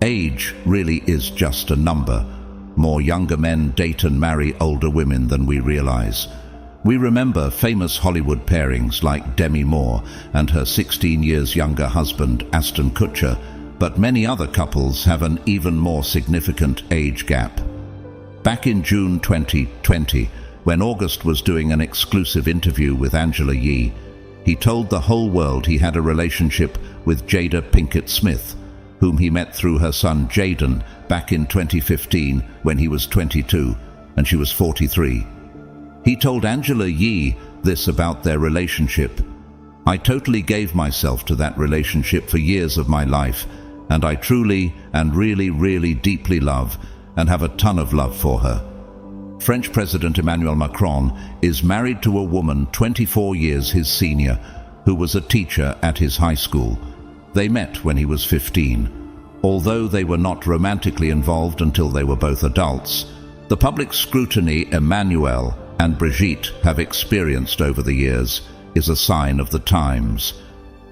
Age really is just a number. More younger men date and marry older women than we realize. We remember famous Hollywood pairings like Demi Moore and her 16 years younger husband, Aston Kutcher, but many other couples have an even more significant age gap. Back in June 2020, when August was doing an exclusive interview with Angela Yee, he told the whole world he had a relationship with Jada Pinkett Smith, whom he met through her son Jaden back in 2015 when he was 22 and she was 43. He told Angela Yee this about their relationship: "I totally gave myself to that relationship for years of my life, and I truly and really deeply love and have a ton of love for her." French President Emmanuel Macron is married to a woman 24 years his senior, who was a teacher at his high school. They met when he was 15. Although they were not romantically involved until they were both adults, the public scrutiny Emmanuel and Brigitte have experienced over the years is a sign of the times,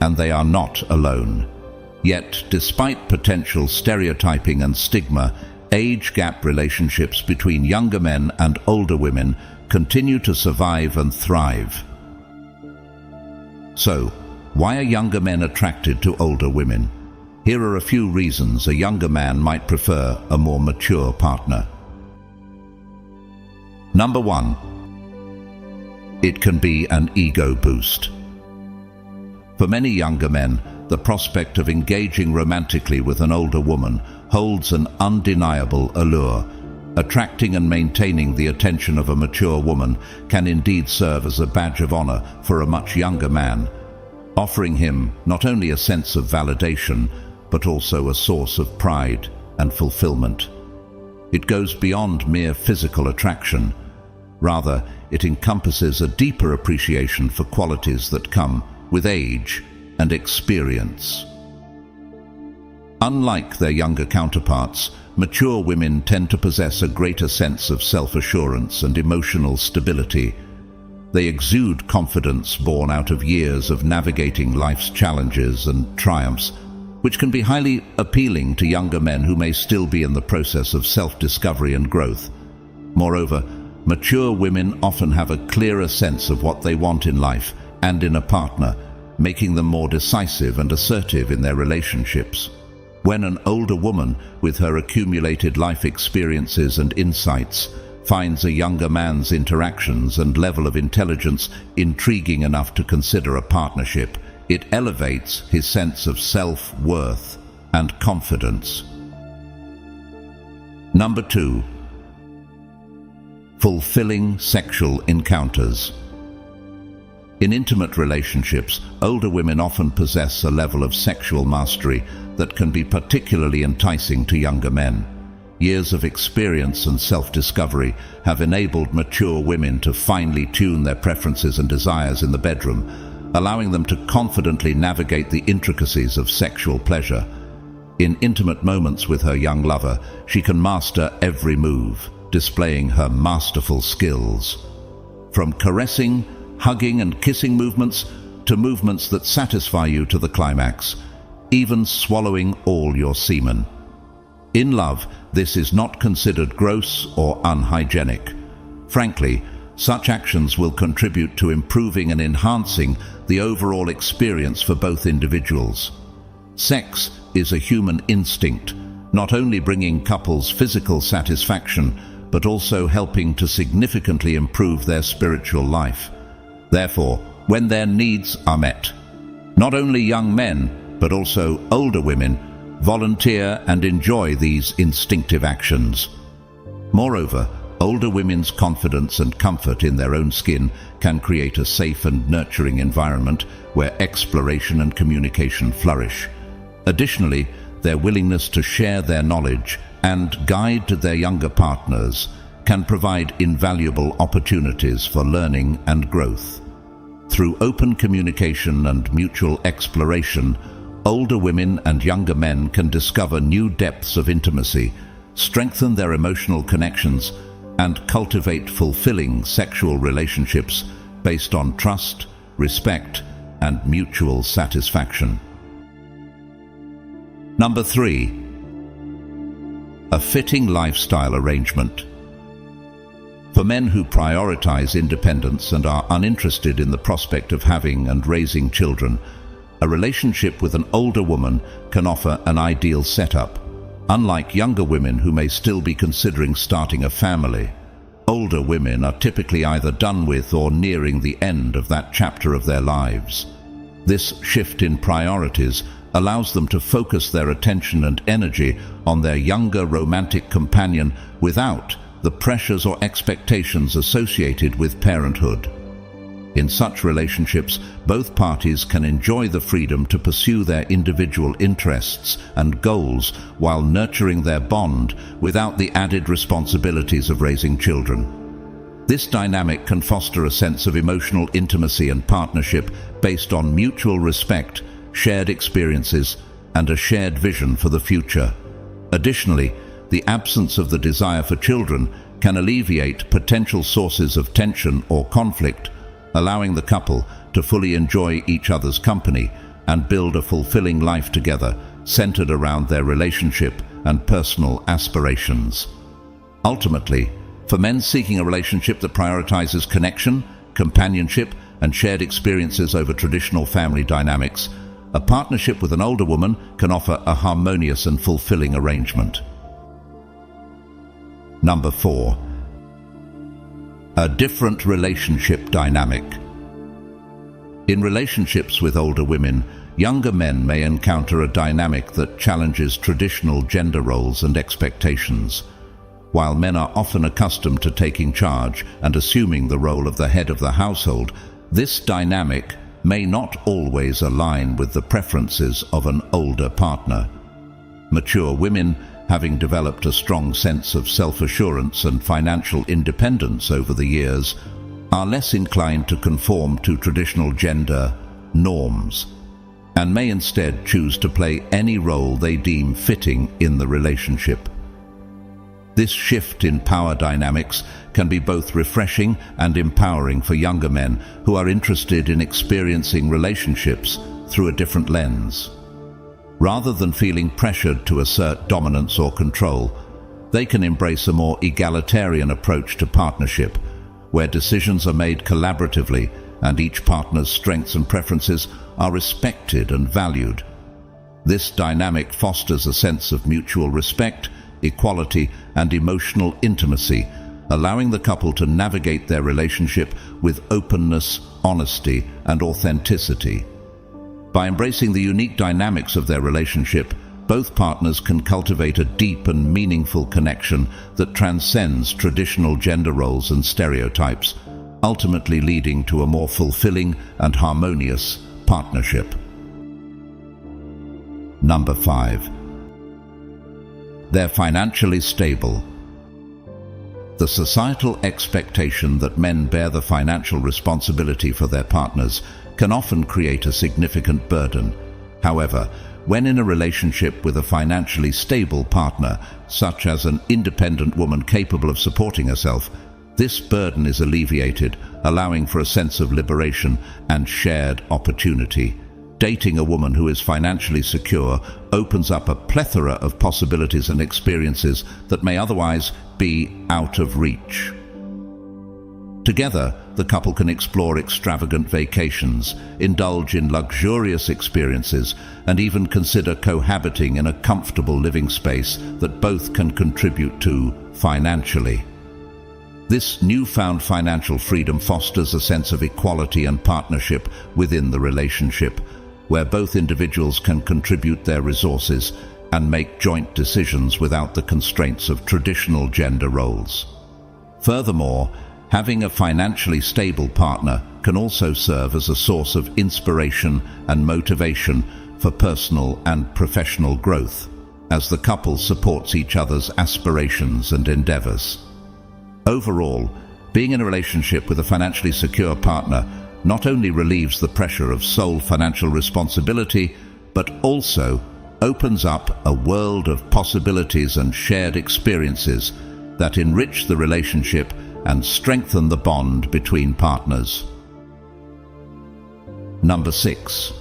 and they are not alone. Yet, despite potential stereotyping and stigma, age gap relationships between younger men and older women continue to survive and thrive. So, why are younger men attracted to older women? Here are a few reasons a younger man might prefer a more mature partner. Number 1. It can be an ego boost. For many younger men, the prospect of engaging romantically with an older woman holds an undeniable allure. Attracting and maintaining the attention of a mature woman can indeed serve as a badge of honor for a much younger man, offering him not only a sense of validation, but also a source of pride and fulfillment. It goes beyond mere physical attraction. Rather, it encompasses a deeper appreciation for qualities that come with age and experience. Unlike their younger counterparts, mature women tend to possess a greater sense of self-assurance and emotional stability. They exude confidence born out of years of navigating life's challenges and triumphs, which can be highly appealing to younger men who may still be in the process of self-discovery and growth. Moreover, mature women often have a clearer sense of what they want in life and in a partner, making them more decisive and assertive in their relationships. When an older woman, with her accumulated life experiences and insights, finds a younger man's interactions and level of intelligence intriguing enough to consider a partnership, it elevates his sense of self-worth and confidence. Number 2. Fulfilling sexual encounters. In intimate relationships, older women often possess a level of sexual mastery that can be particularly enticing to younger men. Years of experience and self-discovery have enabled mature women to finely tune their preferences and desires in the bedroom, allowing them to confidently navigate the intricacies of sexual pleasure. In intimate moments with her young lover, she can master every move, displaying her masterful skills. From caressing, hugging and kissing movements to movements that satisfy you to the climax, even swallowing all your semen. In love, this is not considered gross or unhygienic. Frankly, such actions will contribute to improving and enhancing the overall experience for both individuals. Sex is a human instinct, not only bringing couples physical satisfaction, but also helping to significantly improve their spiritual life. Therefore, when their needs are met, not only young men, but also older women volunteer and enjoy these instinctive actions. Moreover, older women's confidence and comfort in their own skin can create a safe and nurturing environment where exploration and communication flourish. Additionally, their willingness to share their knowledge and guide to their younger partners can provide invaluable opportunities for learning and growth. Through open communication and mutual exploration, older women and younger men can discover new depths of intimacy, strengthen their emotional connections, and cultivate fulfilling sexual relationships based on trust, respect, and mutual satisfaction. Number 3. a fitting lifestyle arrangement. For men who prioritize independence and are uninterested in the prospect of having and raising children, a relationship with an older woman can offer an ideal setup. Unlike younger women who may still be considering starting a family, older women are typically either done with or nearing the end of that chapter of their lives. This shift in priorities allows them to focus their attention and energy on their younger romantic companion without the pressures or expectations associated with parenthood. In such relationships, both parties can enjoy the freedom to pursue their individual interests and goals while nurturing their bond without the added responsibilities of raising children. This dynamic can foster a sense of emotional intimacy and partnership based on mutual respect, shared experiences, and a shared vision for the future. Additionally, the absence of the desire for children can alleviate potential sources of tension or conflict, allowing the couple to fully enjoy each other's company and build a fulfilling life together centered around their relationship and personal aspirations. Ultimately, for men seeking a relationship that prioritizes connection, companionship, and shared experiences over traditional family dynamics, a partnership with an older woman can offer a harmonious and fulfilling arrangement. Number 4. A different relationship dynamic. In relationships with older women, younger men may encounter a dynamic that challenges traditional gender roles and expectations. While men are often accustomed to taking charge and assuming the role of the head of the household, this dynamic may not always align with the preferences of an older partner. Mature women, having developed a strong sense of self-assurance and financial independence over the years, are less inclined to conform to traditional gender norms, and may instead choose to play any role they deem fitting in the relationship. This shift in power dynamics can be both refreshing and empowering for younger men who are interested in experiencing relationships through a different lens. Rather than feeling pressured to assert dominance or control, they can embrace a more egalitarian approach to partnership, where decisions are made collaboratively and each partner's strengths and preferences are respected and valued. This dynamic fosters a sense of mutual respect, equality, and emotional intimacy, allowing the couple to navigate their relationship with openness, honesty, and authenticity. By embracing the unique dynamics of their relationship, both partners can cultivate a deep and meaningful connection that transcends traditional gender roles and stereotypes, ultimately leading to a more fulfilling and harmonious partnership. Number 5. They're financially stable. The societal expectation that men bear the financial responsibility for their partners can often create a significant burden. However, when in a relationship with a financially stable partner, such as an independent woman capable of supporting herself, this burden is alleviated, allowing for a sense of liberation and shared opportunity. Dating a woman who is financially secure opens up a plethora of possibilities and experiences that may otherwise be out of reach. Together, the couple can explore extravagant vacations, indulge in luxurious experiences, and even consider cohabiting in a comfortable living space that both can contribute to financially. This newfound financial freedom fosters a sense of equality and partnership within the relationship, where both individuals can contribute their resources and make joint decisions without the constraints of traditional gender roles. Furthermore, having a financially stable partner can also serve as a source of inspiration and motivation for personal and professional growth, as the couple supports each other's aspirations and endeavors. Overall, being in a relationship with a financially secure partner not only relieves the pressure of sole financial responsibility, but also opens up a world of possibilities and shared experiences that enrich the relationship and strengthen the bond between partners. Number 6.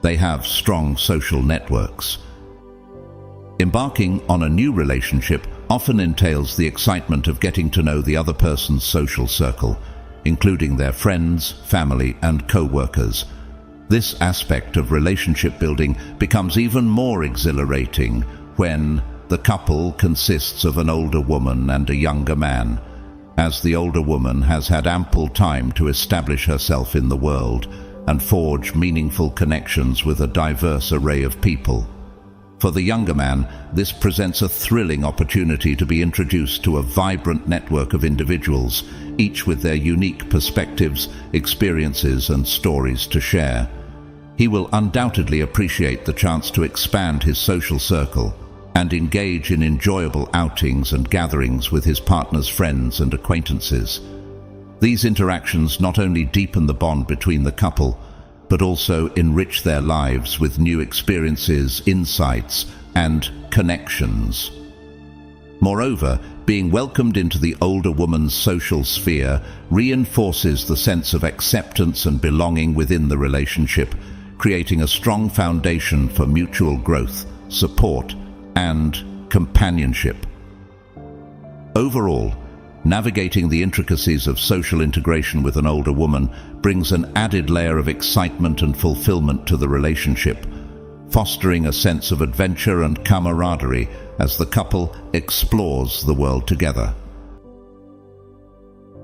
They have strong social networks. Embarking on a new relationship often entails the excitement of getting to know the other person's social circle, including their friends, family, and co-workers. This aspect of relationship building becomes even more exhilarating when the couple consists of an older woman and a younger man, as the older woman has had ample time to establish herself in the world and forge meaningful connections with a diverse array of people. For the younger man, this presents a thrilling opportunity to be introduced to a vibrant network of individuals, each with their unique perspectives, experiences, and stories to share. He will undoubtedly appreciate the chance to expand his social circle and engage in enjoyable outings and gatherings with his partner's friends and acquaintances. These interactions not only deepen the bond between the couple, but also enrich their lives with new experiences, insights, and connections. Moreover, being welcomed into the older woman's social sphere reinforces the sense of acceptance and belonging within the relationship, creating a strong foundation for mutual growth, support, and companionship. Overall, navigating the intricacies of social integration with an older woman brings an added layer of excitement and fulfillment to the relationship, fostering a sense of adventure and camaraderie as the couple explores the world together.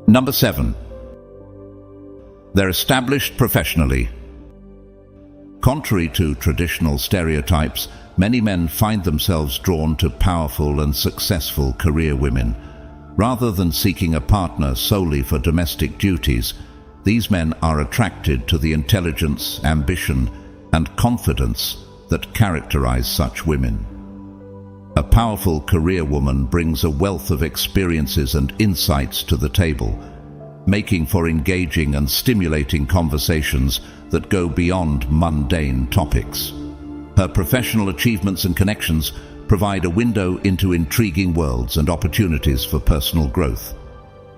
Number 7. They're established professionally. Contrary to traditional stereotypes, many men find themselves drawn to powerful and successful career women. Rather than seeking a partner solely for domestic duties, these men are attracted to the intelligence, ambition, and confidence that characterize such women. A powerful career woman brings a wealth of experiences and insights to the table, making for engaging and stimulating conversations that go beyond mundane topics. Her professional achievements and connections provide a window into intriguing worlds and opportunities for personal growth.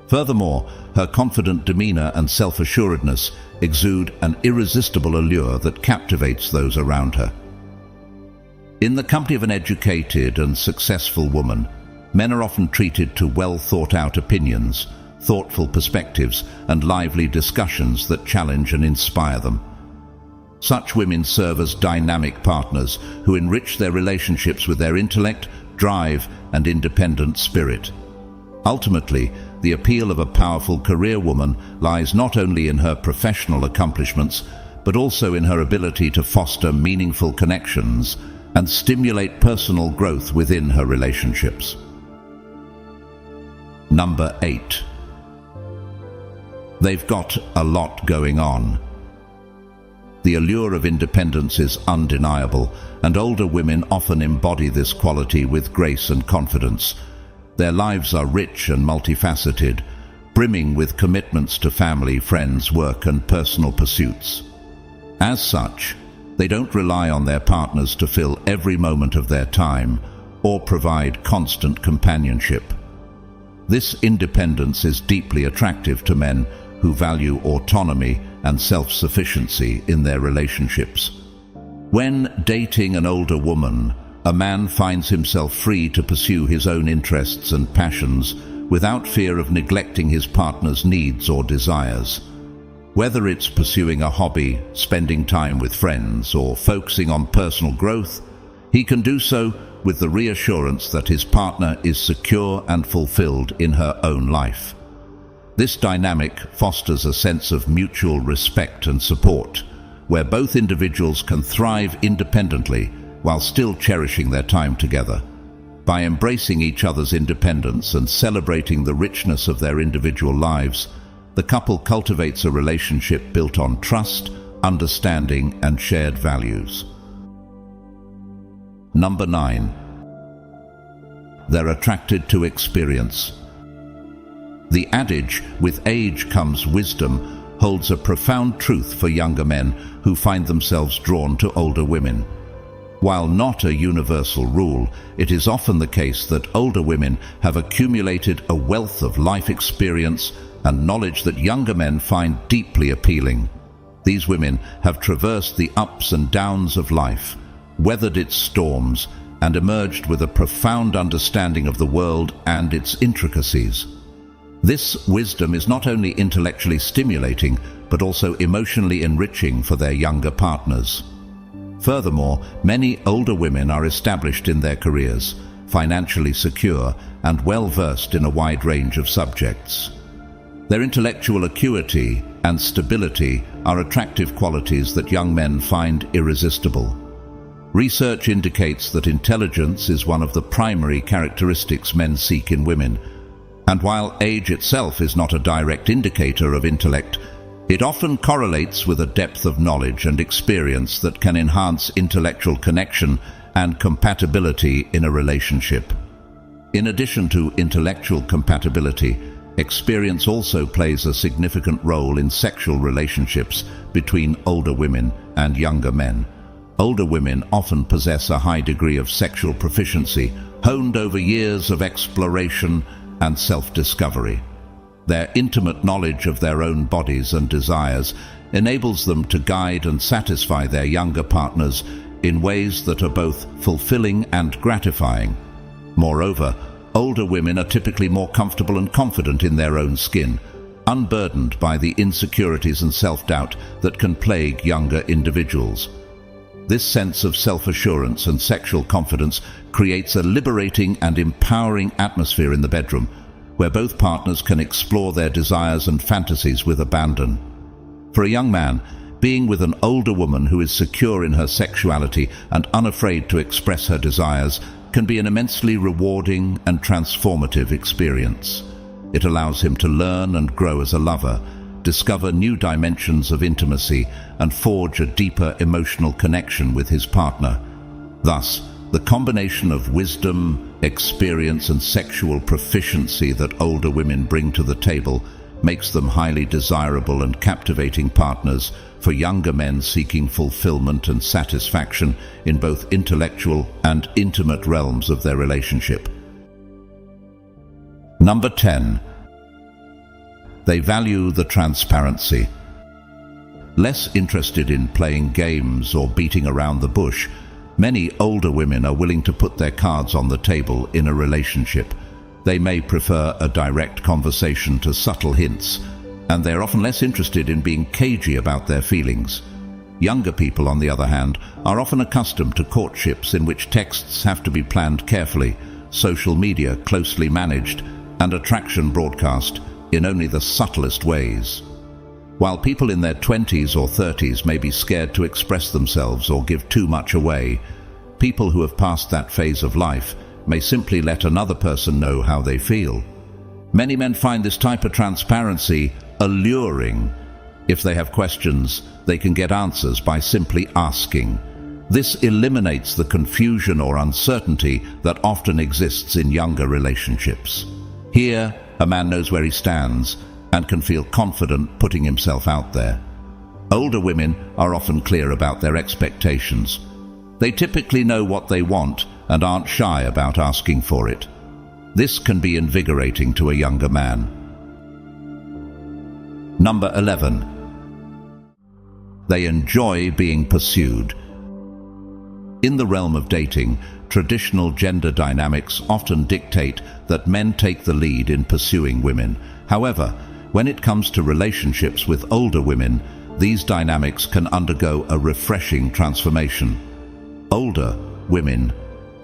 Furthermore, her confident demeanor and self-assuredness exude an irresistible allure that captivates those around her. In the company of an educated and successful woman, men are often treated to well-thought-out opinions, thoughtful perspectives, and lively discussions that challenge and inspire them. Such women serve as dynamic partners who enrich their relationships with their intellect, drive, and independent spirit. Ultimately, the appeal of a powerful career woman lies not only in her professional accomplishments, but also in her ability to foster meaningful connections and stimulate personal growth within her relationships. Number 8. They've got a lot going on. The allure of independence is undeniable, and older women often embody this quality with grace and confidence. Their lives are rich and multifaceted, brimming with commitments to family, friends, work, and personal pursuits. As such, they don't rely on their partners to fill every moment of their time or provide constant companionship. This independence is deeply attractive to men who value autonomy and self-sufficiency in their relationships. When dating an older woman, a man finds himself free to pursue his own interests and passions without fear of neglecting his partner's needs or desires. Whether it's pursuing a hobby, spending time with friends, or focusing on personal growth, he can do so with the reassurance that his partner is secure and fulfilled in her own life. This dynamic fosters a sense of mutual respect and support, where both individuals can thrive independently while still cherishing their time together. By embracing each other's independence and celebrating the richness of their individual lives, the couple cultivates a relationship built on trust, understanding, and shared values. Number 9. They're attracted to experience. The adage, "with age comes wisdom," holds a profound truth for younger men who find themselves drawn to older women. While not a universal rule, it is often the case that older women have accumulated a wealth of life experience and knowledge that younger men find deeply appealing. These women have traversed the ups and downs of life, weathered its storms, and emerged with a profound understanding of the world and its intricacies. This wisdom is not only intellectually stimulating, but also emotionally enriching for their younger partners. Furthermore, many older women are established in their careers, financially secure, and well-versed in a wide range of subjects. Their intellectual acuity and stability are attractive qualities that young men find irresistible. Research indicates that intelligence is one of the primary characteristics men seek in women, and while age itself is not a direct indicator of intellect, it often correlates with a depth of knowledge and experience that can enhance intellectual connection and compatibility in a relationship. In addition to intellectual compatibility, experience also plays a significant role in sexual relationships between older women and younger men. Older women often possess a high degree of sexual proficiency, honed over years of exploration and self-discovery. Their intimate knowledge of their own bodies and desires enables them to guide and satisfy their younger partners in ways that are both fulfilling and gratifying. Moreover, older women are typically more comfortable and confident in their own skin, unburdened by the insecurities and self-doubt that can plague younger individuals. This sense of self-assurance and sexual confidence creates a liberating and empowering atmosphere in the bedroom, where both partners can explore their desires and fantasies with abandon. For a young man, being with an older woman who is secure in her sexuality and unafraid to express her desires can be an immensely rewarding and transformative experience. It allows him to learn and grow as a lover, discover new dimensions of intimacy, and forge a deeper emotional connection with his partner. Thus, the combination of wisdom, experience, and sexual proficiency that older women bring to the table makes them highly desirable and captivating partners for younger men seeking fulfillment and satisfaction in both intellectual and intimate realms of their relationship. Number 10. They value the transparency. Less interested in playing games or beating around the bush, many older women are willing to put their cards on the table in a relationship. They may prefer a direct conversation to subtle hints, and they're often less interested in being cagey about their feelings. Younger people, on the other hand, are often accustomed to courtships in which texts have to be planned carefully, social media closely managed, and attraction broadcast in only the subtlest ways. While people in their 20s or 30s may be scared to express themselves or give too much away, people who have passed that phase of life may simply let another person know how they feel. Many men find this type of transparency alluring. If they have questions, they can get answers by simply asking. This eliminates the confusion or uncertainty that often exists in younger relationships. Here, a man knows where he stands and can feel confident putting himself out there. Older women are often clear about their expectations. They typically know what they want and aren't shy about asking for it. This can be invigorating to a younger man. Number 11. They enjoy being pursued. In the realm of dating, traditional gender dynamics often dictate that men take the lead in pursuing women. However, when it comes to relationships with older women, these dynamics can undergo a refreshing transformation. Older women,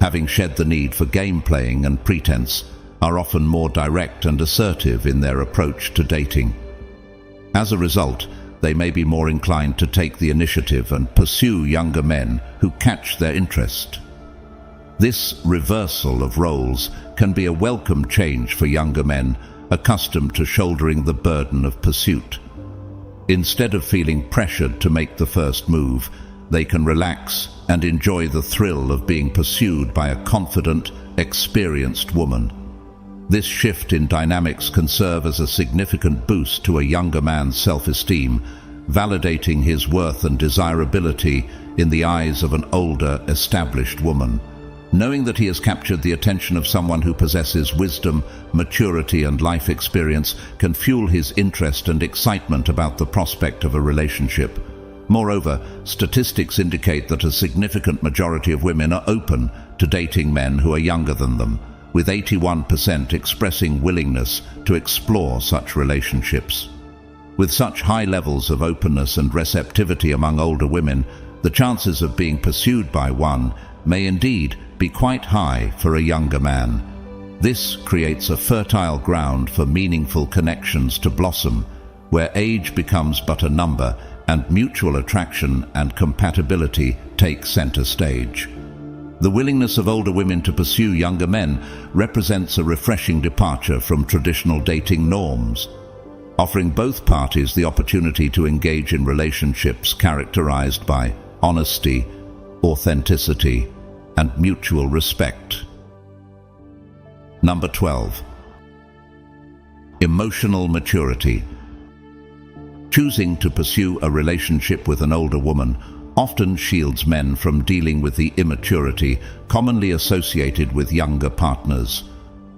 having shed the need for game playing and pretense, are often more direct and assertive in their approach to dating. As a result, they may be more inclined to take the initiative and pursue younger men who catch their interest. This reversal of roles can be a welcome change for younger men accustomed to shouldering the burden of pursuit. Instead of feeling pressured to make the first move, they can relax and enjoy the thrill of being pursued by a confident, experienced woman. This shift in dynamics can serve as a significant boost to a younger man's self-esteem, validating his worth and desirability in the eyes of an older, established woman. Knowing that he has captured the attention of someone who possesses wisdom, maturity, and life experience can fuel his interest and excitement about the prospect of a relationship. Moreover, statistics indicate that a significant majority of women are open to dating men who are younger than them, with 81% expressing willingness to explore such relationships. With such high levels of openness and receptivity among older women, the chances of being pursued by one may indeed be quite high for a younger man. This creates a fertile ground for meaningful connections to blossom, where age becomes but a number and mutual attraction and compatibility take center stage. The willingness of older women to pursue younger men represents a refreshing departure from traditional dating norms, offering both parties the opportunity to engage in relationships characterized by honesty, authenticity, and mutual respect. Number 12. Emotional maturity. Choosing to pursue a relationship with an older woman often shields men from dealing with the immaturity commonly associated with younger partners.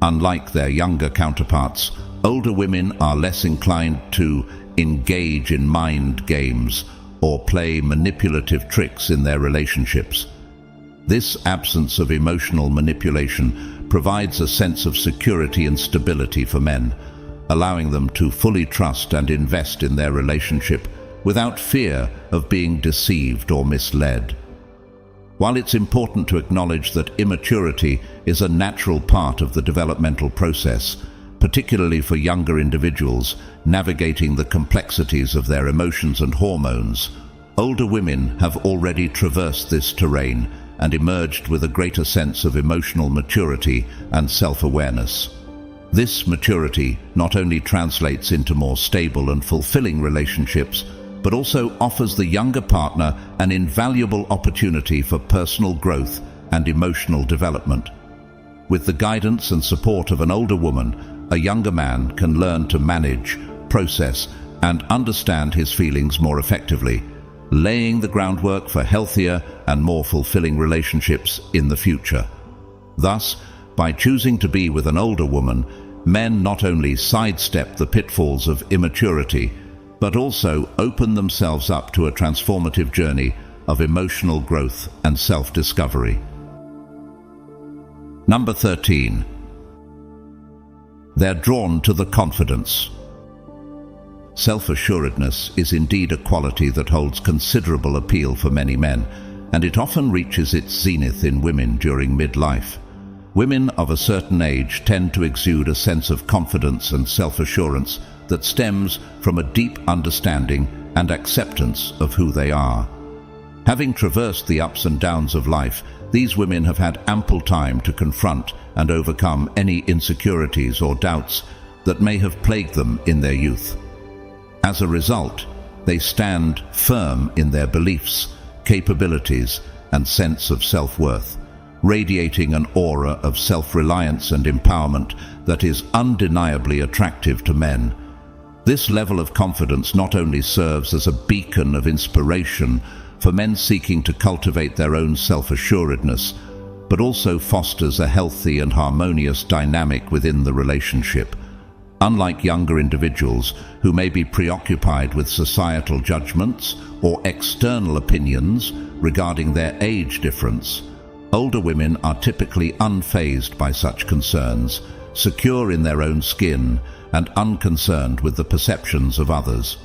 Unlike their younger counterparts, older women are less inclined to engage in mind games or play manipulative tricks in their relationships. This absence of emotional manipulation provides a sense of security and stability for men, allowing them to fully trust and invest in their relationship without fear of being deceived or misled. While it's important to acknowledge that immaturity is a natural part of the developmental process, particularly for younger individuals navigating the complexities of their emotions and hormones, older women have already traversed this terrain and emerged with a greater sense of emotional maturity and self-awareness. This maturity not only translates into more stable and fulfilling relationships, but also offers the younger partner an invaluable opportunity for personal growth and emotional development. With the guidance and support of an older woman, a younger man can learn to manage, process, and understand his feelings more effectively, laying the groundwork for healthier and more fulfilling relationships in the future. Thus, by choosing to be with an older woman, men not only sidestep the pitfalls of immaturity, but also open themselves up to a transformative journey of emotional growth and self-discovery. Number 13. They're drawn to the confidence. Self-assuredness is indeed a quality that holds considerable appeal for many men, and it often reaches its zenith in women during midlife. Women of a certain age tend to exude a sense of confidence and self-assurance that stems from a deep understanding and acceptance of who they are. Having traversed the ups and downs of life, these women have had ample time to confront and overcome any insecurities or doubts that may have plagued them in their youth. As a result, they stand firm in their beliefs, capabilities, and sense of self-worth, radiating an aura of self-reliance and empowerment that is undeniably attractive to men. This level of confidence not only serves as a beacon of inspiration for men seeking to cultivate their own self-assuredness, but also fosters a healthy and harmonious dynamic within the relationship. Unlike younger individuals who may be preoccupied with societal judgments or external opinions regarding their age difference, older women are typically unfazed by such concerns, secure in their own skin, and unconcerned with the perceptions of others.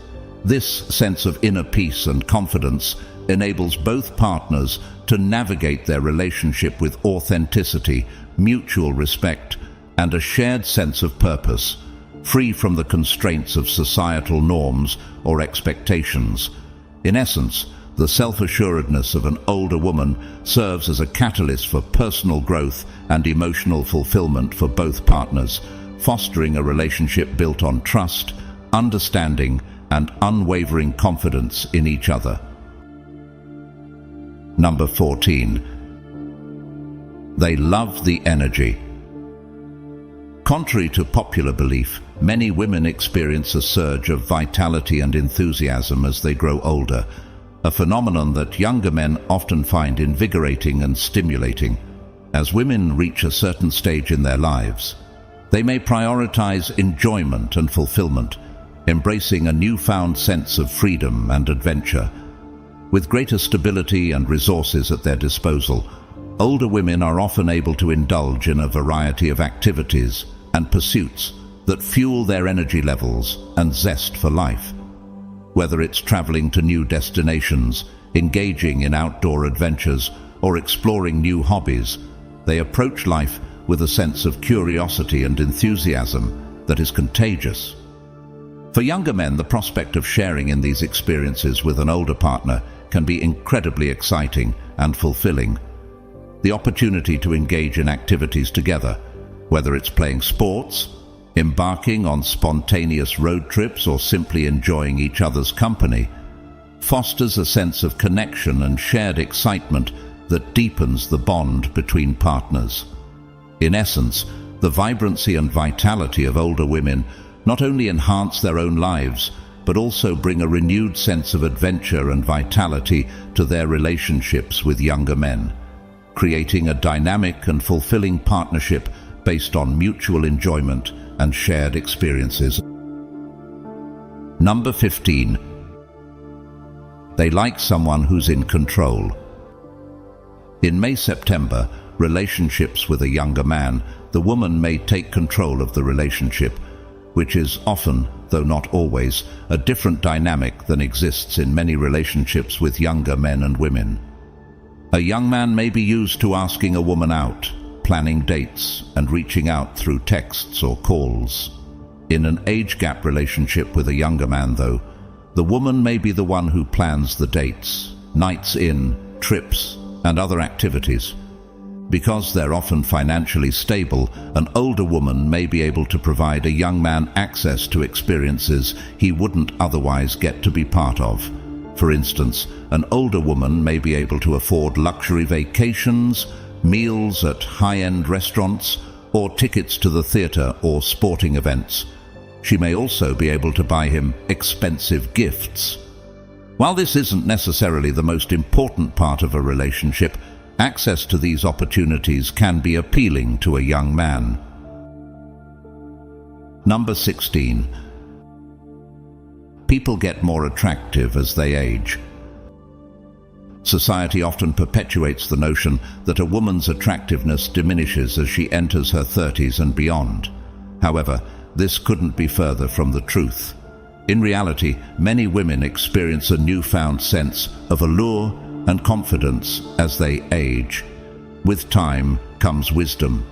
This sense of inner peace and confidence enables both partners to navigate their relationship with authenticity, mutual respect, and a shared sense of purpose, free from the constraints of societal norms or expectations. In essence, the self-assuredness of an older woman serves as a catalyst for personal growth and emotional fulfillment for both partners, fostering a relationship built on trust, understanding, and unwavering confidence in each other. Number 14. They love the energy. Contrary to popular belief, many women experience a surge of vitality and enthusiasm as they grow older, a phenomenon that younger men often find invigorating and stimulating. As women reach a certain stage in their lives, they may prioritize enjoyment and fulfillment, embracing a newfound sense of freedom and adventure. With greater stability and resources at their disposal, older women are often able to indulge in a variety of activities and pursuits that fuel their energy levels and zest for life. Whether it's traveling to new destinations, engaging in outdoor adventures, or exploring new hobbies, they approach life with a sense of curiosity and enthusiasm that is contagious. For younger men, the prospect of sharing in these experiences with an older partner can be incredibly exciting and fulfilling. The opportunity to engage in activities together, whether it's playing sports, embarking on spontaneous road trips, or simply enjoying each other's company, fosters a sense of connection and shared excitement that deepens the bond between partners. In essence, the vibrancy and vitality of older women not only enhance their own lives, but also bring a renewed sense of adventure and vitality to their relationships with younger men, creating a dynamic and fulfilling partnership based on mutual enjoyment and shared experiences. Number 15. They like someone who's in control. In May-September, relationships with a younger man, the woman may take control of the relationship, which is often, though not always, a different dynamic than exists in many relationships with younger men and women. A young man may be used to asking a woman out, planning dates, and reaching out through texts or calls. In an age gap relationship with a younger man, though, the woman may be the one who plans the dates, nights in, trips, and other activities. Because they're often financially stable, an older woman may be able to provide a young man access to experiences he wouldn't otherwise get to be part of. For instance, an older woman may be able to afford luxury vacations, meals at high-end restaurants, or tickets to the theatre or sporting events. She may also be able to buy him expensive gifts. While this isn't necessarily the most important part of a relationship, access to these opportunities can be appealing to a young man. Number 16. People get more attractive as they age. Society often perpetuates the notion that a woman's attractiveness diminishes as she enters her 30s and beyond. However, this couldn't be further from the truth. In reality, many women experience a newfound sense of allure and confidence as they age. With time comes wisdom,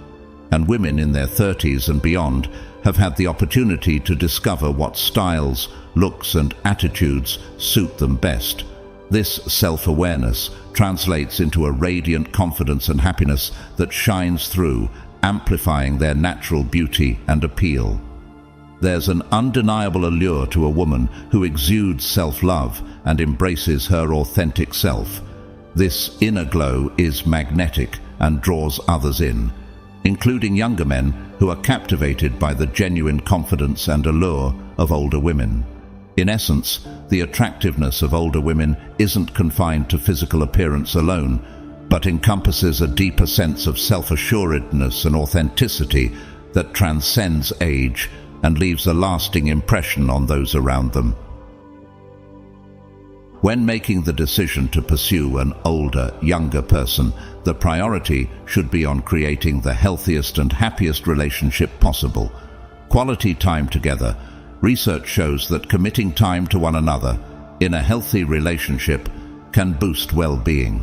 and women in their 30s and beyond have had the opportunity to discover what styles, looks, and attitudes suit them best. This self-awareness translates into a radiant confidence and happiness that shines through, amplifying their natural beauty and appeal. There's an undeniable allure to a woman who exudes self-love and embraces her authentic self. This inner glow is magnetic and draws others in, including younger men who are captivated by the genuine confidence and allure of older women. In essence, the attractiveness of older women isn't confined to physical appearance alone, but encompasses a deeper sense of self-assuredness and authenticity that transcends age and leaves a lasting impression on those around them. When making the decision to pursue an older, younger person, the priority should be on creating the healthiest and happiest relationship possible. Quality time together. Research shows that committing time to one another in a healthy relationship can boost well-being.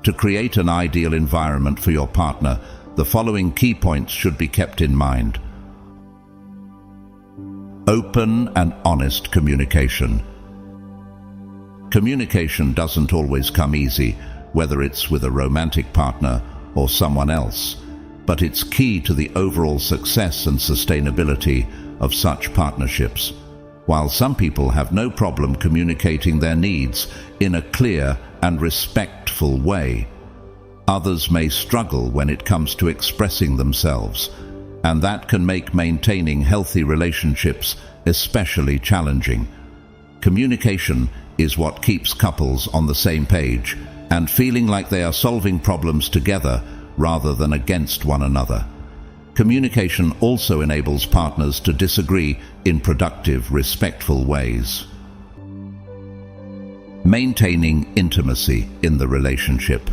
To create an ideal environment for your partner, the following key points should be kept in mind. Open and honest communication. Communication doesn't always come easy, whether it's with a romantic partner or someone else, but it's key to the overall success and sustainability of such partnerships. While some people have no problem communicating their needs in a clear and respectful way, others may struggle when it comes to expressing themselves, and that can make maintaining healthy relationships especially challenging. Communication is what keeps couples on the same page and feeling like they are solving problems together rather than against one another. Communication also enables partners to disagree in productive, respectful ways. Maintaining intimacy in the relationship.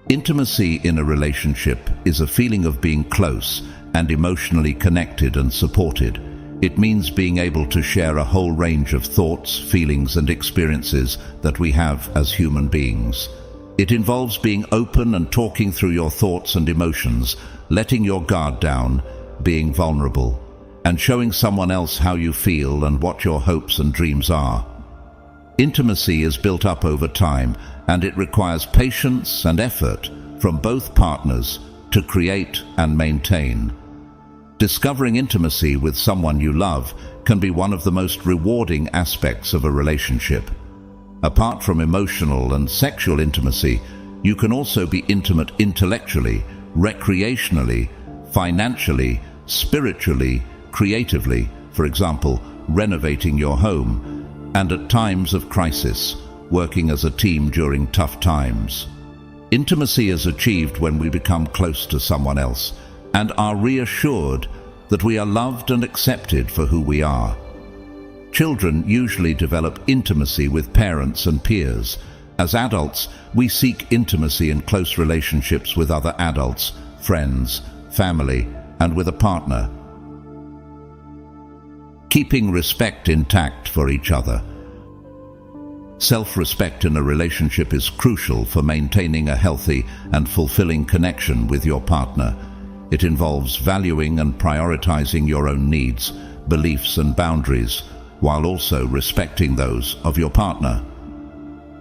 Intimacy in a relationship is a feeling of being close and emotionally connected and supported. It means being able to share a whole range of thoughts, feelings, and experiences that we have as human beings. It involves being open and talking through your thoughts and emotions, letting your guard down, being vulnerable, and showing someone else how you feel and what your hopes and dreams are. Intimacy is built up over time, and it requires patience and effort from both partners to create and maintain. Discovering intimacy with someone you love can be one of the most rewarding aspects of a relationship. Apart from emotional and sexual intimacy, you can also be intimate intellectually, recreationally, financially, spiritually, creatively, for example, renovating your home, and at times of crisis, working as a team during tough times. Intimacy is achieved when we become close to someone else and are reassured that we are loved and accepted for who we are. Children usually develop intimacy with parents and peers. As adults, we seek intimacy in close relationships with other adults, friends, family, and with a partner. Keeping respect intact for each other. Self-respect in a relationship is crucial for maintaining a healthy and fulfilling connection with your partner. It involves valuing and prioritizing your own needs, beliefs, and boundaries, while also respecting those of your partner.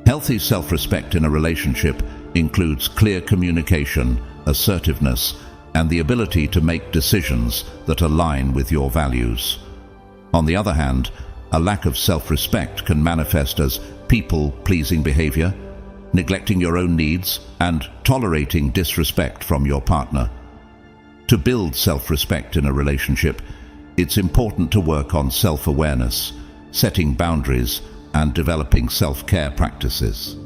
Healthy self-respect in a relationship includes clear communication, assertiveness, and the ability to make decisions that align with your values. On the other hand, a lack of self-respect can manifest as people-pleasing behavior, neglecting your own needs, and tolerating disrespect from your partner. To build self-respect in a relationship, it's important to work on self-awareness, setting boundaries, and developing self-care practices.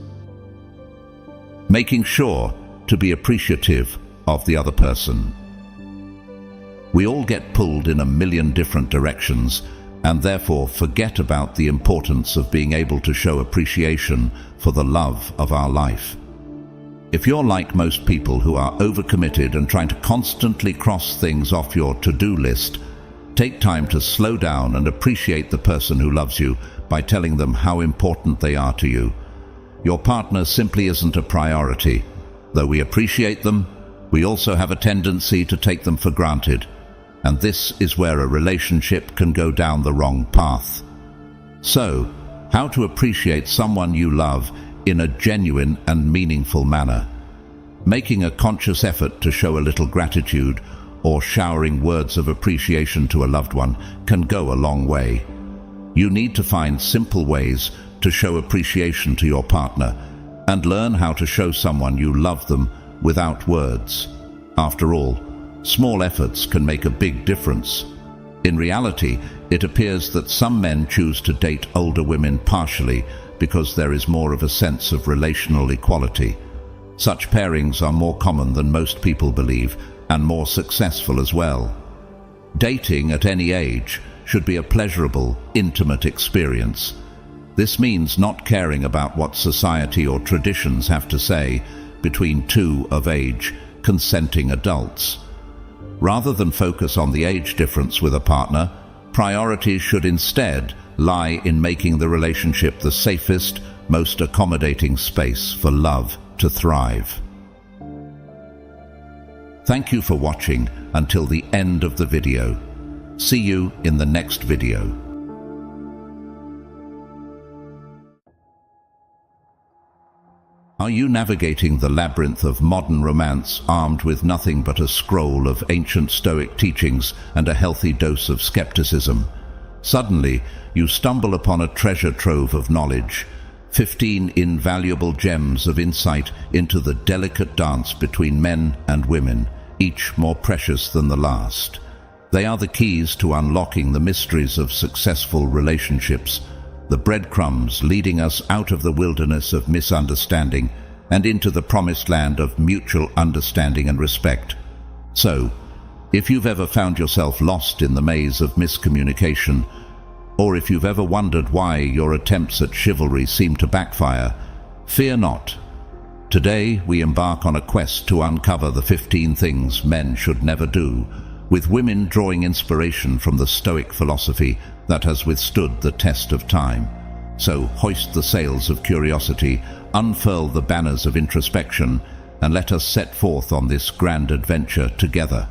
Making sure to be appreciative of the other person. We all get pulled in a million different directions and therefore forget about the importance of being able to show appreciation for the love of our life. If you're like most people who are overcommitted and trying to constantly cross things off your to-do list, take time to slow down and appreciate the person who loves you by telling them how important they are to you. Your partner simply isn't a priority. Though we appreciate them, we also have a tendency to take them for granted, and this is where a relationship can go down the wrong path. So, how to appreciate someone you love in a genuine and meaningful manner. Making a conscious effort to show a little gratitude or showering words of appreciation to a loved one can go a long way. You need to find simple ways to show appreciation to your partner and learn how to show someone you love them without words. After all, small efforts can make a big difference. In reality, it appears that some men choose to date older women partially because there is more of a sense of relational equality. Such pairings are more common than most people believe and more successful as well. Dating at any age should be a pleasurable, intimate experience. This means not caring about what society or traditions have to say between two of age, consenting adults. Rather than focus on the age difference with a partner, priorities should instead lie in making the relationship the safest, most accommodating space for love to thrive. Thank you for watching until the end of the video. See you in the next video. Are you navigating the labyrinth of modern romance armed with nothing but a scroll of ancient Stoic teachings and a healthy dose of skepticism? Suddenly, you stumble upon a treasure trove of knowledge, 15 invaluable gems of insight into the delicate dance between men and women, each more precious than the last. They are the keys to unlocking the mysteries of successful relationships, the breadcrumbs leading us out of the wilderness of misunderstanding and into the promised land of mutual understanding and respect. So, if you've ever found yourself lost in the maze of miscommunication, Or if you've ever wondered why your attempts at chivalry seem to backfire, fear not. Today we embark on a quest to uncover the 15 things men should never do, with women drawing inspiration from the Stoic philosophy that has withstood the test of time. So hoist the sails of curiosity, unfurl the banners of introspection, and let us set forth on this grand adventure together.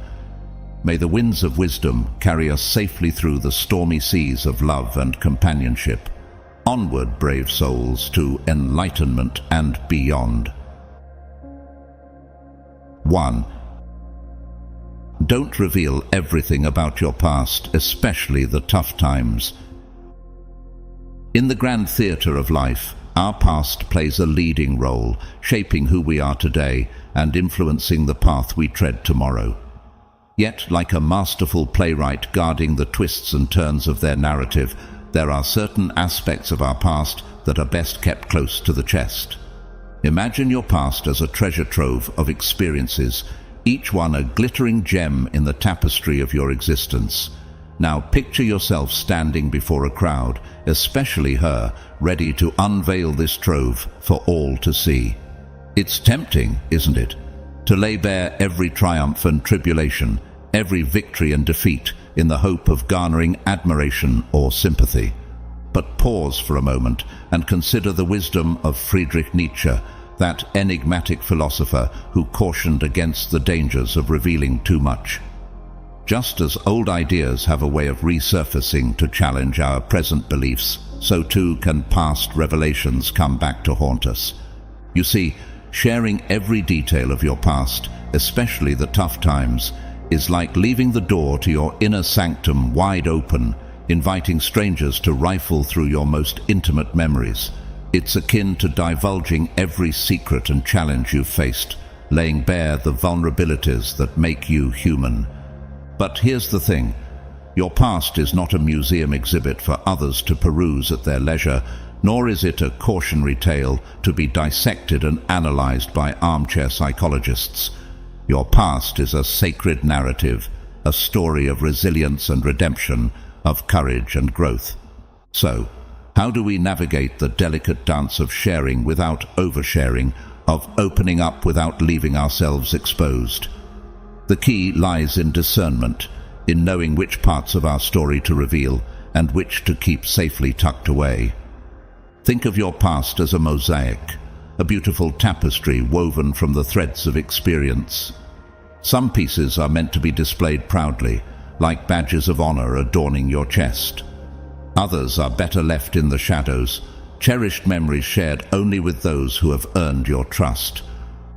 May the winds of wisdom carry us safely through the stormy seas of love and companionship. Onward, brave souls, to enlightenment and beyond. 1. Don't reveal everything about your past, especially the tough times. In the grand theatre of life, our past plays a leading role, shaping who we are today and influencing the path we tread tomorrow. Yet, like a masterful playwright guarding the twists and turns of their narrative, there are certain aspects of our past that are best kept close to the chest. Imagine your past as a treasure trove of experiences, each one a glittering gem in the tapestry of your existence. Now picture yourself standing before a crowd, especially her, ready to unveil this trove for all to see. It's tempting, isn't it, to lay bare every triumph and tribulation, every victory and defeat, in the hope of garnering admiration or sympathy. But pause for a moment and consider the wisdom of Friedrich Nietzsche, that enigmatic philosopher who cautioned against the dangers of revealing too much. Just as old ideas have a way of resurfacing to challenge our present beliefs, so too can past revelations come back to haunt us. You see, sharing every detail of your past, especially the tough times, is like leaving the door to your inner sanctum wide open, inviting strangers to rifle through your most intimate memories. It's akin to divulging every secret and challenge you've faced, laying bare the vulnerabilities that make you human. But here's the thing, your past is not a museum exhibit for others to peruse at their leisure, nor is it a cautionary tale to be dissected and analyzed by armchair psychologists. Your past is a sacred narrative, a story of resilience and redemption, of courage and growth. So, how do we navigate the delicate dance of sharing without oversharing, of opening up without leaving ourselves exposed? The key lies in discernment, in knowing which parts of our story to reveal and which to keep safely tucked away. Think of your past as a mosaic, a beautiful tapestry woven from the threads of experience. Some pieces are meant to be displayed proudly, like badges of honor adorning your chest. Others are better left in the shadows, cherished memories shared only with those who have earned your trust.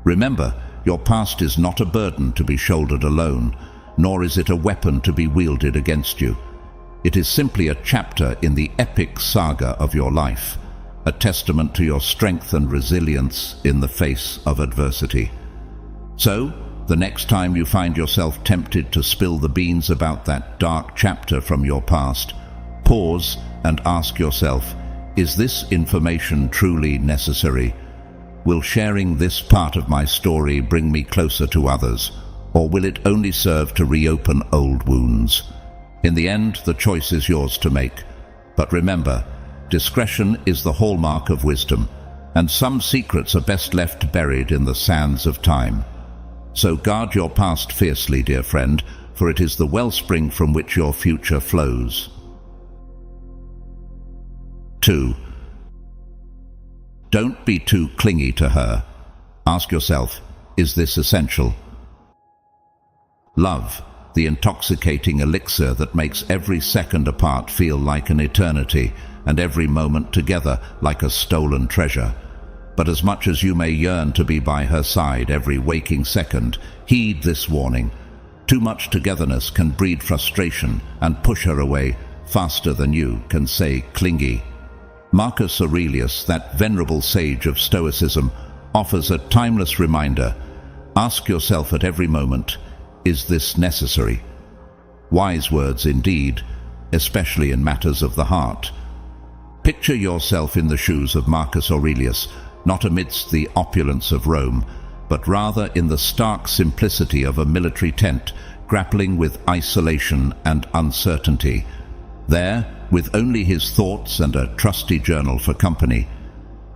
Remember, your past is not a burden to be shouldered alone, nor is it a weapon to be wielded against you. It is simply a chapter in the epic saga of your life, a testament to your strength and resilience in the face of adversity. So, the next time you find yourself tempted to spill the beans about that dark chapter from your past, pause and ask yourself, is this information truly necessary? Will sharing this part of my story bring me closer to others, or will it only serve to reopen old wounds? In the end, the choice is yours to make. But remember, discretion is the hallmark of wisdom, and some secrets are best left buried in the sands of time. So guard your past fiercely, dear friend, for it is the wellspring from which your future flows. 2. Don't be too clingy to her. Ask yourself, is this essential? Love, the intoxicating elixir that makes every second apart feel like an eternity, and every moment together like a stolen treasure. But as much as you may yearn to be by her side every waking second, heed this warning. Too much togetherness can breed frustration and push her away faster than you can say clingy. Marcus Aurelius, that venerable sage of Stoicism, offers a timeless reminder. Ask yourself at every moment, is this necessary? Wise words indeed, especially in matters of the heart. Picture yourself in the shoes of Marcus Aurelius, not amidst the opulence of Rome, but rather in the stark simplicity of a military tent, grappling with isolation and uncertainty. There, with only his thoughts and a trusty journal for company,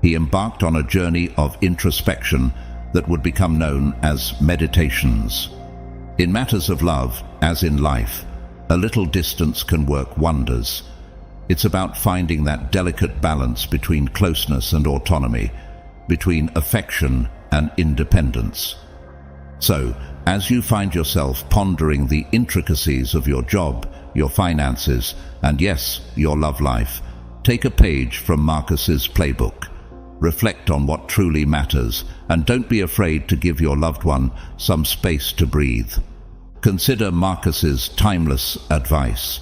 he embarked on a journey of introspection that would become known as meditations. In matters of love, as in life, a little distance can work wonders. It's about finding that delicate balance between closeness and autonomy, between affection and independence. So, as you find yourself pondering the intricacies of your job, your finances, and yes, your love life, take a page from Marcus's playbook. Reflect on what truly matters, and don't be afraid to give your loved one some space to breathe. Consider Marcus's timeless advice.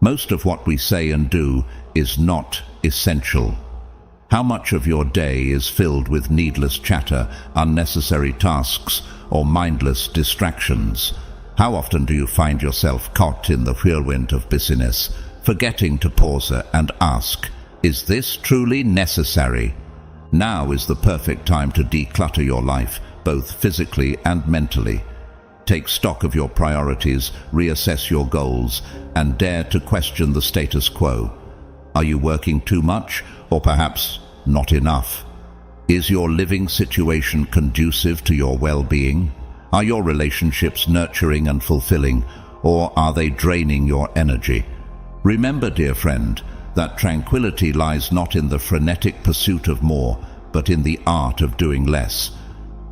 Most of what we say and do is not essential. How much of your day is filled with needless chatter, unnecessary tasks, or mindless distractions? How often do you find yourself caught in the whirlwind of busyness, forgetting to pause and ask, is this truly necessary? Now is the perfect time to declutter your life, both physically and mentally. Take stock of your priorities, reassess your goals, and dare to question the status quo. Are you working too much, or perhaps not enough? Is your living situation conducive to your well-being? Are your relationships nurturing and fulfilling, or are they draining your energy? Remember, dear friend, that tranquility lies not in the frenetic pursuit of more, but in the art of doing less.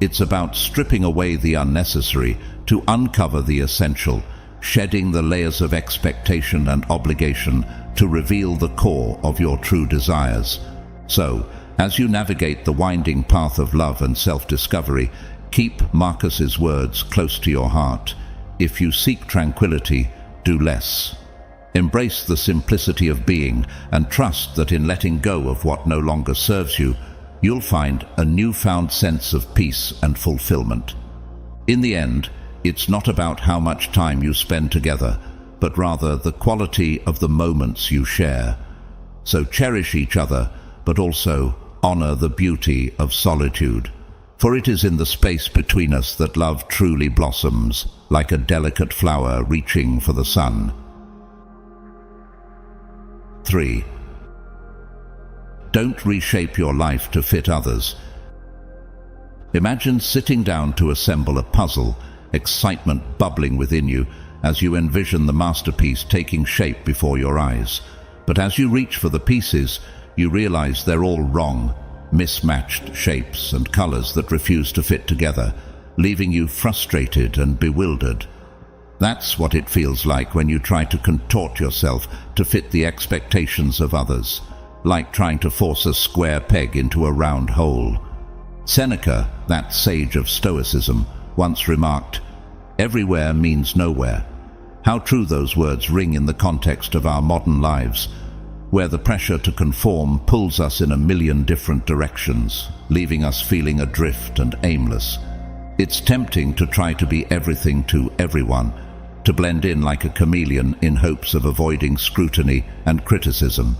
It's about stripping away the unnecessary to uncover the essential, shedding the layers of expectation and obligation to reveal the core of your true desires. So, as you navigate the winding path of love and self-discovery, keep Marcus's words close to your heart. If you seek tranquility, do less. Embrace the simplicity of being and trust that in letting go of what no longer serves you, you'll find a newfound sense of peace and fulfillment. In the end, it's not about how much time you spend together, but rather the quality of the moments you share. So cherish each other, but also honor the beauty of solitude. For it is in the space between us that love truly blossoms, like a delicate flower reaching for the sun. 3. Don't reshape your life to fit others. Imagine sitting down to assemble a puzzle, excitement bubbling within you as you envision the masterpiece taking shape before your eyes. But as you reach for the pieces, you realize they're all wrong, mismatched shapes and colors that refuse to fit together, leaving you frustrated and bewildered. That's what it feels like when you try to contort yourself to fit the expectations of others, like trying to force a square peg into a round hole. Seneca, that sage of Stoicism, once remarked, "Everywhere means nowhere." How true those words ring in the context of our modern lives, where the pressure to conform pulls us in a million different directions, leaving us feeling adrift and aimless. It's tempting to try to be everything to everyone, to blend in like a chameleon in hopes of avoiding scrutiny and criticism.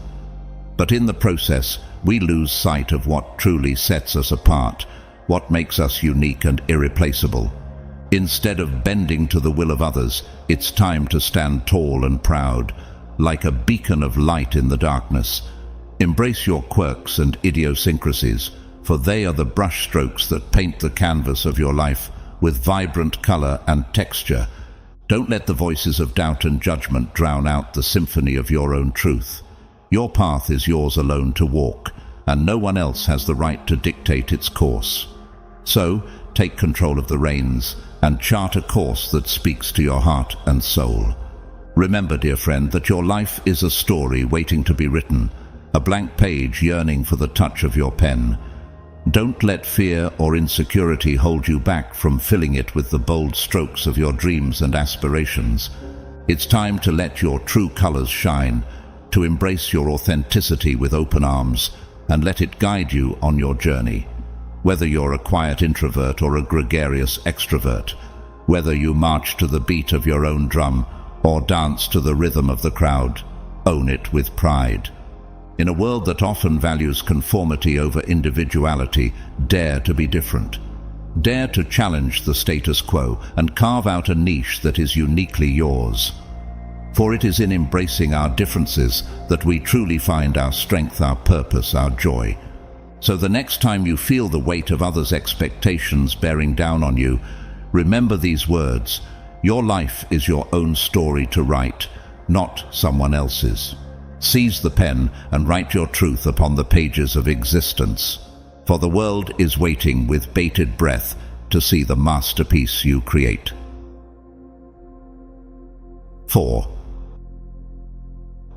But in the process, we lose sight of what truly sets us apart, what makes us unique and irreplaceable. Instead of bending to the will of others, it's time to stand tall and proud, like a beacon of light in the darkness. Embrace your quirks and idiosyncrasies, for they are the brushstrokes that paint the canvas of your life with vibrant color and texture. Don't let the voices of doubt and judgment drown out the symphony of your own truth. Your path is yours alone to walk, and no one else has the right to dictate its course. So, take control of the reins and chart a course that speaks to your heart and soul. Remember, dear friend, that your life is a story waiting to be written, a blank page yearning for the touch of your pen. Don't let fear or insecurity hold you back from filling it with the bold strokes of your dreams and aspirations. It's time to let your true colors shine, to embrace your authenticity with open arms, and let it guide you on your journey. Whether you're a quiet introvert or a gregarious extrovert, whether you march to the beat of your own drum or dance to the rhythm of the crowd, own it with pride. In a world that often values conformity over individuality, dare to be different. Dare to challenge the status quo and carve out a niche that is uniquely yours. For it is in embracing our differences that we truly find our strength, our purpose, our joy. So the next time you feel the weight of others' expectations bearing down on you, remember these words: your life is your own story to write, not someone else's. Seize the pen and write your truth upon the pages of existence, for the world is waiting with bated breath to see the masterpiece you create. 4.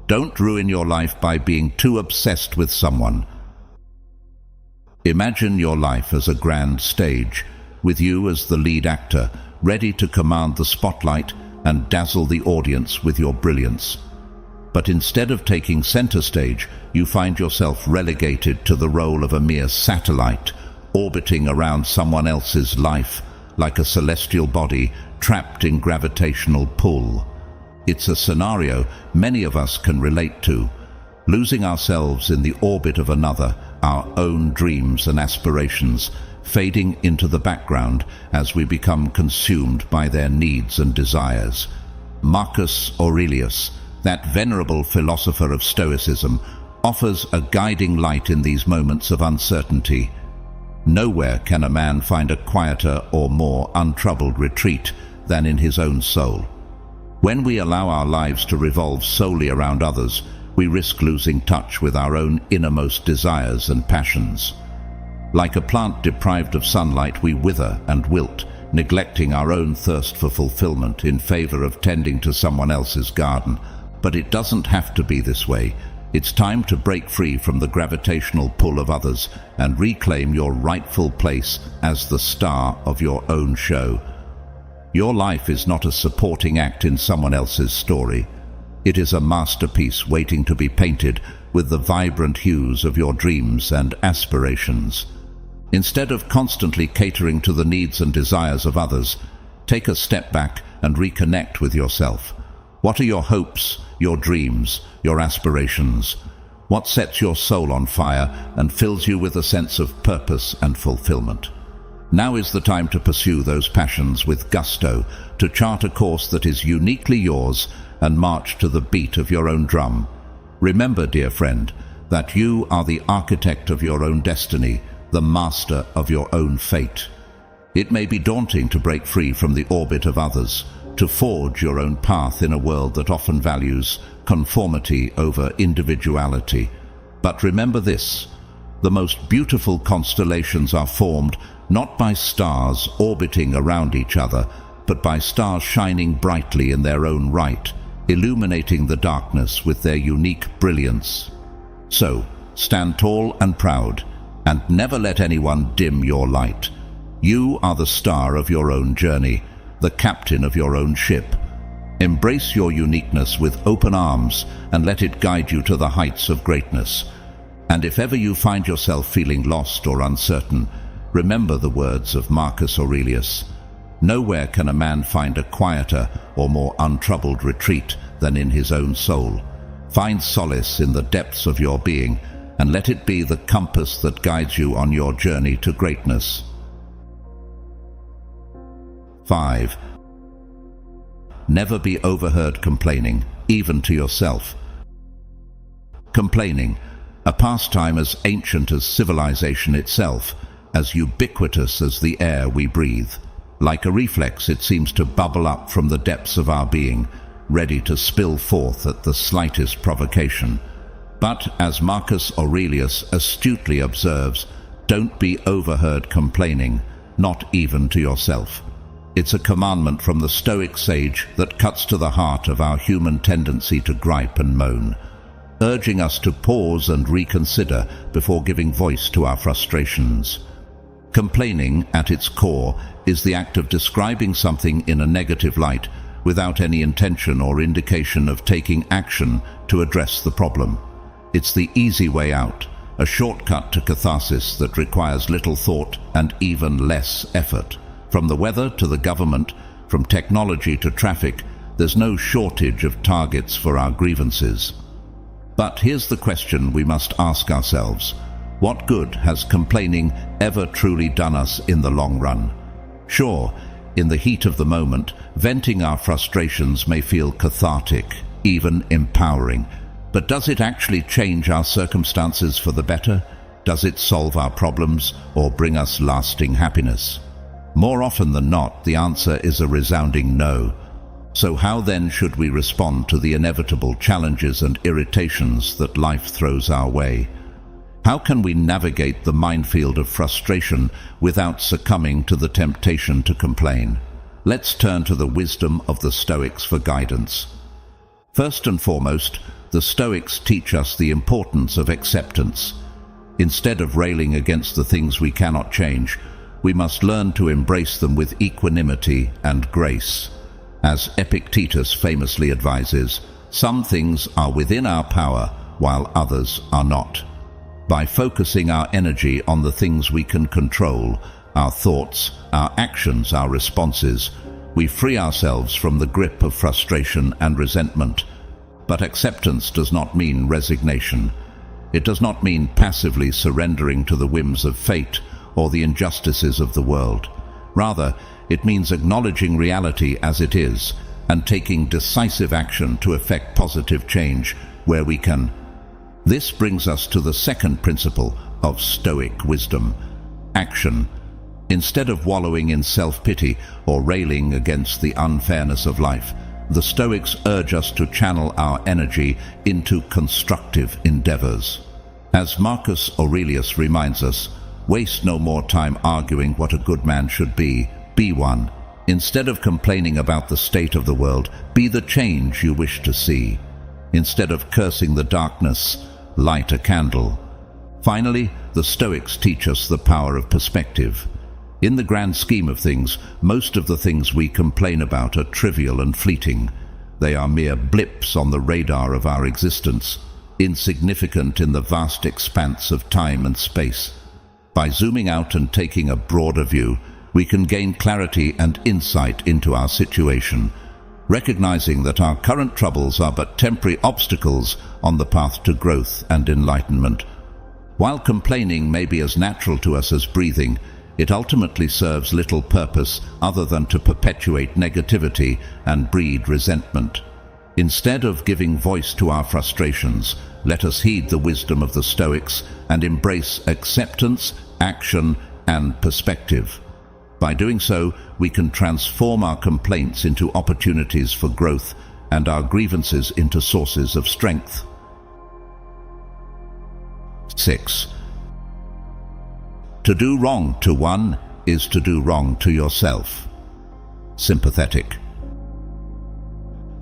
Don't ruin your life by being too obsessed with someone. Imagine your life as a grand stage, with you as the lead actor, ready to command the spotlight and dazzle the audience with your brilliance. But instead of taking center stage, you find yourself relegated to the role of a mere satellite, orbiting around someone else's life, like a celestial body trapped in gravitational pull. It's a scenario many of us can relate to, losing ourselves in the orbit of another, our own dreams and aspirations fading into the background as we become consumed by their needs and desires. Marcus Aurelius, that venerable philosopher of Stoicism, offers a guiding light in these moments of uncertainty. Nowhere can a man find a quieter or more untroubled retreat than in his own soul. When we allow our lives to revolve solely around others, we risk losing touch with our own innermost desires and passions. Like a plant deprived of sunlight, we wither and wilt, neglecting our own thirst for fulfillment in favor of tending to someone else's garden. But it doesn't have to be this way. It's time to break free from the gravitational pull of others and reclaim your rightful place as the star of your own show. Your life is not a supporting act in someone else's story. It is a masterpiece waiting to be painted with the vibrant hues of your dreams and aspirations. Instead of constantly catering to the needs and desires of others, take a step back and reconnect with yourself. What are your hopes, your dreams, your aspirations? What sets your soul on fire and fills you with a sense of purpose and fulfillment? Now is the time to pursue those passions with gusto, to chart a course that is uniquely yours and march to the beat of your own drum. Remember, dear friend, that you are the architect of your own destiny, the master of your own fate. It may be daunting to break free from the orbit of others, to forge your own path in a world that often values conformity over individuality. But remember this: the most beautiful constellations are formed not by stars orbiting around each other, but by stars shining brightly in their own right, illuminating the darkness with their unique brilliance. So, stand tall and proud, and never let anyone dim your light. You are the star of your own journey, the captain of your own ship. Embrace your uniqueness with open arms and let it guide you to the heights of greatness. And if ever you find yourself feeling lost or uncertain, remember the words of Marcus Aurelius: nowhere can a man find a quieter or more untroubled retreat than in his own soul. Find solace in the depths of your being, and let it be the compass that guides you on your journey to greatness. 5. Never be overheard complaining, even to yourself. Complaining, a pastime as ancient as civilization itself, as ubiquitous as the air we breathe. Like a reflex, it seems to bubble up from the depths of our being, ready to spill forth at the slightest provocation. But, as Marcus Aurelius astutely observes, don't be overheard complaining, not even to yourself. It's a commandment from the Stoic sage that cuts to the heart of our human tendency to gripe and moan, urging us to pause and reconsider before giving voice to our frustrations. Complaining, at its core, is the act of describing something in a negative light without any intention or indication of taking action to address the problem. It's the easy way out, a shortcut to catharsis that requires little thought and even less effort. From the weather to the government, from technology to traffic, there's no shortage of targets for our grievances. But here's the question we must ask ourselves: what good has complaining ever truly done us in the long run? Sure, in the heat of the moment, venting our frustrations may feel cathartic, even empowering. But does it actually change our circumstances for the better? Does it solve our problems or bring us lasting happiness? More often than not, the answer is a resounding no. So how then should we respond to the inevitable challenges and irritations that life throws our way? How can we navigate the minefield of frustration without succumbing to the temptation to complain? Let's turn to the wisdom of the Stoics for guidance. First and foremost, the Stoics teach us the importance of acceptance. Instead of railing against the things we cannot change, we must learn to embrace them with equanimity and grace. As Epictetus famously advises, some things are within our power while others are not. By focusing our energy on the things we can control, our thoughts, our actions, our responses, we free ourselves from the grip of frustration and resentment. But acceptance does not mean resignation. It does not mean passively surrendering to the whims of fate or the injustices of the world. Rather, it means acknowledging reality as it is and taking decisive action to effect positive change where we can. This brings us to the second principle of Stoic wisdom: action. Instead of wallowing in self-pity or railing against the unfairness of life, the Stoics urge us to channel our energy into constructive endeavors. As Marcus Aurelius reminds us, waste no more time arguing what a good man should be one. Instead of complaining about the state of the world, be the change you wish to see. Instead of cursing the darkness, light a candle. Finally, the Stoics teach us the power of perspective. In the grand scheme of things, most of the things we complain about are trivial and fleeting. They are mere blips on the radar of our existence, insignificant in the vast expanse of time and space. By zooming out and taking a broader view, we can gain clarity and insight into our situation, recognizing that our current troubles are but temporary obstacles on the path to growth and enlightenment. While complaining may be as natural to us as breathing, it ultimately serves little purpose other than to perpetuate negativity and breed resentment. Instead of giving voice to our frustrations, let us heed the wisdom of the Stoics and embrace acceptance, action, and perspective. By doing so, we can transform our complaints into opportunities for growth and our grievances into sources of strength. 6. To do wrong to one is to do wrong to yourself. Sympathetic.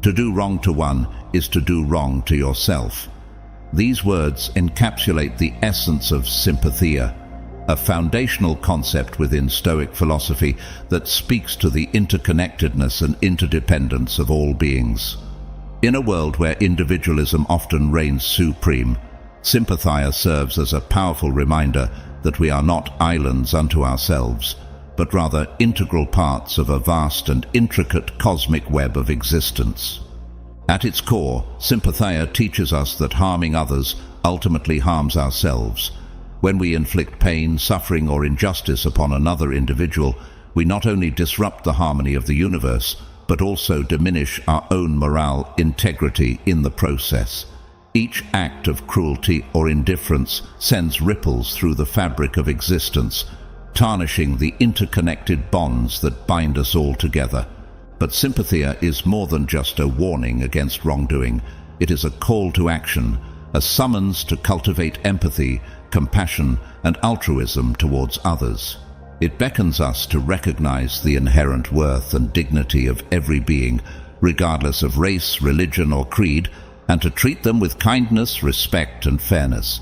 To do wrong to one is to do wrong to yourself. These words encapsulate the essence of sympathia, a foundational concept within Stoic philosophy that speaks to the interconnectedness and interdependence of all beings. In a world where individualism often reigns supreme, sympathia serves as a powerful reminder that we are not islands unto ourselves, but rather integral parts of a vast and intricate cosmic web of existence. At its core, sympathia teaches us that harming others ultimately harms ourselves. When we inflict pain, suffering, or injustice upon another individual, we not only disrupt the harmony of the universe, but also diminish our own moral integrity in the process. Each act of cruelty or indifference sends ripples through the fabric of existence, tarnishing the interconnected bonds that bind us all together. But sympathia is more than just a warning against wrongdoing. It is a call to action, a summons to cultivate empathy, compassion, and altruism towards others. It beckons us to recognize the inherent worth and dignity of every being, regardless of race, religion, or creed, and to treat them with kindness, respect, and fairness.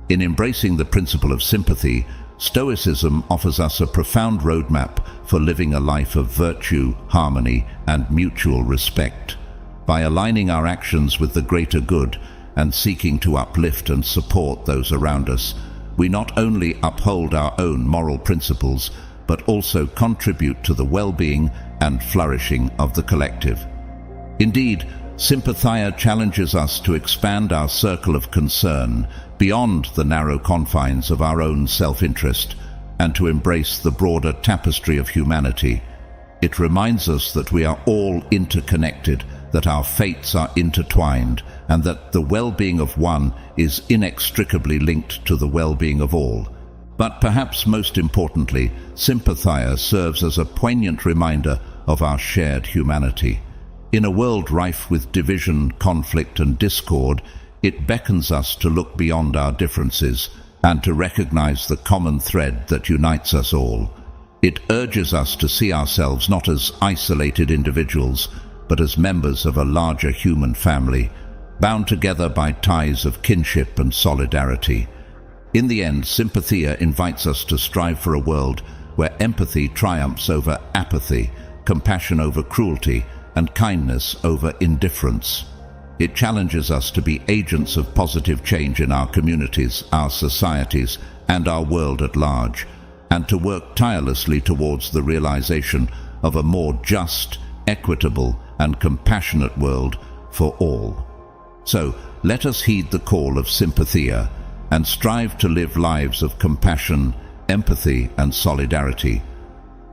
In embracing the principle of sympathy, Stoicism offers us a profound roadmap for living a life of virtue, harmony, and mutual respect. By aligning our actions with the greater good and seeking to uplift and support those around us, we not only uphold our own moral principles, but also contribute to the well-being and flourishing of the collective. Indeed, sympathia challenges us to expand our circle of concern beyond the narrow confines of our own self-interest and to embrace the broader tapestry of humanity. It reminds us that we are all interconnected, that our fates are intertwined, and that the well-being of one is inextricably linked to the well-being of all. But perhaps most importantly, Sympathia serves as a poignant reminder of our shared humanity. In a world rife with division, conflict, and discord, it beckons us to look beyond our differences and to recognize the common thread that unites us all. It urges us to see ourselves not as isolated individuals, but as members of a larger human family, bound together by ties of kinship and solidarity. In the end, Sympathia invites us to strive for a world where empathy triumphs over apathy, compassion over cruelty, and kindness over indifference. It challenges us to be agents of positive change in our communities, our societies, and our world at large, and to work tirelessly towards the realization of a more just, equitable, and compassionate world for all. So, let us heed the call of Sympathia and strive to live lives of compassion, empathy, and solidarity.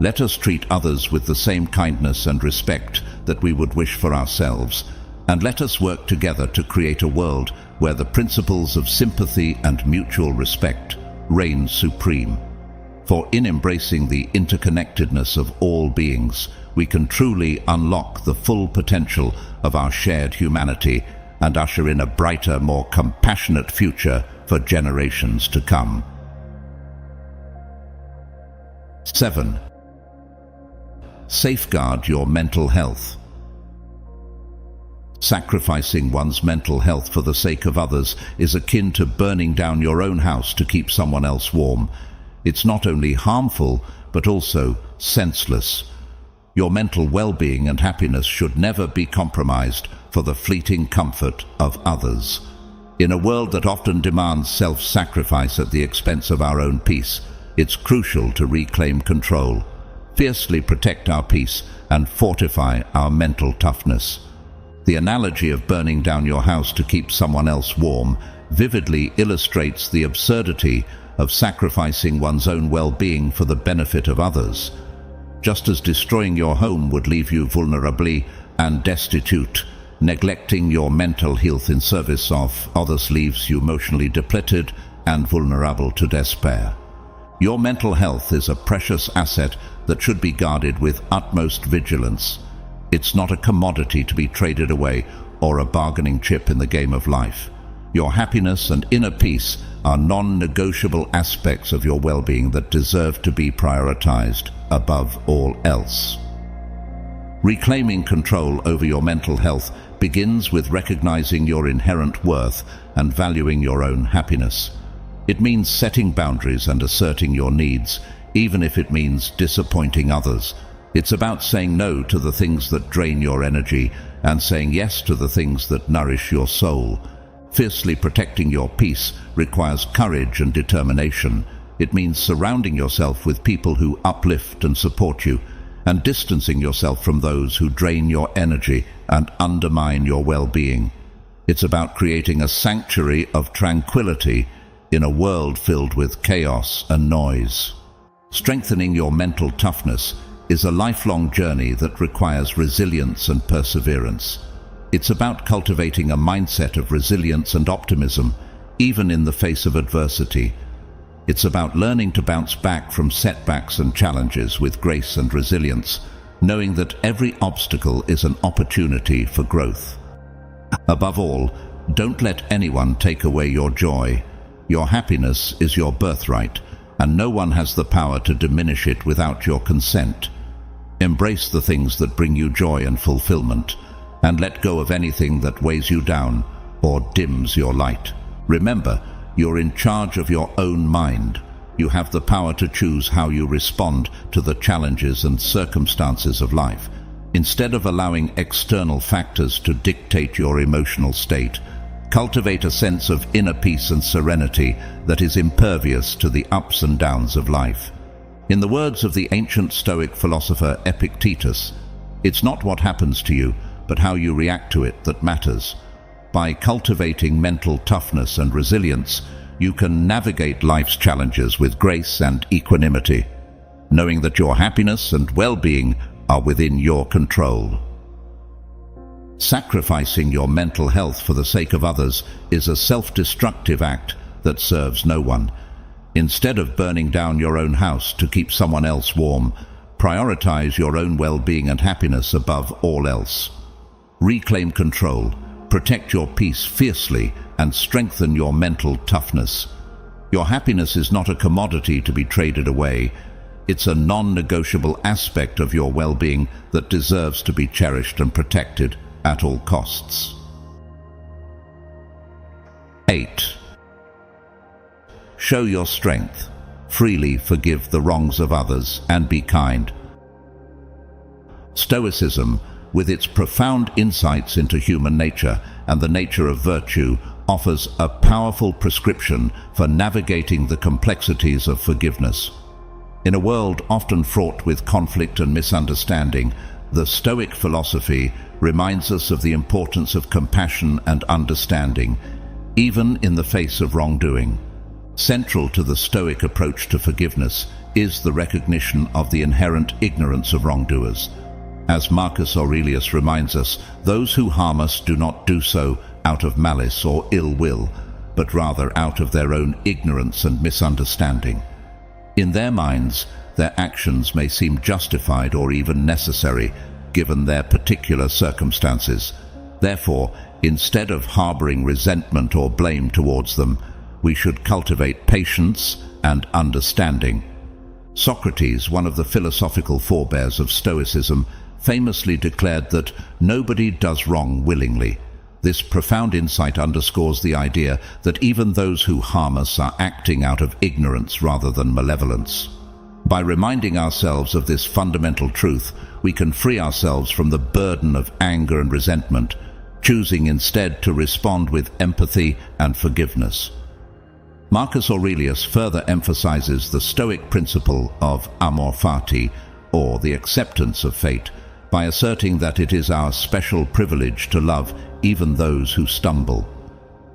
Let us treat others with the same kindness and respect that we would wish for ourselves, and let us work together to create a world where the principles of sympathy and mutual respect reign supreme. For in embracing the interconnectedness of all beings, we can truly unlock the full potential of our shared humanity and usher in a brighter, more compassionate future for generations to come. 7. Safeguard your mental health. Sacrificing one's mental health for the sake of others is akin to burning down your own house to keep someone else warm. It's not only harmful, but also senseless. Your mental well-being and happiness should never be compromised for the fleeting comfort of others. In a world that often demands self-sacrifice at the expense of our own peace, it's crucial to reclaim control, fiercely protect our peace, and fortify our mental toughness. The analogy of burning down your house to keep someone else warm vividly illustrates the absurdity of sacrificing one's own well-being for the benefit of others. Just as destroying your home would leave you vulnerable and destitute, neglecting your mental health in service of others leaves you emotionally depleted and vulnerable to despair. Your mental health is a precious asset that should be guarded with utmost vigilance. It's not a commodity to be traded away or a bargaining chip in the game of life. Your happiness and inner peace are non-negotiable aspects of your well-being that deserve to be prioritized above all else. Reclaiming control over your mental health begins with recognizing your inherent worth and valuing your own happiness. It means setting boundaries and asserting your needs, even if it means disappointing others. It's about saying no to the things that drain your energy and saying yes to the things that nourish your soul. Fiercely protecting your peace requires courage and determination. It means surrounding yourself with people who uplift and support you, and distancing yourself from those who drain your energy and undermine your well-being. It's about creating a sanctuary of tranquility in a world filled with chaos and noise. Strengthening your mental toughness is a lifelong journey that requires resilience and perseverance. It's about cultivating a mindset of resilience and optimism, even in the face of adversity. It's about learning to bounce back from setbacks and challenges with grace and resilience, knowing that every obstacle is an opportunity for growth. Above all, don't let anyone take away your joy. Your happiness is your birthright, and no one has the power to diminish it without your consent. Embrace the things that bring you joy and fulfillment, and let go of anything that weighs you down or dims your light. Remember, you're in charge of your own mind. You have the power to choose how you respond to the challenges and circumstances of life. Instead of allowing external factors to dictate your emotional state, cultivate a sense of inner peace and serenity that is impervious to the ups and downs of life. In the words of the ancient Stoic philosopher Epictetus, it's not what happens to you, but how you react to it that matters. By cultivating mental toughness and resilience, you can navigate life's challenges with grace and equanimity, knowing that your happiness and well-being are within your control. Sacrificing your mental health for the sake of others is a self-destructive act that serves no one. Instead of burning down your own house to keep someone else warm, prioritize your own well-being and happiness above all else. Reclaim control, protect your peace fiercely, and strengthen your mental toughness. Your happiness is not a commodity to be traded away. It's a non-negotiable aspect of your well-being that deserves to be cherished and protected at all costs. 8. Show your strength. Freely forgive the wrongs of others and be kind. Stoicism, with its profound insights into human nature and the nature of virtue, offers a powerful prescription for navigating the complexities of forgiveness. In a world often fraught with conflict and misunderstanding, the Stoic philosophy reminds us of the importance of compassion and understanding, even in the face of wrongdoing. Central to the Stoic approach to forgiveness is the recognition of the inherent ignorance of wrongdoers. As Marcus Aurelius reminds us, those who harm us do not do so out of malice or ill will, but rather out of their own ignorance and misunderstanding. In their minds, their actions may seem justified or even necessary, given their particular circumstances. Therefore, instead of harboring resentment or blame towards them, we should cultivate patience and understanding. Socrates, one of the philosophical forebears of Stoicism, famously declared that nobody does wrong willingly. This profound insight underscores the idea that even those who harm us are acting out of ignorance rather than malevolence. By reminding ourselves of this fundamental truth, we can free ourselves from the burden of anger and resentment, choosing instead to respond with empathy and forgiveness. Marcus Aurelius further emphasizes the Stoic principle of amor fati, or the acceptance of fate, by asserting that it is our special privilege to love even those who stumble.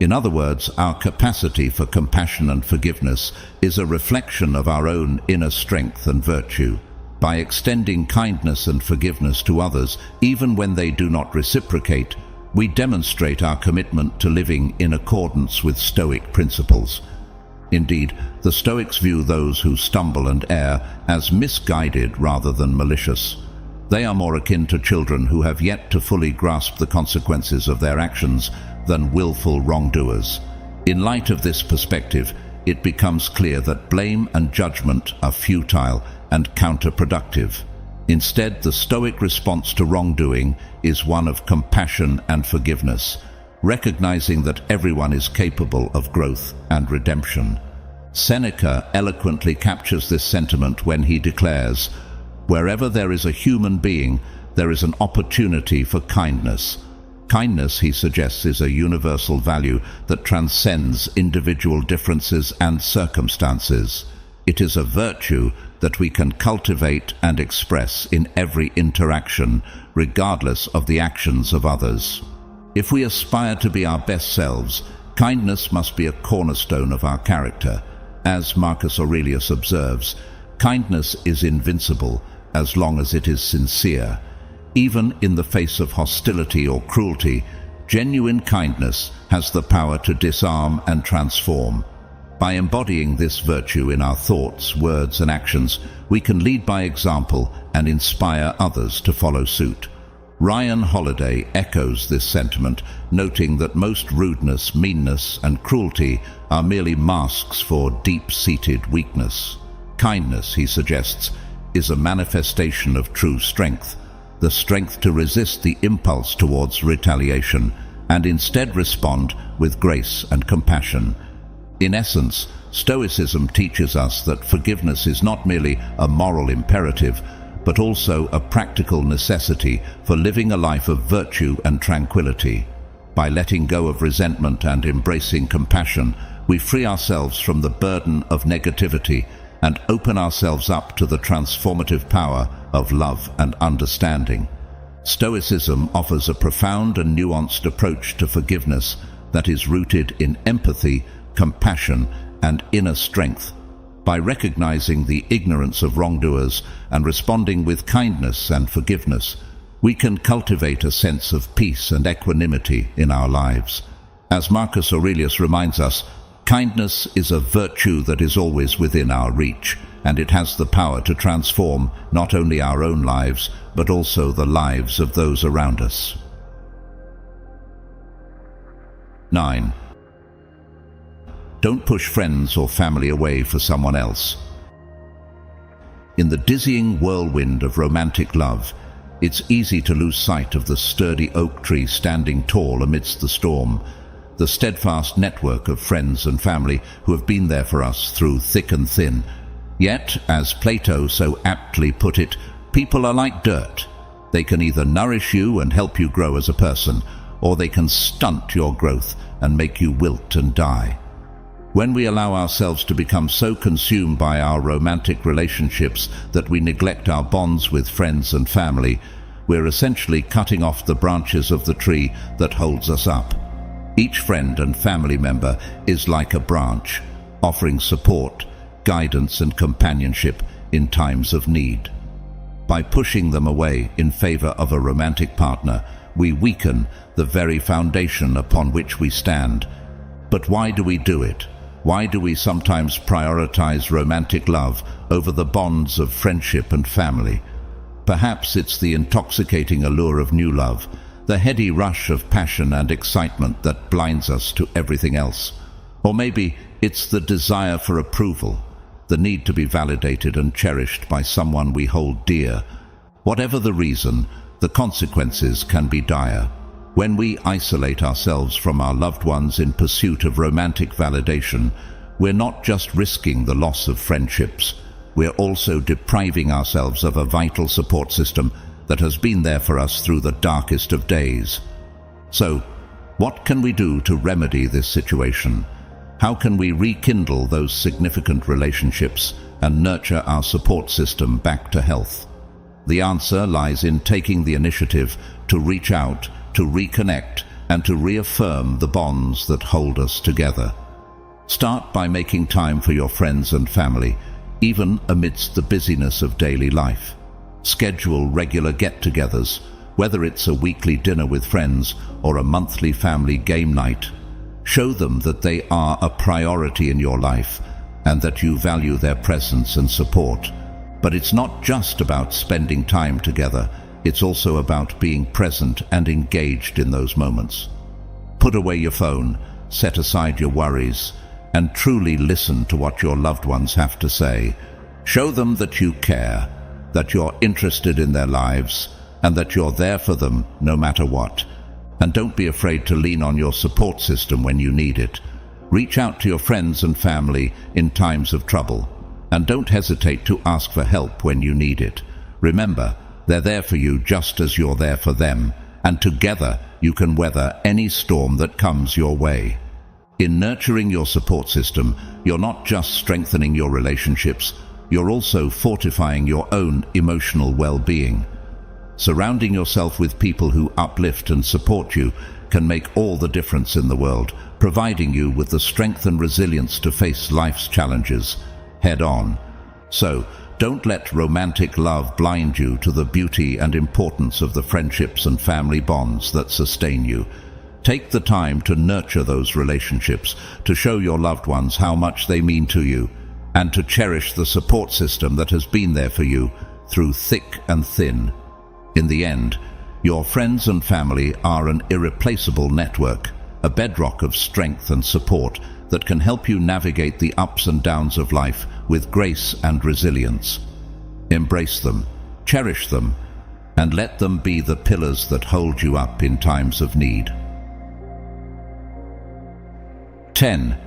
In other words, our capacity for compassion and forgiveness is a reflection of our own inner strength and virtue. By extending kindness and forgiveness to others, even when they do not reciprocate, we demonstrate our commitment to living in accordance with Stoic principles. Indeed, the Stoics view those who stumble and err as misguided rather than malicious. They are more akin to children who have yet to fully grasp the consequences of their actions than willful wrongdoers. In light of this perspective, it becomes clear that blame and judgment are futile and counterproductive. Instead, the Stoic response to wrongdoing is one of compassion and forgiveness, recognizing that everyone is capable of growth and redemption. Seneca eloquently captures this sentiment when he declares, "Wherever there is a human being, there is an opportunity for kindness." Kindness, he suggests, is a universal value that transcends individual differences and circumstances. It is a virtue that we can cultivate and express in every interaction, regardless of the actions of others. If we aspire to be our best selves, kindness must be a cornerstone of our character. As Marcus Aurelius observes, kindness is invincible as long as it is sincere. Even in the face of hostility or cruelty, genuine kindness has the power to disarm and transform. By embodying this virtue in our thoughts, words, and actions, we can lead by example and inspire others to follow suit. Ryan Holiday echoes this sentiment, noting that most rudeness, meanness, and cruelty are merely masks for deep-seated weakness. Kindness, he suggests, is a manifestation of true strength, the strength to resist the impulse towards retaliation and instead respond with grace and compassion. In essence, Stoicism teaches us that forgiveness is not merely a moral imperative, but also a practical necessity for living a life of virtue and tranquility. By letting go of resentment and embracing compassion, we free ourselves from the burden of negativity and open ourselves up to the transformative power of love and understanding. Stoicism offers a profound and nuanced approach to forgiveness that is rooted in empathy, compassion, and inner strength. By recognizing the ignorance of wrongdoers and responding with kindness and forgiveness, we can cultivate a sense of peace and equanimity in our lives. As Marcus Aurelius reminds us, kindness is a virtue that is always within our reach, and it has the power to transform not only our own lives, but also the lives of those around us. 9. Don't push friends or family away for someone else. In the dizzying whirlwind of romantic love, it's easy to lose sight of the sturdy oak tree standing tall amidst the storm, the steadfast network of friends and family who have been there for us through thick and thin. Yet, as Plato so aptly put it, people are like dirt. They can either nourish you and help you grow as a person, or they can stunt your growth and make you wilt and die. When we allow ourselves to become so consumed by our romantic relationships that we neglect our bonds with friends and family, we're essentially cutting off the branches of the tree that holds us up. Each friend and family member is like a branch, offering support, guidance and companionship in times of need. By pushing them away in favor of a romantic partner, we weaken the very foundation upon which we stand. But why do we do it? Why do we sometimes prioritize romantic love over the bonds of friendship and family? Perhaps it's the intoxicating allure of new love, the heady rush of passion and excitement that blinds us to everything else. Or maybe it's the desire for approval, the need to be validated and cherished by someone we hold dear. Whatever the reason, the consequences can be dire. When we isolate ourselves from our loved ones in pursuit of romantic validation, we're not just risking the loss of friendships, we're also depriving ourselves of a vital support system that has been there for us through the darkest of days. So, what can we do to remedy this situation? How can we rekindle those significant relationships and nurture our support system back to health? The answer lies in taking the initiative to reach out, to reconnect, and to reaffirm the bonds that hold us together. Start by making time for your friends and family, even amidst the busyness of daily life. Schedule regular get-togethers, whether it's a weekly dinner with friends or a monthly family game night. Show them that they are a priority in your life and that you value their presence and support. But it's not just about spending time together. It's also about being present and engaged in those moments. Put away your phone, set aside your worries, and truly listen to what your loved ones have to say. Show them that you care, that you're interested in their lives, and that you're there for them no matter what. And don't be afraid to lean on your support system when you need it. Reach out to your friends and family in times of trouble, and don't hesitate to ask for help when you need it. Remember, they're there for you just as you're there for them, and together you can weather any storm that comes your way. In nurturing your support system, you're not just strengthening your relationships, you're also fortifying your own emotional well-being. Surrounding yourself with people who uplift and support you can make all the difference in the world, providing you with the strength and resilience to face life's challenges head-on. So, don't let romantic love blind you to the beauty and importance of the friendships and family bonds that sustain you. Take the time to nurture those relationships, to show your loved ones how much they mean to you, and to cherish the support system that has been there for you through thick and thin. In the end, your friends and family are an irreplaceable network, a bedrock of strength and support that can help you navigate the ups and downs of life with grace and resilience. Embrace them, cherish them, and let them be the pillars that hold you up in times of need. 10.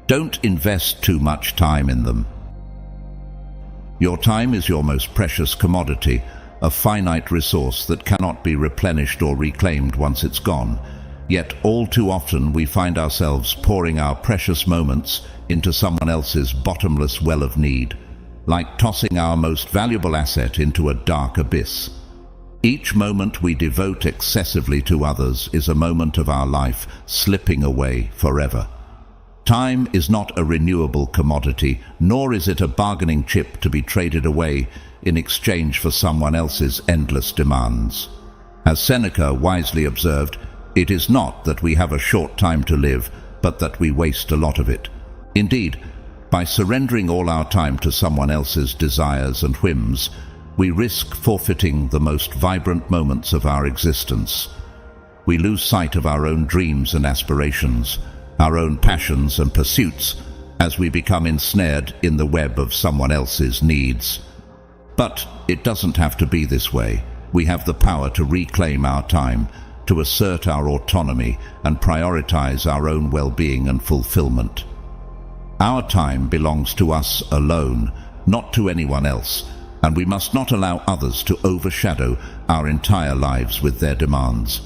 Don't invest too much time in them. Your time is your most precious commodity, a finite resource that cannot be replenished or reclaimed once it's gone. Yet all too often we find ourselves pouring our precious moments into someone else's bottomless well of need, like tossing our most valuable asset into a dark abyss. Each moment we devote excessively to others is a moment of our life slipping away forever. Time is not a renewable commodity, nor is it a bargaining chip to be traded away in exchange for someone else's endless demands. As Seneca wisely observed, it is not that we have a short time to live, but that we waste a lot of it. Indeed, by surrendering all our time to someone else's desires and whims, we risk forfeiting the most vibrant moments of our existence. We lose sight of our own dreams and aspirations, our own passions and pursuits, as we become ensnared in the web of someone else's needs. But it doesn't have to be this way. We have the power to reclaim our time, to assert our autonomy and prioritize our own well-being and fulfillment. Our time belongs to us alone, not to anyone else, and we must not allow others to overshadow our entire lives with their demands.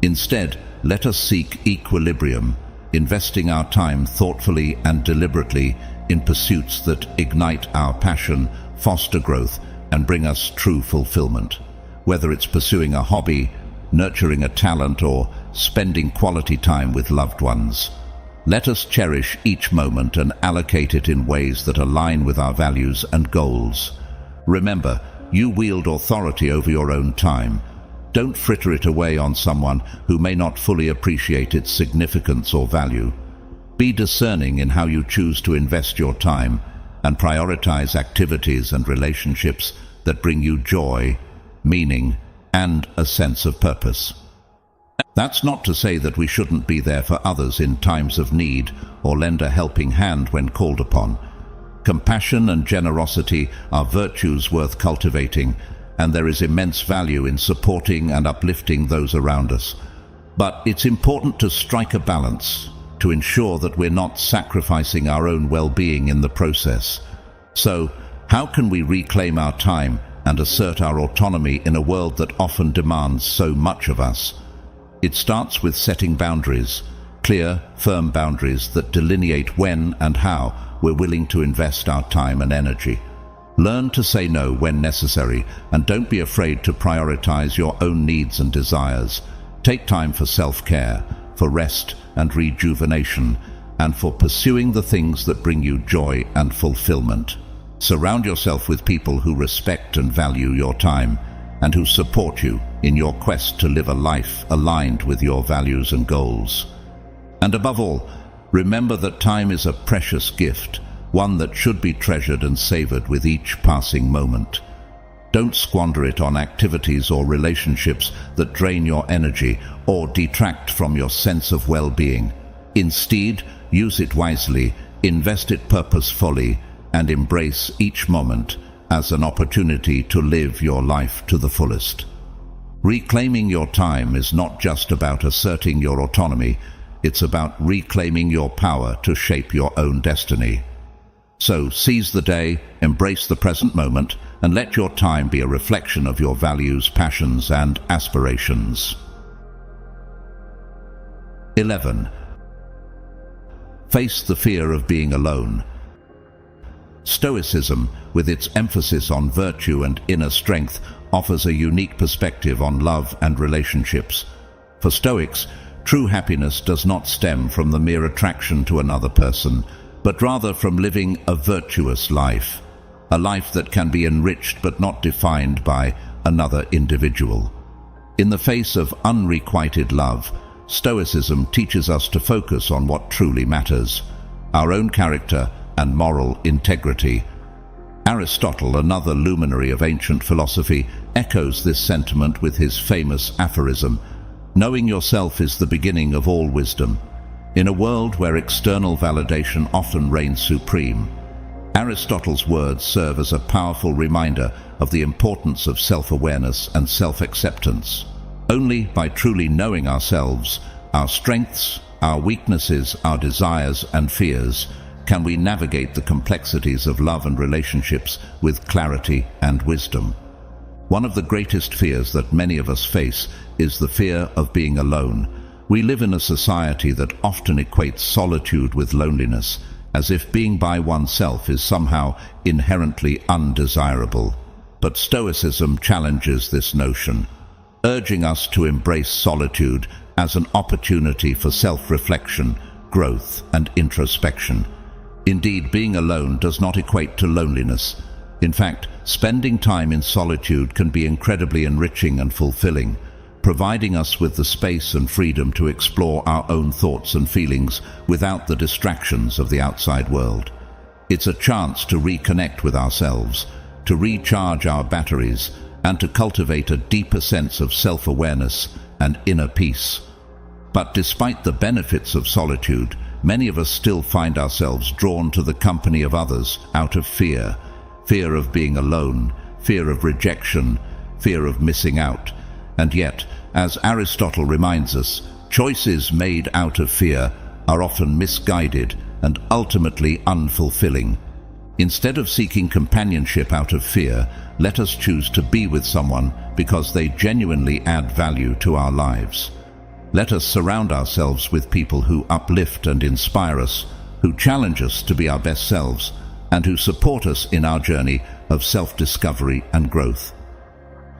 Instead, let us seek equilibrium, investing our time thoughtfully and deliberately in pursuits that ignite our passion, foster growth, and bring us true fulfillment. Whether it's pursuing a hobby, nurturing a talent, or spending quality time with loved ones, let us cherish each moment and allocate it in ways that align with our values and goals. Remember, you wield authority over your own time. Don't fritter it away on someone who may not fully appreciate its significance or value. Be discerning in how you choose to invest your time and prioritize activities and relationships that bring you joy, meaning, and a sense of purpose. That's not to say that we shouldn't be there for others in times of need or lend a helping hand when called upon. Compassion and generosity are virtues worth cultivating, and there is immense value in supporting and uplifting those around us. But it's important to strike a balance, to ensure that we're not sacrificing our own well-being in the process. So, how can we reclaim our time and assert our autonomy in a world that often demands so much of us? It starts with setting boundaries, clear, firm boundaries that delineate when and how we're willing to invest our time and energy. Learn to say no when necessary, and don't be afraid to prioritize your own needs and desires. Take time for self-care, for rest and rejuvenation, and for pursuing the things that bring you joy and fulfillment. Surround yourself with people who respect and value your time, and who support you in your quest to live a life aligned with your values and goals. And above all, remember that time is a precious gift, one that should be treasured and savored with each passing moment. Don't squander it on activities or relationships that drain your energy or detract from your sense of well-being. Instead, use it wisely, invest it purposefully, and embrace each moment as an opportunity to live your life to the fullest. Reclaiming your time is not just about asserting your autonomy, it's about reclaiming your power to shape your own destiny. So seize the day, embrace the present moment, and let your time be a reflection of your values, passions, and aspirations. 11. Face the fear of being alone. Stoicism, with its emphasis on virtue and inner strength, offers a unique perspective on love and relationships. For Stoics, true happiness does not stem from the mere attraction to another person, but rather from living a virtuous life, a life that can be enriched but not defined by another individual. In the face of unrequited love, Stoicism teaches us to focus on what truly matters, our own character and moral integrity. Aristotle, another luminary of ancient philosophy, echoes this sentiment with his famous aphorism, "Knowing yourself is the beginning of all wisdom." In a world where external validation often reigns supreme, Aristotle's words serve as a powerful reminder of the importance of self-awareness and self-acceptance. Only by truly knowing ourselves, our strengths, our weaknesses, our desires and fears, can we navigate the complexities of love and relationships with clarity and wisdom. One of the greatest fears that many of us face is the fear of being alone. We live in a society that often equates solitude with loneliness, as if being by oneself is somehow inherently undesirable. But Stoicism challenges this notion, urging us to embrace solitude as an opportunity for self-reflection, growth, and introspection. Indeed, being alone does not equate to loneliness. In fact, spending time in solitude can be incredibly enriching and fulfilling, providing us with the space and freedom to explore our own thoughts and feelings without the distractions of the outside world. It's a chance to reconnect with ourselves, to recharge our batteries, and to cultivate a deeper sense of self-awareness and inner peace. But despite the benefits of solitude, many of us still find ourselves drawn to the company of others out of fear. Fear of being alone, fear of rejection, fear of missing out. And yet, as Aristotle reminds us, choices made out of fear are often misguided and ultimately unfulfilling. Instead of seeking companionship out of fear, let us choose to be with someone because they genuinely add value to our lives. Let us surround ourselves with people who uplift and inspire us, who challenge us to be our best selves, and who support us in our journey of self-discovery and growth.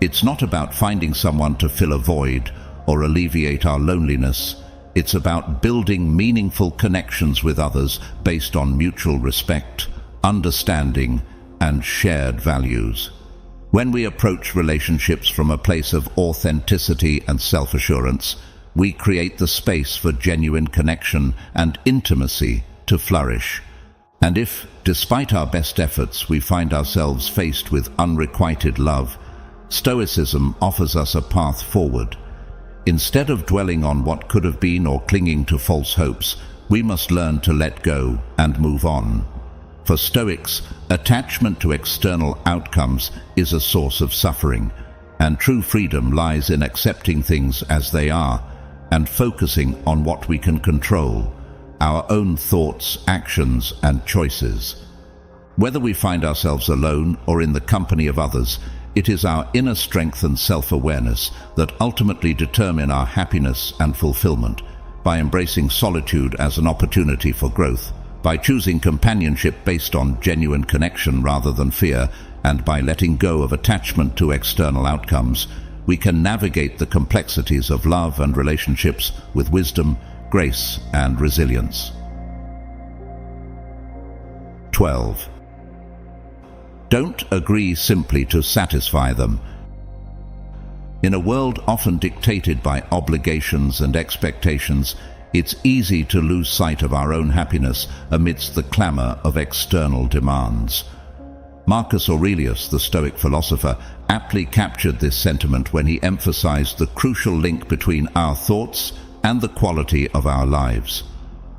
It's not about finding someone to fill a void or alleviate our loneliness. It's about building meaningful connections with others based on mutual respect, understanding, and shared values. When we approach relationships from a place of authenticity and self-assurance, we create the space for genuine connection and intimacy to flourish. And if, despite our best efforts, we find ourselves faced with unrequited love, Stoicism offers us a path forward. Instead of dwelling on what could have been or clinging to false hopes, we must learn to let go and move on. For Stoics, attachment to external outcomes is a source of suffering, and true freedom lies in accepting things as they are and focusing on what we can control, our own thoughts, actions, and choices. Whether we find ourselves alone or in the company of others, it is our inner strength and self-awareness that ultimately determine our happiness and fulfillment. By embracing solitude as an opportunity for growth, by choosing companionship based on genuine connection rather than fear, and by letting go of attachment to external outcomes, we can navigate the complexities of love and relationships with wisdom, grace, and resilience. 12. Don't agree simply to satisfy them. In a world often dictated by obligations and expectations, it's easy to lose sight of our own happiness amidst the clamor of external demands. Marcus Aurelius, the Stoic philosopher, aptly captured this sentiment when he emphasized the crucial link between our thoughts and the quality of our lives.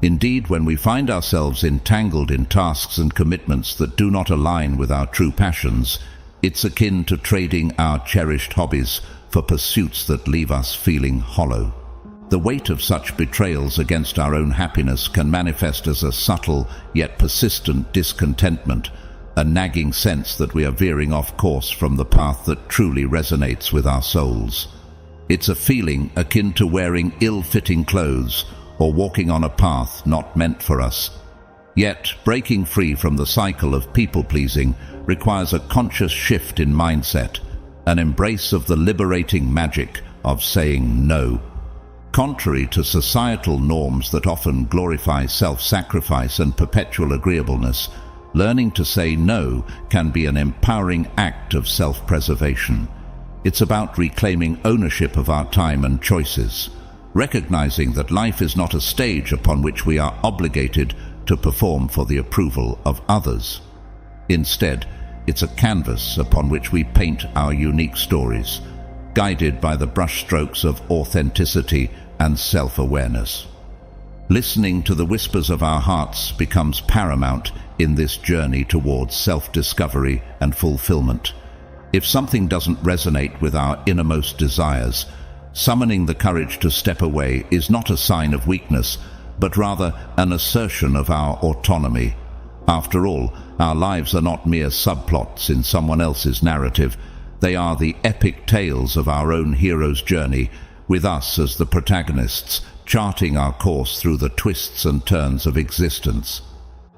Indeed, when we find ourselves entangled in tasks and commitments that do not align with our true passions, it's akin to trading our cherished hobbies for pursuits that leave us feeling hollow. The weight of such betrayals against our own happiness can manifest as a subtle yet persistent discontentment, a nagging sense that we are veering off course from the path that truly resonates with our souls. It's a feeling akin to wearing ill-fitting clothes or walking on a path not meant for us. Yet, breaking free from the cycle of people-pleasing requires a conscious shift in mindset, an embrace of the liberating magic of saying no. Contrary to societal norms that often glorify self-sacrifice and perpetual agreeableness, learning to say no can be an empowering act of self-preservation. It's about reclaiming ownership of our time and choices, recognizing that life is not a stage upon which we are obligated to perform for the approval of others. Instead, it's a canvas upon which we paint our unique stories, guided by the brushstrokes of authenticity and self-awareness. Listening to the whispers of our hearts becomes paramount in this journey towards self-discovery and fulfillment. If something doesn't resonate with our innermost desires, summoning the courage to step away is not a sign of weakness, but rather an assertion of our autonomy. After all, our lives are not mere subplots in someone else's narrative. They are the epic tales of our own hero's journey, with us as the protagonists, charting our course through the twists and turns of existence.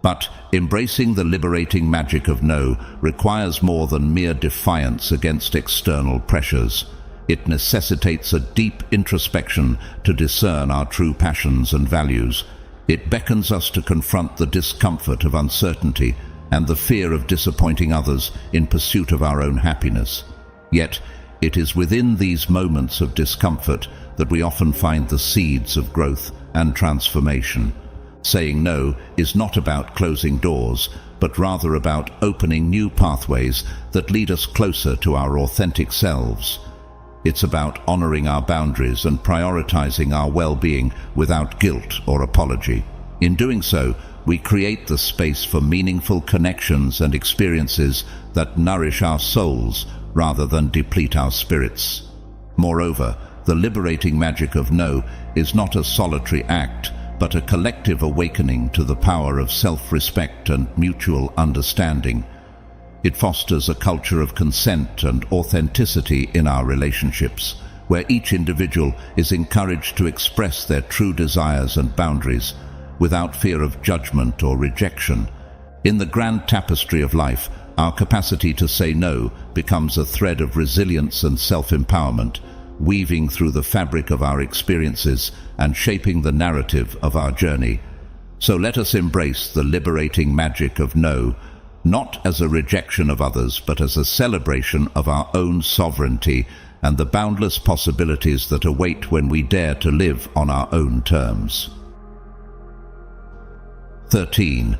But embracing the liberating magic of no requires more than mere defiance against external pressures. It necessitates a deep introspection to discern our true passions and values. It beckons us to confront the discomfort of uncertainty and the fear of disappointing others in pursuit of our own happiness. Yet, it is within these moments of discomfort that we often find the seeds of growth and transformation. Saying no is not about closing doors, but rather about opening new pathways that lead us closer to our authentic selves. It's about honoring our boundaries and prioritizing our well-being without guilt or apology. In doing so, we create the space for meaningful connections and experiences that nourish our souls rather than deplete our spirits. Moreover, the liberating magic of no is not a solitary act, but a collective awakening to the power of self-respect and mutual understanding. It fosters a culture of consent and authenticity in our relationships, where each individual is encouraged to express their true desires and boundaries without fear of judgment or rejection. In the grand tapestry of life, our capacity to say no becomes a thread of resilience and self-empowerment, weaving through the fabric of our experiences and shaping the narrative of our journey. So let us embrace the liberating magic of no, not as a rejection of others, but as a celebration of our own sovereignty and the boundless possibilities that await when we dare to live on our own terms. 13.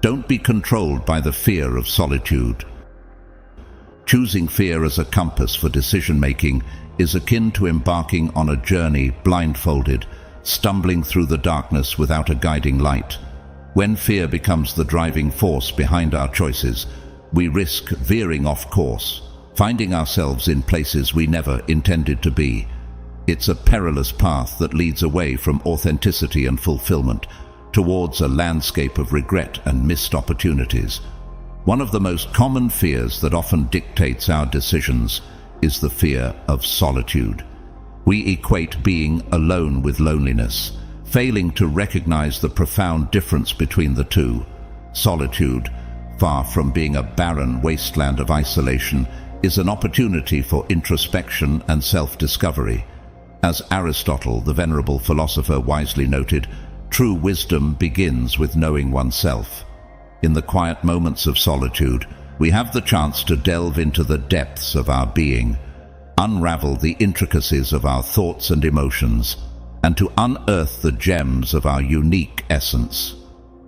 Don't be controlled by the fear of solitude. Choosing fear as a compass for decision-making is akin to embarking on a journey blindfolded, stumbling through the darkness without a guiding light. When fear becomes the driving force behind our choices, we risk veering off course, finding ourselves in places we never intended to be. It's a perilous path that leads away from authenticity and fulfillment, towards a landscape of regret and missed opportunities. One of the most common fears that often dictates our decisions is the fear of solitude. We equate being alone with loneliness, failing to recognize the profound difference between the two. Solitude, far from being a barren wasteland of isolation, is an opportunity for introspection and self-discovery. As Aristotle, the venerable philosopher, wisely noted, true wisdom begins with knowing oneself. In the quiet moments of solitude, we have the chance to delve into the depths of our being, unravel the intricacies of our thoughts and emotions, and to unearth the gems of our unique essence.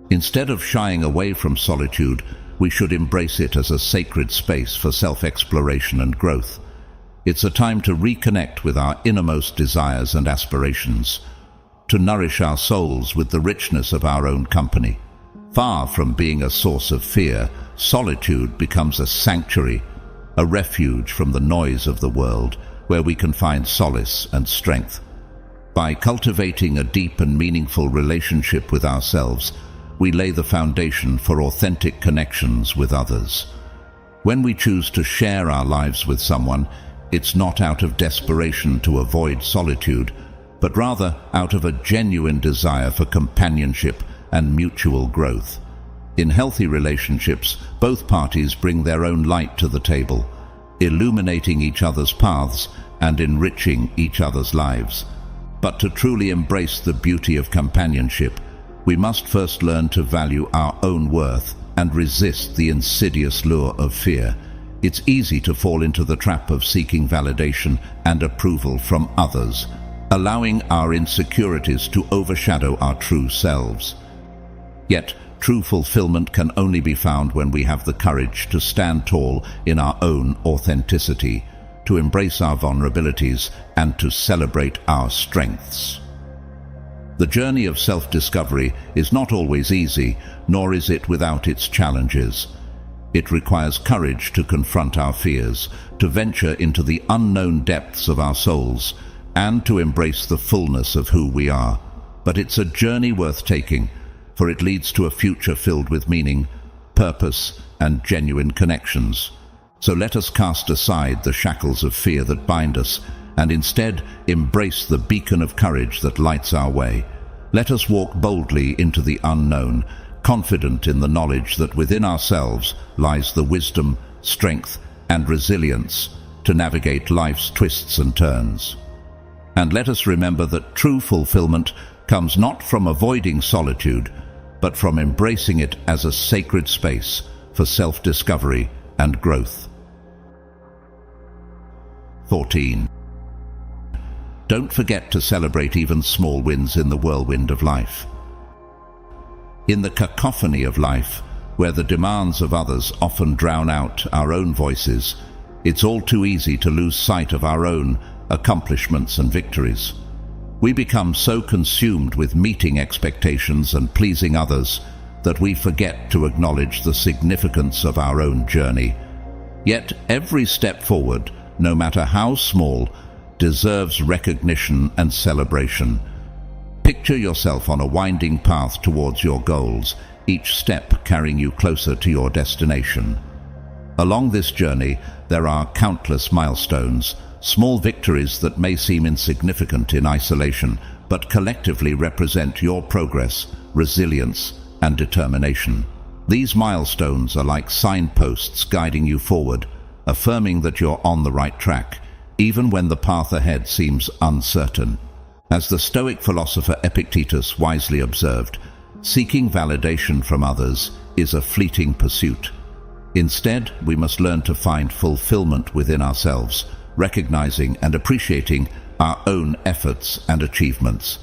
Instead of shying away from solitude, we should embrace it as a sacred space for self-exploration and growth. It's a time to reconnect with our innermost desires and aspirations, to nourish our souls with the richness of our own company. Far from being a source of fear, solitude becomes a sanctuary, a refuge from the noise of the world, where we can find solace and strength. By cultivating a deep and meaningful relationship with ourselves, we lay the foundation for authentic connections with others. When we choose to share our lives with someone, it's not out of desperation to avoid solitude, but rather out of a genuine desire for companionship and mutual growth. In healthy relationships, both parties bring their own light to the table, illuminating each other's paths and enriching each other's lives. But to truly embrace the beauty of companionship, we must first learn to value our own worth and resist the insidious lure of fear. It's easy to fall into the trap of seeking validation and approval from others, allowing our insecurities to overshadow our true selves. Yet, true fulfillment can only be found when we have the courage to stand tall in our own authenticity, to embrace our vulnerabilities, and to celebrate our strengths. The journey of self-discovery is not always easy, nor is it without its challenges. It requires courage to confront our fears, to venture into the unknown depths of our souls, and to embrace the fullness of who we are. But it's a journey worth taking, for it leads to a future filled with meaning, purpose, and genuine connections. So let us cast aside the shackles of fear that bind us, and instead embrace the beacon of courage that lights our way. Let us walk boldly into the unknown, confident in the knowledge that within ourselves lies the wisdom, strength, and resilience to navigate life's twists and turns. And let us remember that true fulfillment comes not from avoiding solitude, but from embracing it as a sacred space for self-discovery and growth. 14. Don't forget to celebrate even small wins in the whirlwind of life. In the cacophony of life, where the demands of others often drown out our own voices, it's all too easy to lose sight of our own accomplishments and victories. We become so consumed with meeting expectations and pleasing others that we forget to acknowledge the significance of our own journey. Yet every step forward, no matter how small, deserves recognition and celebration. Picture yourself on a winding path towards your goals, each step carrying you closer to your destination. Along this journey, there are countless milestones, small victories that may seem insignificant in isolation, but collectively represent your progress, resilience, and determination. These milestones are like signposts guiding you forward, affirming that you're on the right track, even when the path ahead seems uncertain. As the Stoic philosopher Epictetus wisely observed, seeking validation from others is a fleeting pursuit. Instead, we must learn to find fulfillment within ourselves, recognizing and appreciating our own efforts and achievements.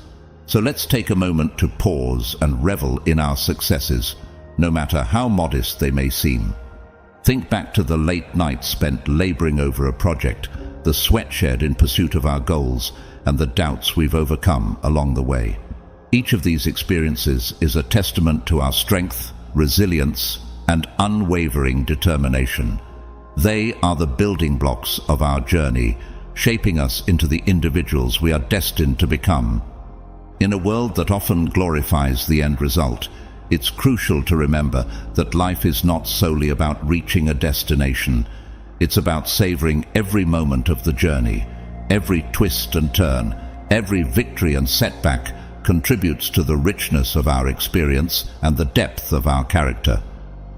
So let's take a moment to pause and revel in our successes, no matter how modest they may seem. Think back to the late nights spent laboring over a project, the sweat shed in pursuit of our goals, and the doubts we've overcome along the way. Each of these experiences is a testament to our strength, resilience, and unwavering determination. They are the building blocks of our journey, shaping us into the individuals we are destined to become. In a world that often glorifies the end result, it's crucial to remember that life is not solely about reaching a destination. It's about savoring every moment of the journey. Every twist and turn, every victory and setback contributes to the richness of our experience and the depth of our character.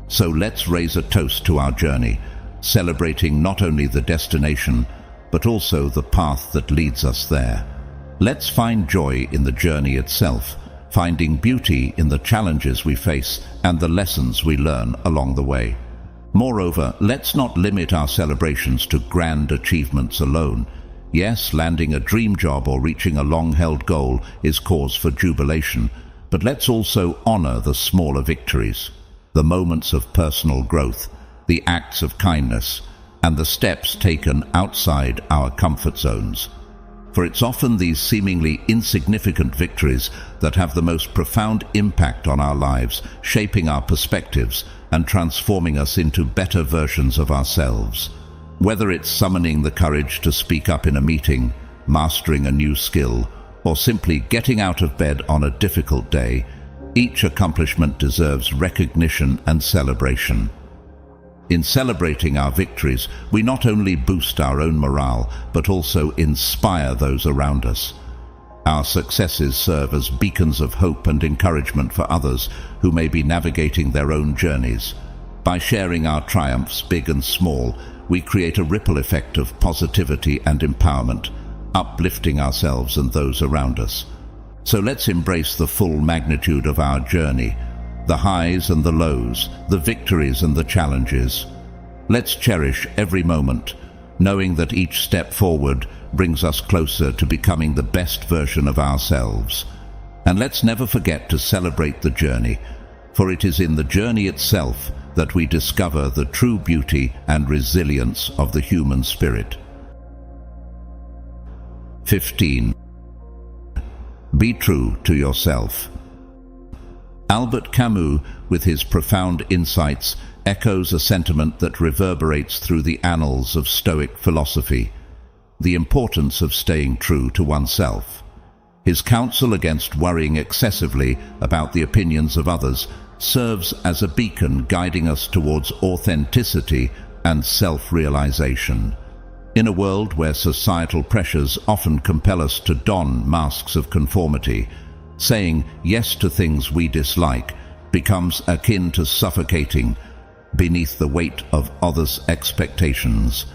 So let's raise a toast to our journey, celebrating not only the destination, but also the path that leads us there. Let's find joy in the journey itself, finding beauty in the challenges we face and the lessons we learn along the way. Moreover, let's not limit our celebrations to grand achievements alone. Yes, landing a dream job or reaching a long-held goal is cause for jubilation, but let's also honor the smaller victories, the moments of personal growth, the acts of kindness, and the steps taken outside our comfort zones. For it's often these seemingly insignificant victories that have the most profound impact on our lives, shaping our perspectives and transforming us into better versions of ourselves. Whether it's summoning the courage to speak up in a meeting, mastering a new skill, or simply getting out of bed on a difficult day, each accomplishment deserves recognition and celebration. In celebrating our victories, we not only boost our own morale, but also inspire those around us. Our successes serve as beacons of hope and encouragement for others who may be navigating their own journeys. By sharing our triumphs, big and small, we create a ripple effect of positivity and empowerment, uplifting ourselves and those around us. So let's embrace the full magnitude of our journey, the highs and the lows, the victories and the challenges. Let's cherish every moment, knowing that each step forward brings us closer to becoming the best version of ourselves. And let's never forget to celebrate the journey, for it is in the journey itself that we discover the true beauty and resilience of the human spirit. 15. Be true to yourself. Albert Camus, with his profound insights, echoes a sentiment that reverberates through the annals of Stoic philosophy: the importance of staying true to oneself. His counsel against worrying excessively about the opinions of others serves as a beacon guiding us towards authenticity and self-realization. In a world where societal pressures often compel us to don masks of conformity, saying yes to things we dislike becomes akin to suffocating beneath the weight of others' expectations.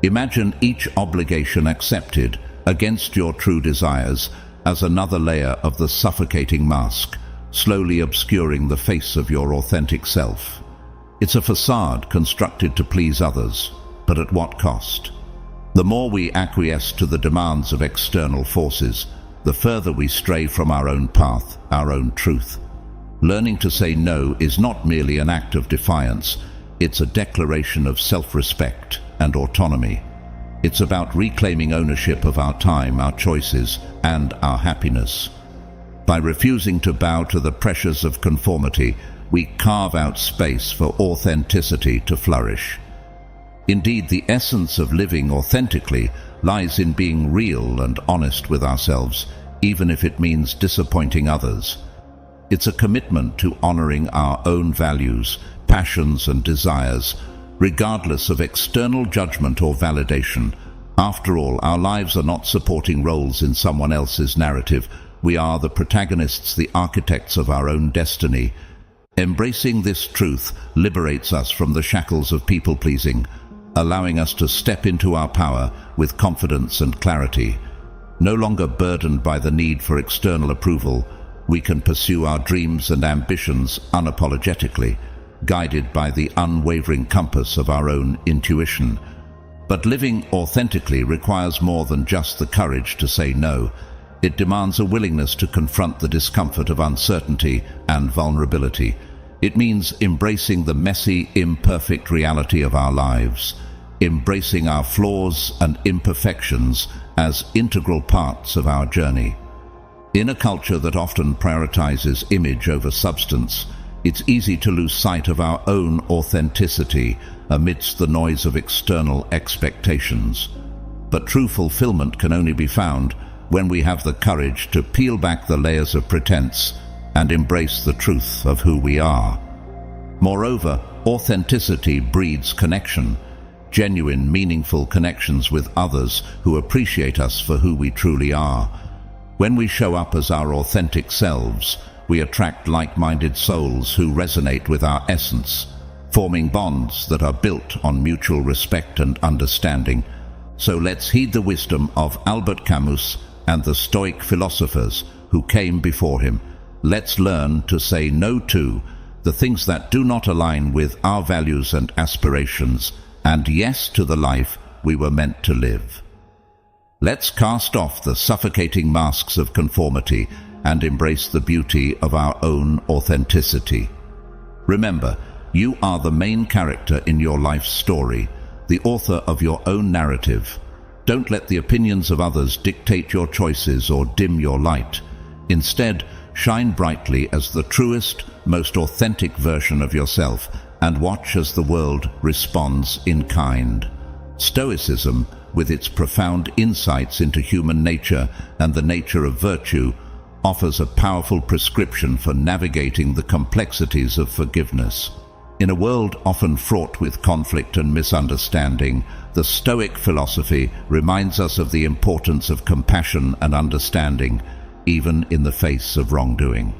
Imagine each obligation accepted against your true desires as another layer of the suffocating mask, slowly obscuring the face of your authentic self. It's a facade constructed to please others, but at what cost? The more we acquiesce to the demands of external forces, the further we stray from our own path, our own truth. Learning to say no is not merely an act of defiance, it's a declaration of self-respect and autonomy. It's about reclaiming ownership of our time, our choices, and our happiness. By refusing to bow to the pressures of conformity, we carve out space for authenticity to flourish. Indeed, the essence of living authentically lies in being real and honest with ourselves, even if it means disappointing others. It's a commitment to honoring our own values, passions, and desires, regardless of external judgment or validation. After all, our lives are not supporting roles in someone else's narrative. We are the protagonists, the architects of our own destiny. Embracing this truth liberates us from the shackles of people-pleasing, allowing us to step into our power with confidence and clarity. No longer burdened by the need for external approval, we can pursue our dreams and ambitions unapologetically, guided by the unwavering compass of our own intuition. But living authentically requires more than just the courage to say no. It demands a willingness to confront the discomfort of uncertainty and vulnerability. It means embracing the messy, imperfect reality of our lives, embracing our flaws and imperfections as integral parts of our journey. In a culture that often prioritizes image over substance, it's easy to lose sight of our own authenticity amidst the noise of external expectations. But true fulfillment can only be found when we have the courage to peel back the layers of pretense and embrace the truth of who we are. Moreover, authenticity breeds connection, genuine, meaningful connections with others who appreciate us for who we truly are. When we show up as our authentic selves, we attract like-minded souls who resonate with our essence, forming bonds that are built on mutual respect and understanding. So let's heed the wisdom of Albert Camus and the Stoic philosophers who came before him. Let's learn to say no to the things that do not align with our values and aspirations, and yes to the life we were meant to live. Let's cast off the suffocating masks of conformity and embrace the beauty of our own authenticity. Remember, you are the main character in your life's story, the author of your own narrative. Don't let the opinions of others dictate your choices or dim your light. Instead, shine brightly as the truest, most authentic version of yourself and watch as the world responds in kind. Stoicism, with its profound insights into human nature and the nature of virtue, offers a powerful prescription for navigating the complexities of forgiveness. In a world often fraught with conflict and misunderstanding, the Stoic philosophy reminds us of the importance of compassion and understanding, even in the face of wrongdoing.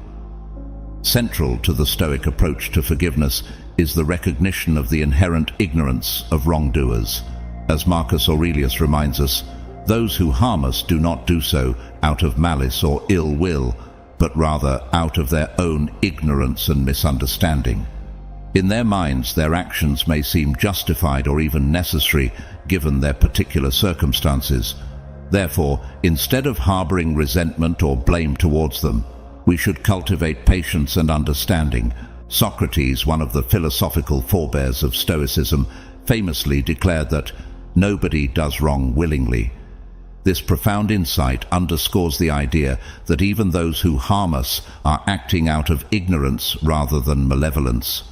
Central to the Stoic approach to forgiveness is the recognition of the inherent ignorance of wrongdoers. As Marcus Aurelius reminds us, those who harm us do not do so out of malice or ill will, but rather out of their own ignorance and misunderstanding. In their minds, their actions may seem justified or even necessary given their particular circumstances. Therefore, instead of harboring resentment or blame towards them, we should cultivate patience and understanding. Socrates, one of the philosophical forebears of Stoicism, famously declared that nobody does wrong willingly. This profound insight underscores the idea that even those who harm us are acting out of ignorance rather than malevolence.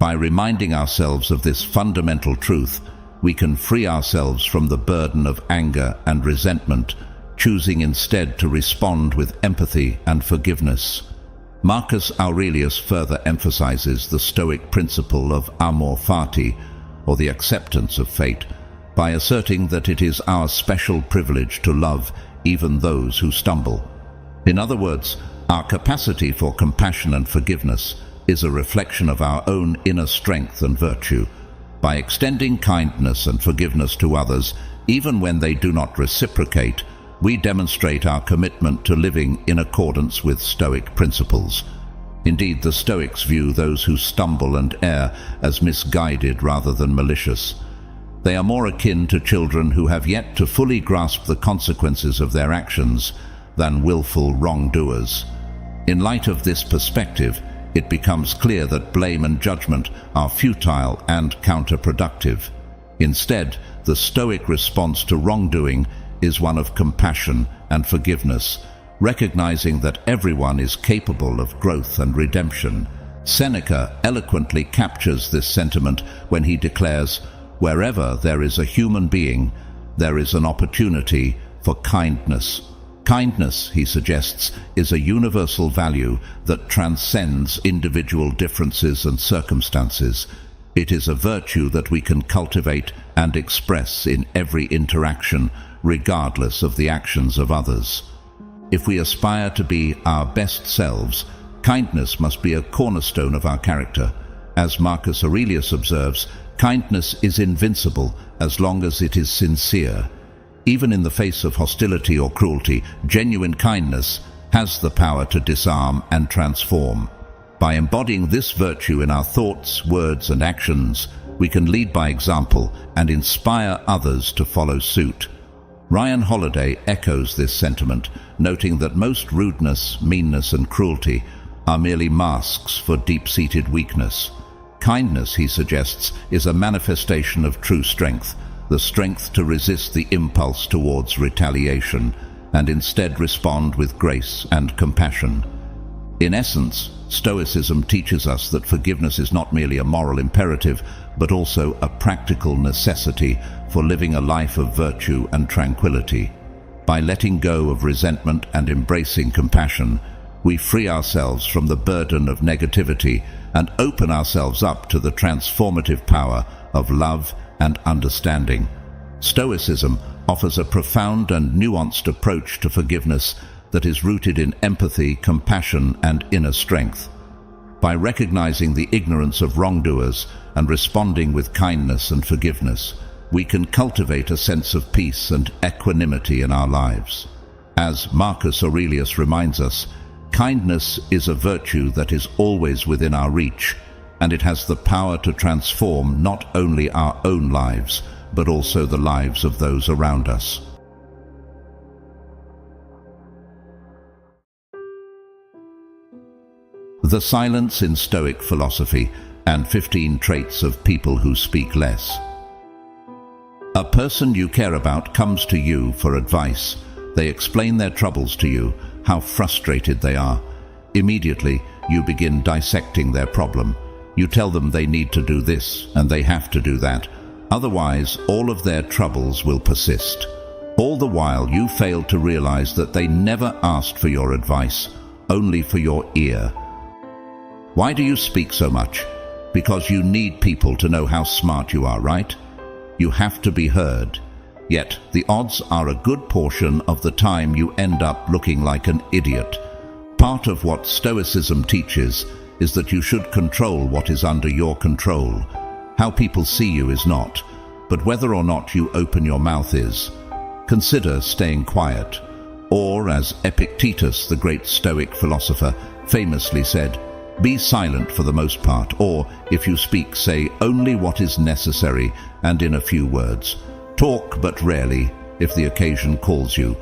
By reminding ourselves of this fundamental truth, we can free ourselves from the burden of anger and resentment, choosing instead to respond with empathy and forgiveness. Marcus Aurelius further emphasizes the Stoic principle of amor fati, or the acceptance of fate, by asserting that it is our special privilege to love even those who stumble. In other words, our capacity for compassion and forgiveness is a reflection of our own inner strength and virtue. By extending kindness and forgiveness to others, even when they do not reciprocate, we demonstrate our commitment to living in accordance with Stoic principles. Indeed, the Stoics view those who stumble and err as misguided rather than malicious. They are more akin to children who have yet to fully grasp the consequences of their actions than willful wrongdoers. In light of this perspective, it becomes clear that blame and judgment are futile and counterproductive. Instead, the Stoic response to wrongdoing is one of compassion and forgiveness, recognizing that everyone is capable of growth and redemption. Seneca eloquently captures this sentiment when he declares, "Wherever there is a human being, there is an opportunity for kindness." Kindness, he suggests, is a universal value that transcends individual differences and circumstances. It is a virtue that we can cultivate and express in every interaction, regardless of the actions of others. If we aspire to be our best selves, kindness must be a cornerstone of our character. As Marcus Aurelius observes, kindness is invincible as long as it is sincere. Even in the face of hostility or cruelty, genuine kindness has the power to disarm and transform. By embodying this virtue in our thoughts, words, and actions, we can lead by example and inspire others to follow suit. Ryan Holiday echoes this sentiment, noting that most rudeness, meanness, and cruelty are merely masks for deep-seated weakness. Kindness, he suggests, is a manifestation of true strength, the strength to resist the impulse towards retaliation and instead respond with grace and compassion. In essence, Stoicism teaches us that forgiveness is not merely a moral imperative, but also a practical necessity for living a life of virtue and tranquility. By letting go of resentment and embracing compassion, we free ourselves from the burden of negativity and open ourselves up to the transformative power of love and understanding. Stoicism offers a profound and nuanced approach to forgiveness that is rooted in empathy, compassion, and inner strength. By recognizing the ignorance of wrongdoers and responding with kindness and forgiveness, we can cultivate a sense of peace and equanimity in our lives. As Marcus Aurelius reminds us, kindness is a virtue that is always within our reach, and it has the power to transform not only our own lives, but also the lives of those around us. The Silence in Stoic Philosophy and 15 Traits of People Who Speak Less. A person you care about comes to you for advice. They explain their troubles to you, how frustrated they are. Immediately, you begin dissecting their problem. You tell them they need to do this and they have to do that. Otherwise, all of their troubles will persist. All the while, you fail to realize that they never asked for your advice, only for your ear. Why do you speak so much? Because you need people to know how smart you are, right? You have to be heard. Yet, the odds are a good portion of the time you end up looking like an idiot. Part of what Stoicism teaches is that you should control what is under your control. How people see you is not, but whether or not you open your mouth is. Consider staying quiet. Or, as Epictetus, the great Stoic philosopher, famously said, "Be silent for the most part," or, if you speak, say only what is necessary and in a few words. Talk but rarely, if the occasion calls you,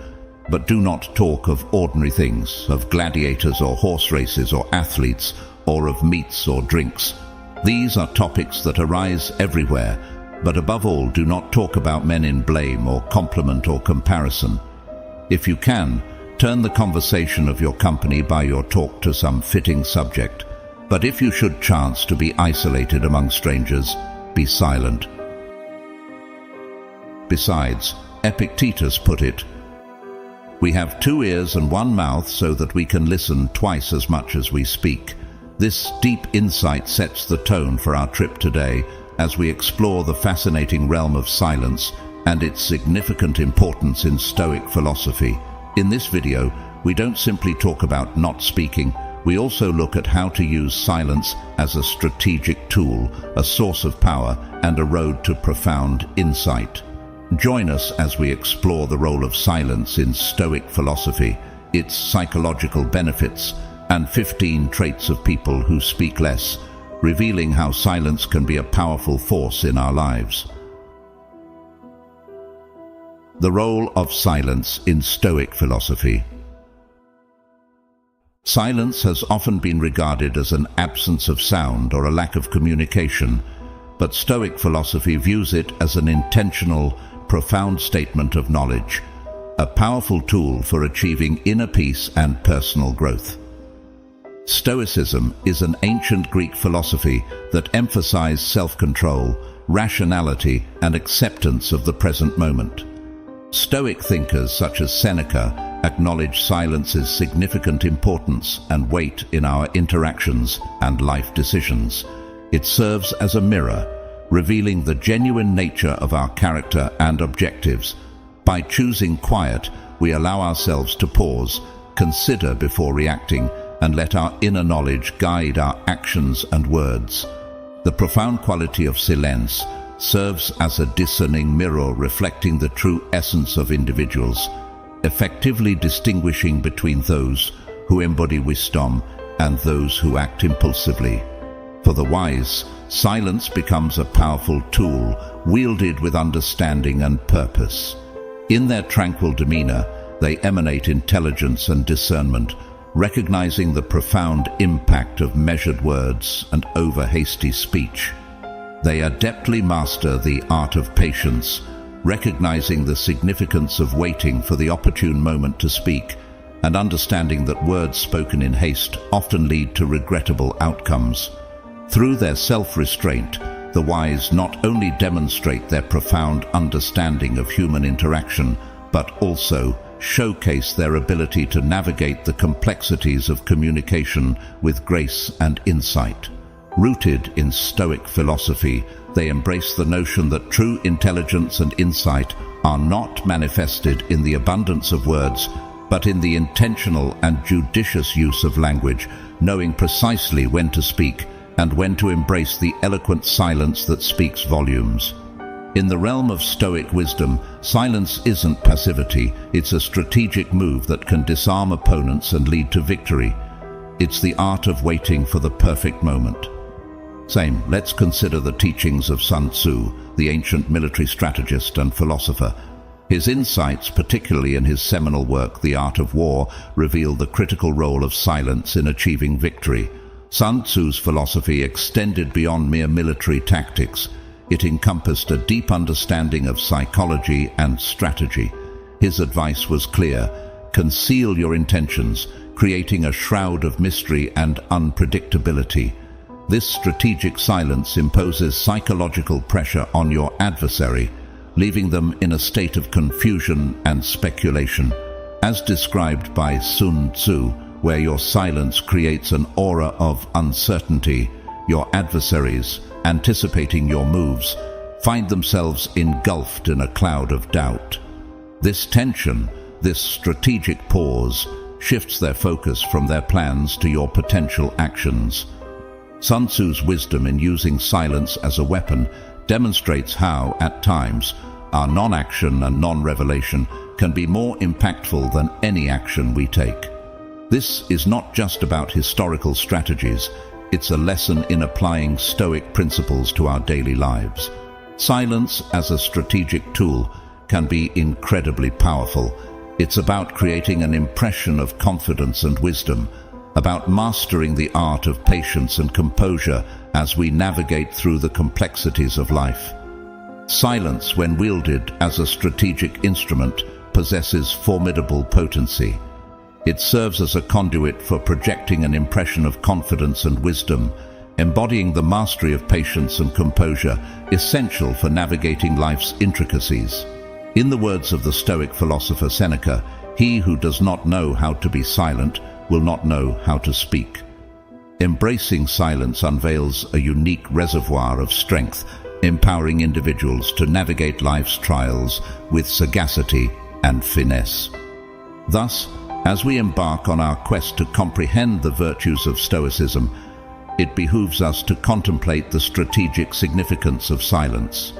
but do not talk of ordinary things, of gladiators or horse races or athletes, or of meats or drinks. These are topics that arise everywhere, but above all, do not talk about men in blame or compliment or comparison. If you can, turn the conversation of your company by your talk to some fitting subject. But if you should chance to be isolated among strangers, be silent. Besides, Epictetus put it, "We have 2 ears and 1 mouth so that we can listen twice as much as we speak." This deep insight sets the tone for our trip today as we explore the fascinating realm of silence and its significant importance in Stoic philosophy. In this video, we don't simply talk about not speaking, we also look at how to use silence as a strategic tool, a source of power, and a road to profound insight. Join us as we explore the role of silence in Stoic philosophy, its psychological benefits, and 15 Traits of People Who Speak Less, revealing how silence can be a powerful force in our lives. The role of silence in Stoic philosophy. Silence has often been regarded as an absence of sound or a lack of communication, but Stoic philosophy views it as an intentional, profound statement of knowledge, a powerful tool for achieving inner peace and personal growth. Stoicism is an ancient Greek philosophy that emphasized self-control, rationality, and acceptance of the present moment. Stoic thinkers such as Seneca acknowledge silence's significant importance and weight in our interactions and life decisions. It serves as a mirror, revealing the genuine nature of our character and objectives. By choosing quiet, we allow ourselves to pause, consider before reacting, and let our inner knowledge guide our actions and words. The profound quality of silence serves as a discerning mirror reflecting the true essence of individuals, effectively distinguishing between those who embody wisdom and those who act impulsively. For the wise, silence becomes a powerful tool wielded with understanding and purpose. In their tranquil demeanor, they emanate intelligence and discernment, recognizing the profound impact of measured words and over-hasty speech. They adeptly master the art of patience, recognizing the significance of waiting for the opportune moment to speak, and understanding that words spoken in haste often lead to regrettable outcomes. Through their self-restraint, the wise not only demonstrate their profound understanding of human interaction, but also showcase their ability to navigate the complexities of communication with grace and insight. Rooted in Stoic philosophy, they embrace the notion that true intelligence and insight are not manifested in the abundance of words, but in the intentional and judicious use of language, knowing precisely when to speak and when to embrace the eloquent silence that speaks volumes. In the realm of Stoic wisdom, silence isn't passivity, it's a strategic move that can disarm opponents and lead to victory. It's the art of waiting for the perfect moment. Let's consider the teachings of Sun Tzu, the ancient military strategist and philosopher. His insights, particularly in his seminal work, The Art of War, reveal the critical role of silence in achieving victory. Sun Tzu's philosophy extended beyond mere military tactics. It encompassed a deep understanding of psychology and strategy. His advice was clear: conceal your intentions, creating a shroud of mystery and unpredictability. This strategic silence imposes psychological pressure on your adversary, leaving them in a state of confusion and speculation. As described by Sun Tzu, where your silence creates an aura of uncertainty, your adversaries, anticipating your moves, find themselves engulfed in a cloud of doubt. This tension, this strategic pause, shifts their focus from their plans to your potential actions. Sun Tzu's wisdom in using silence as a weapon demonstrates how, at times, our non-action and non-revelation can be more impactful than any action we take. This is not just about historical strategies, it's a lesson in applying Stoic principles to our daily lives. Silence as a strategic tool can be incredibly powerful. It's about creating an impression of confidence and wisdom, about mastering the art of patience and composure as we navigate through the complexities of life. Silence, when wielded as a strategic instrument, possesses formidable potency. It serves as a conduit for projecting an impression of confidence and wisdom, embodying the mastery of patience and composure, essential for navigating life's intricacies. In the words of the Stoic philosopher Seneca, "He who does not know how to be silent will not know how to speak." Embracing silence unveils a unique reservoir of strength, empowering individuals to navigate life's trials with sagacity and finesse. Thus, as we embark on our quest to comprehend the virtues of Stoicism, it behooves us to contemplate the strategic significance of silence.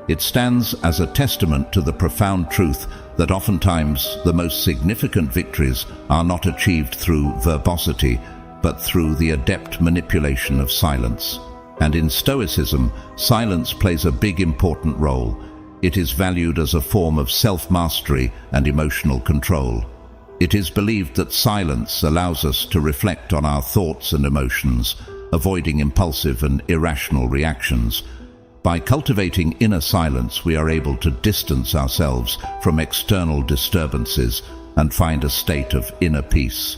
It stands as a testament to the profound truth that oftentimes the most significant victories are not achieved through verbosity, but through the adept manipulation of silence. And in Stoicism, silence plays a big important role. It is valued as a form of self-mastery and emotional control. It is believed that silence allows us to reflect on our thoughts and emotions, avoiding impulsive and irrational reactions. By cultivating inner silence, we are able to distance ourselves from external disturbances and find a state of inner peace.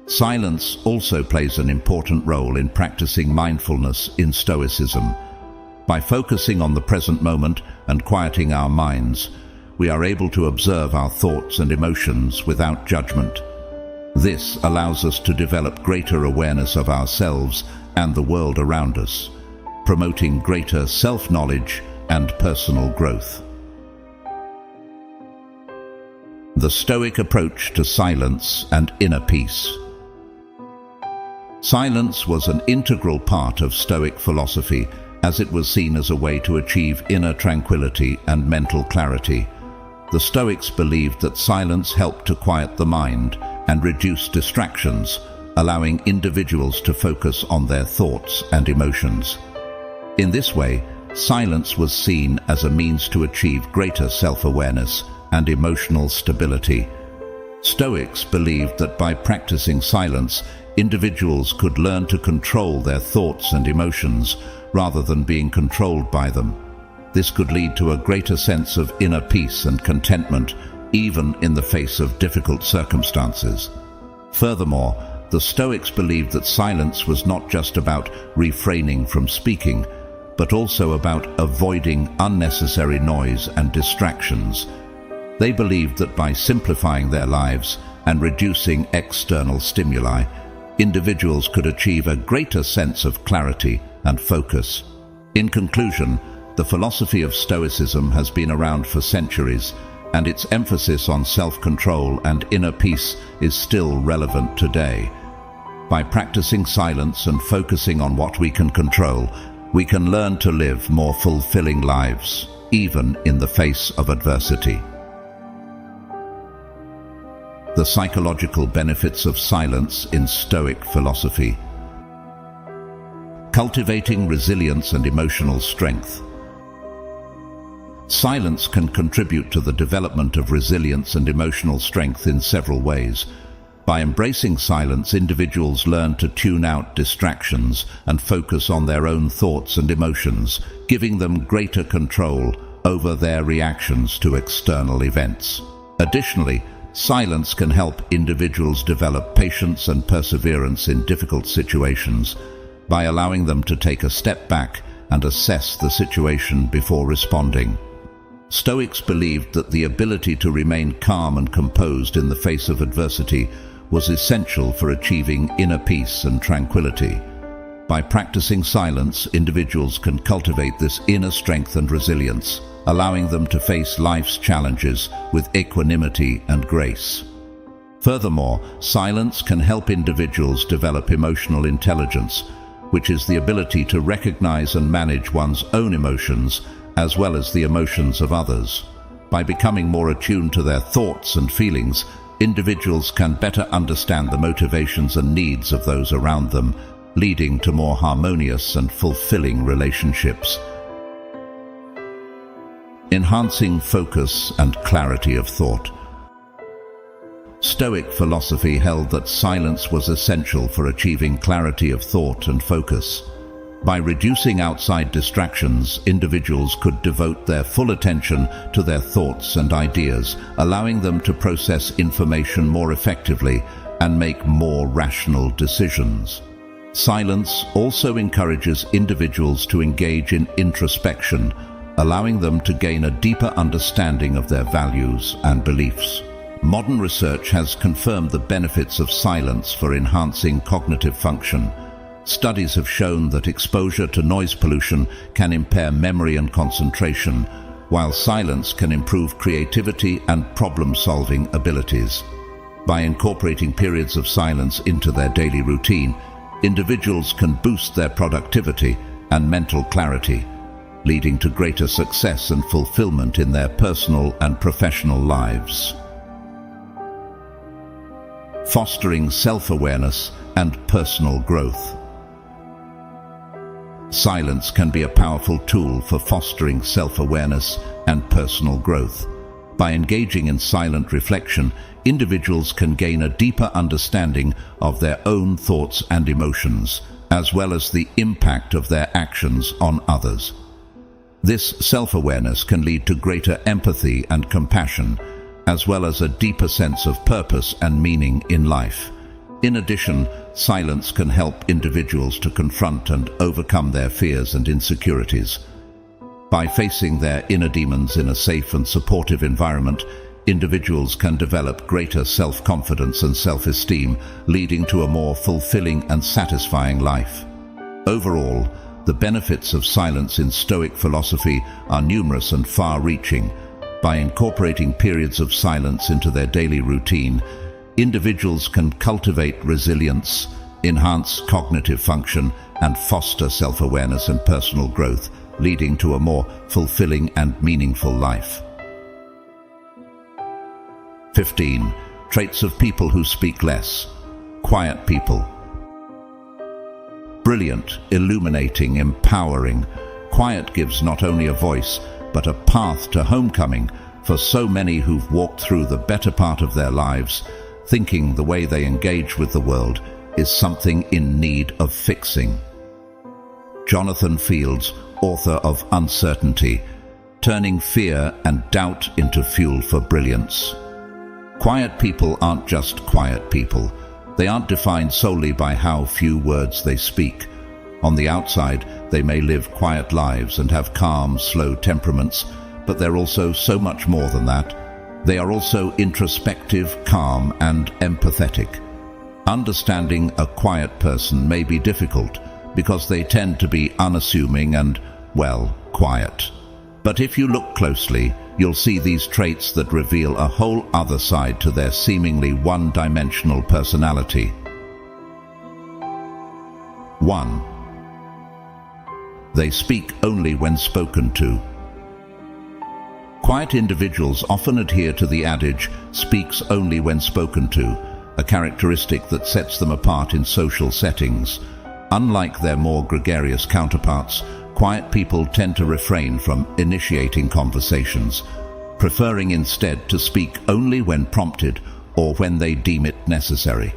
Silence also plays an important role in practicing mindfulness in Stoicism. By focusing on the present moment and quieting our minds, we are able to observe our thoughts and emotions without judgment. This allows us to develop greater awareness of ourselves and the world around us, promoting greater self-knowledge and personal growth. The Stoic approach to silence and inner peace. Silence was an integral part of Stoic philosophy, as it was seen as a way to achieve inner tranquility and mental clarity. The Stoics believed that silence helped to quiet the mind and reduce distractions, allowing individuals to focus on their thoughts and emotions. In this way, silence was seen as a means to achieve greater self-awareness and emotional stability. Stoics believed that by practicing silence, individuals could learn to control their thoughts and emotions rather than being controlled by them. This could lead to a greater sense of inner peace and contentment, even in the face of difficult circumstances. Furthermore, the Stoics believed that silence was not just about refraining from speaking, but also about avoiding unnecessary noise and distractions. They believed that by simplifying their lives and reducing external stimuli, individuals could achieve a greater sense of clarity and focus. In conclusion, the philosophy of Stoicism has been around for centuries, and its emphasis on self-control and inner peace is still relevant today. By practicing silence and focusing on what we can control, we can learn to live more fulfilling lives, even in the face of adversity. The psychological benefits of silence in Stoic philosophy. Cultivating resilience and emotional strength. Silence can contribute to the development of resilience and emotional strength in several ways. By embracing silence, individuals learn to tune out distractions and focus on their own thoughts and emotions, giving them greater control over their reactions to external events. Additionally, silence can help individuals develop patience and perseverance in difficult situations by allowing them to take a step back and assess the situation before responding. Stoics believed that the ability to remain calm and composed in the face of adversity was essential for achieving inner peace and tranquility. By practicing silence, individuals can cultivate this inner strength and resilience, allowing them to face life's challenges with equanimity and grace. Furthermore, silence can help individuals develop emotional intelligence, which is the ability to recognize and manage one's own emotions as well as the emotions of others. By becoming more attuned to their thoughts and feelings, individuals can better understand the motivations and needs of those around them, leading to more harmonious and fulfilling relationships. Enhancing focus and clarity of thought. Stoic philosophy held that silence was essential for achieving clarity of thought and focus. By reducing outside distractions, individuals could devote their full attention to their thoughts and ideas, allowing them to process information more effectively and make more rational decisions. Silence also encourages individuals to engage in introspection, allowing them to gain a deeper understanding of their values and beliefs. Modern research has confirmed the benefits of silence for enhancing cognitive function. Studies have shown that exposure to noise pollution can impair memory and concentration, while silence can improve creativity and problem-solving abilities. By incorporating periods of silence into their daily routine, individuals can boost their productivity and mental clarity, leading to greater success and fulfillment in their personal and professional lives. fostering self-awareness and personal growth. Silence can be a powerful tool for fostering self-awareness and personal growth. By engaging in silent reflection, individuals can gain a deeper understanding of their own thoughts and emotions, as well as the impact of their actions on others. This self-awareness can lead to greater empathy and compassion, as well as a deeper sense of purpose and meaning in life. In addition, silence can help individuals to confront and overcome their fears and insecurities. By facing their inner demons in a safe and supportive environment, individuals can develop greater self-confidence and self-esteem, leading to a more fulfilling and satisfying life. Overall, the benefits of silence in Stoic philosophy are numerous and far-reaching. By incorporating periods of silence into their daily routine, individuals can cultivate resilience, enhance cognitive function, and foster self-awareness and personal growth, leading to a more fulfilling and meaningful life. 15. Traits of people who speak less. Quiet people. Brilliant, illuminating, empowering. Quiet gives not only a voice, but a path to homecoming for so many who've walked through the better part of their lives, thinking the way they engage with the world is something in need of fixing. Jonathan Fields, author of Uncertainty, Turning Fear and Doubt into Fuel for Brilliance. Quiet people aren't just quiet people. They aren't defined solely by how few words they speak. On the outside, they may live quiet lives and have calm, slow temperaments, but they're also so much more than that. They are also introspective, calm, and empathetic. Understanding a quiet person may be difficult because they tend to be unassuming and, well, quiet. But if you look closely, you'll see these traits that reveal a whole other side to their seemingly one-dimensional personality. 1. They speak only when spoken to. Quiet individuals often adhere to the adage, "speaks only when spoken to," a characteristic that sets them apart in social settings. Unlike their more gregarious counterparts, quiet people tend to refrain from initiating conversations, preferring instead to speak only when prompted or when they deem it necessary.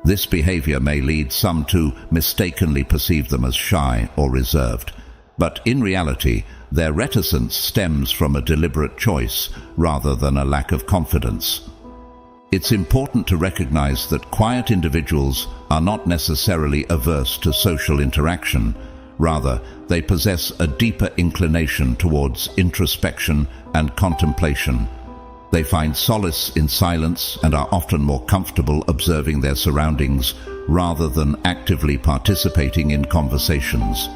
This behavior may lead some to mistakenly perceive them as shy or reserved, but in reality, their reticence stems from a deliberate choice rather than a lack of confidence. It's important to recognize that quiet individuals are not necessarily averse to social interaction. Rather, they possess a deeper inclination towards introspection and contemplation. They find solace in silence and are often more comfortable observing their surroundings rather than actively participating in conversations.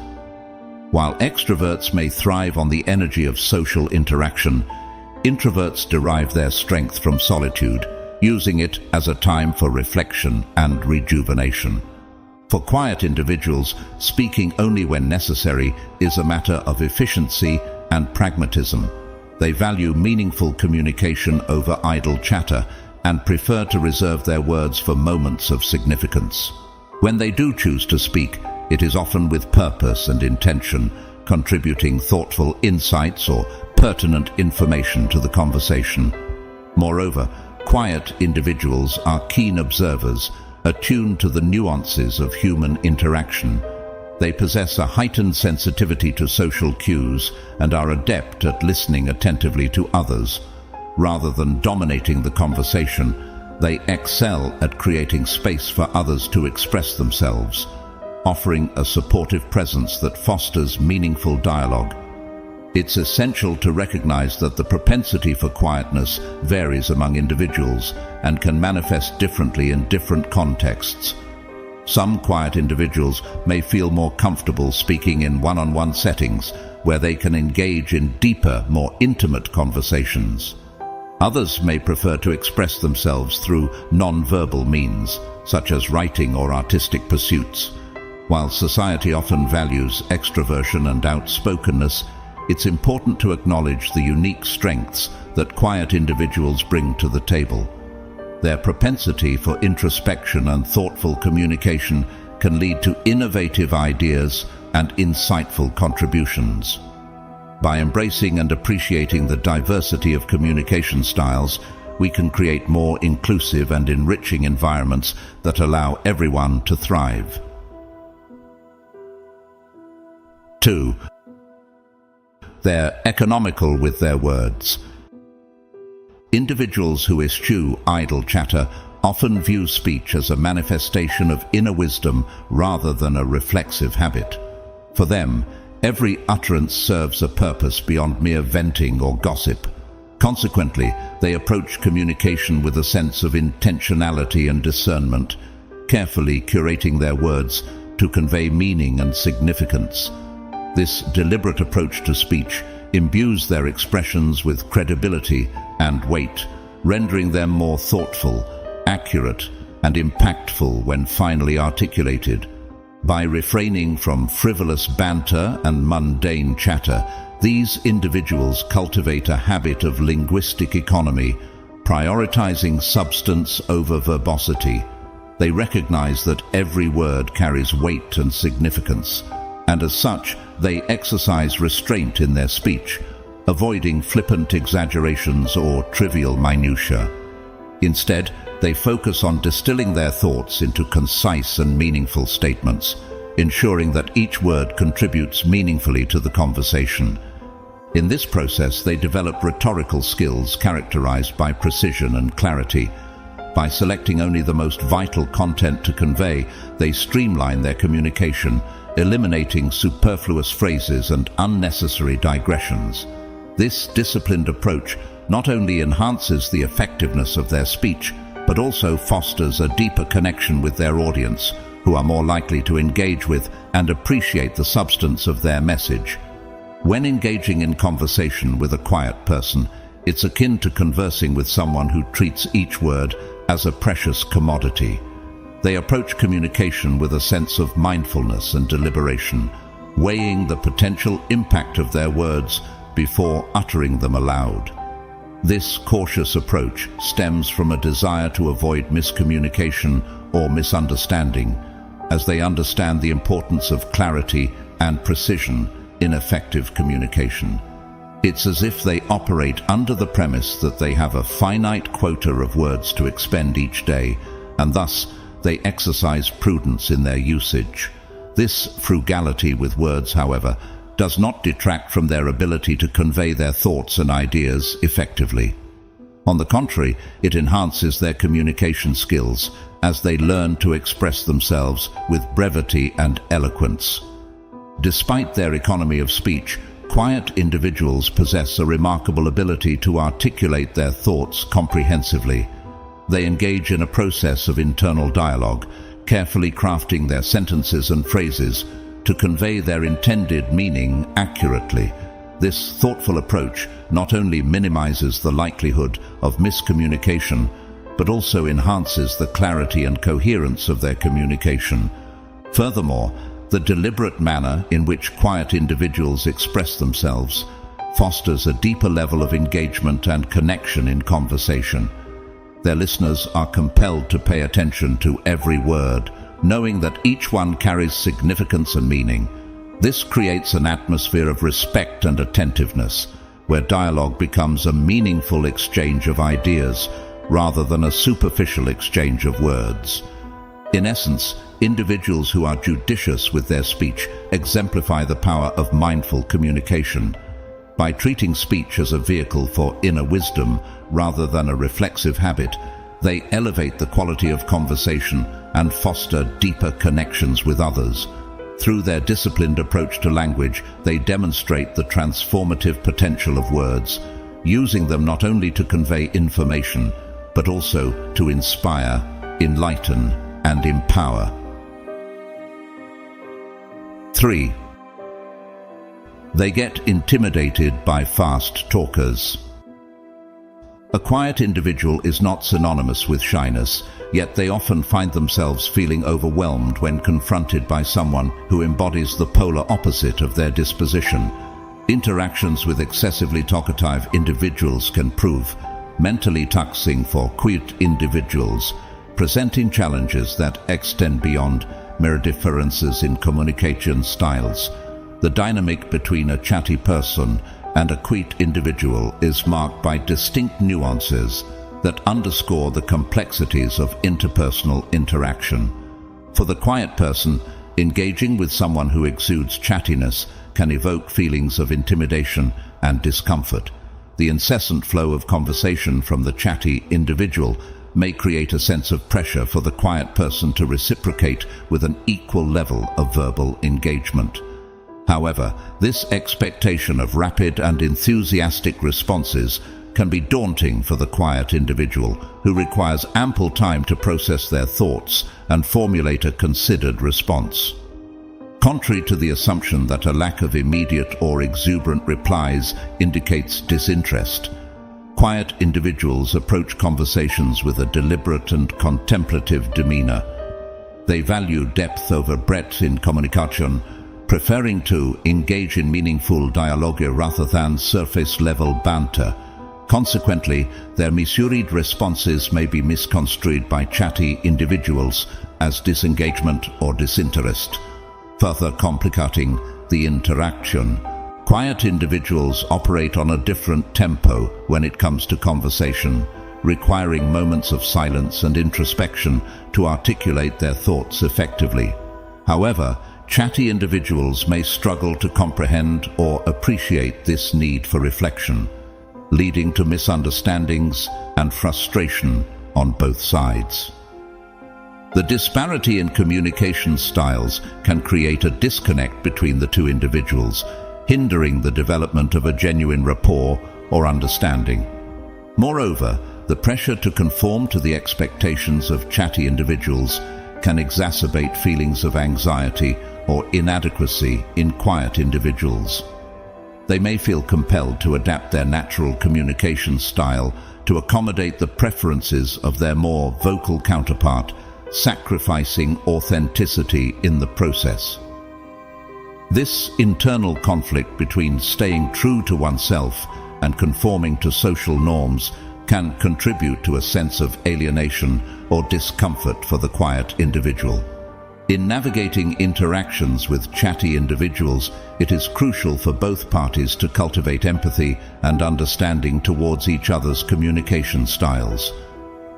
While extroverts may thrive on the energy of social interaction, introverts derive their strength from solitude, using it as a time for reflection and rejuvenation. For quiet individuals, speaking only when necessary is a matter of efficiency and pragmatism. They value meaningful communication over idle chatter and prefer to reserve their words for moments of significance. When they do choose to speak, it is often with purpose and intention, contributing thoughtful insights or pertinent information to the conversation. Moreover, quiet individuals are keen observers, attuned to the nuances of human interaction. They possess a heightened sensitivity to social cues and are adept at listening attentively to others. Rather than dominating the conversation, they excel at creating space for others to express themselves, offering a supportive presence that fosters meaningful dialogue. It's essential to recognize that the propensity for quietness varies among individuals and can manifest differently in different contexts. Some quiet individuals may feel more comfortable speaking in one-on-one settings where they can engage in deeper, more intimate conversations. Others may prefer to express themselves through non-verbal means, such as writing or artistic pursuits. While society often values extroversion and outspokenness, it's important to acknowledge the unique strengths that quiet individuals bring to the table. Their propensity for introspection and thoughtful communication can lead to innovative ideas and insightful contributions. By embracing and appreciating the diversity of communication styles, we can create more inclusive and enriching environments that allow everyone to thrive. 2. They're economical with their words. Individuals who eschew idle chatter often view speech as a manifestation of inner wisdom rather than a reflexive habit. For them, every utterance serves a purpose beyond mere venting or gossip. Consequently, they approach communication with a sense of intentionality and discernment, carefully curating their words to convey meaning and significance. This deliberate approach to speech imbues their expressions with credibility and weight, rendering them more thoughtful, accurate, and impactful when finally articulated. By refraining from frivolous banter and mundane chatter, these individuals cultivate a habit of linguistic economy, prioritizing substance over verbosity. They recognize that every word carries weight and significance, and as such, they exercise restraint in their speech, avoiding flippant exaggerations or trivial minutiae. Instead, they focus on distilling their thoughts into concise and meaningful statements, ensuring that each word contributes meaningfully to the conversation. In this process, they develop rhetorical skills characterized by precision and clarity. By selecting only the most vital content to convey, they streamline their communication, eliminating superfluous phrases and unnecessary digressions. This disciplined approach not only enhances the effectiveness of their speech, but also fosters a deeper connection with their audience, who are more likely to engage with and appreciate the substance of their message. When engaging in conversation with a quiet person, it's akin to conversing with someone who treats each word as a precious commodity. They approach communication with a sense of mindfulness and deliberation, weighing the potential impact of their words before uttering them aloud. This cautious approach stems from a desire to avoid miscommunication or misunderstanding, as they understand the importance of clarity and precision in effective communication. It's as if they operate under the premise that they have a finite quota of words to expend each day, and thus they exercise prudence in their usage. This frugality with words, however, does not detract from their ability to convey their thoughts and ideas effectively. On the contrary, it enhances their communication skills as they learn to express themselves with brevity and eloquence. Despite their economy of speech, quiet individuals possess a remarkable ability to articulate their thoughts comprehensively. They engage in a process of internal dialogue, carefully crafting their sentences and phrases to convey their intended meaning accurately. This thoughtful approach not only minimizes the likelihood of miscommunication, but also enhances the clarity and coherence of their communication. Furthermore, the deliberate manner in which quiet individuals express themselves fosters a deeper level of engagement and connection in conversation. Their listeners are compelled to pay attention to every word, knowing that each one carries significance and meaning. This creates an atmosphere of respect and attentiveness, where dialogue becomes a meaningful exchange of ideas rather than a superficial exchange of words. In essence, individuals who are judicious with their speech exemplify the power of mindful communication. By treating speech as a vehicle for inner wisdom rather than a reflexive habit, they elevate the quality of conversation and foster deeper connections with others. Through their disciplined approach to language, they demonstrate the transformative potential of words, using them not only to convey information, but also to inspire, enlighten, and empower. 3. They get intimidated by fast talkers. A quiet individual is not synonymous with shyness, yet they often find themselves feeling overwhelmed when confronted by someone who embodies the polar opposite of their disposition. Interactions with excessively talkative individuals can prove mentally taxing for quiet individuals, presenting challenges that extend beyond mere differences in communication styles. The dynamic between a chatty person and a quiet individual is marked by distinct nuances that underscore the complexities of interpersonal interaction. For the quiet person, engaging with someone who exudes chattiness can evoke feelings of intimidation and discomfort. The incessant flow of conversation from the chatty individual may create a sense of pressure for the quiet person to reciprocate with an equal level of verbal engagement. However, this expectation of rapid and enthusiastic responses can be daunting for the quiet individual, who requires ample time to process their thoughts and formulate a considered response. Contrary to the assumption that a lack of immediate or exuberant replies indicates disinterest, quiet individuals approach conversations with a deliberate and contemplative demeanor. They value depth over breadth in communication, preferring to engage in meaningful dialogue rather than surface-level banter. Consequently, their measured responses may be misconstrued by chatty individuals as disengagement or disinterest, further complicating the interaction. Quiet individuals operate on a different tempo when it comes to conversation, requiring moments of silence and introspection to articulate their thoughts effectively. However, chatty individuals may struggle to comprehend or appreciate this need for reflection, leading to misunderstandings and frustration on both sides. The disparity in communication styles can create a disconnect between the two individuals, hindering the development of a genuine rapport or understanding. Moreover, the pressure to conform to the expectations of chatty individuals can exacerbate feelings of anxiety or inadequacy in quiet individuals. They may feel compelled to adapt their natural communication style to accommodate the preferences of their more vocal counterpart, sacrificing authenticity in the process. This internal conflict between staying true to oneself and conforming to social norms can contribute to a sense of alienation or discomfort for the quiet individual. In navigating interactions with chatty individuals, it is crucial for both parties to cultivate empathy and understanding towards each other's communication styles.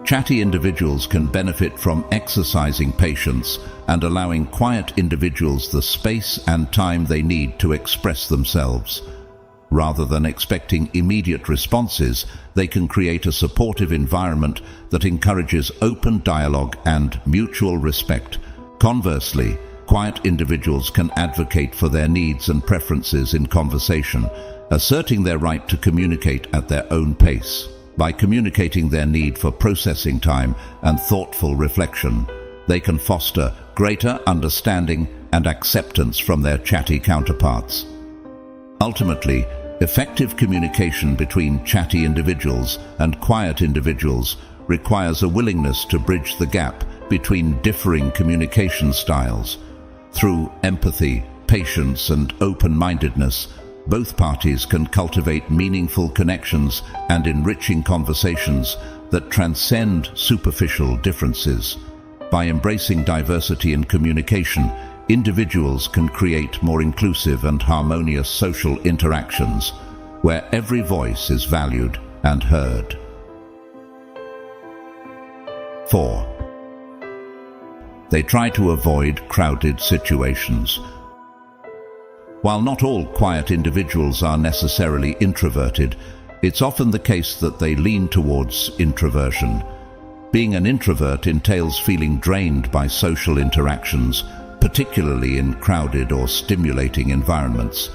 Chatty individuals can benefit from exercising patience and allowing quiet individuals the space and time they need to express themselves. Rather than expecting immediate responses, they can create a supportive environment that encourages open dialogue and mutual respect. Conversely, quiet individuals can advocate for their needs and preferences in conversation, asserting their right to communicate at their own pace. By communicating their need for processing time and thoughtful reflection, they can foster greater understanding and acceptance from their chatty counterparts. Ultimately, effective communication between chatty individuals and quiet individuals requires a willingness to bridge the gap between differing communication styles. Through empathy, patience, and open-mindedness, both parties can cultivate meaningful connections and enriching conversations that transcend superficial differences. By embracing diversity in communication, individuals can create more inclusive and harmonious social interactions where every voice is valued and heard. 4. They try to avoid crowded situations. While not all quiet individuals are necessarily introverted, it's often the case that they lean towards introversion. Being an introvert entails feeling drained by social interactions, particularly in crowded or stimulating environments.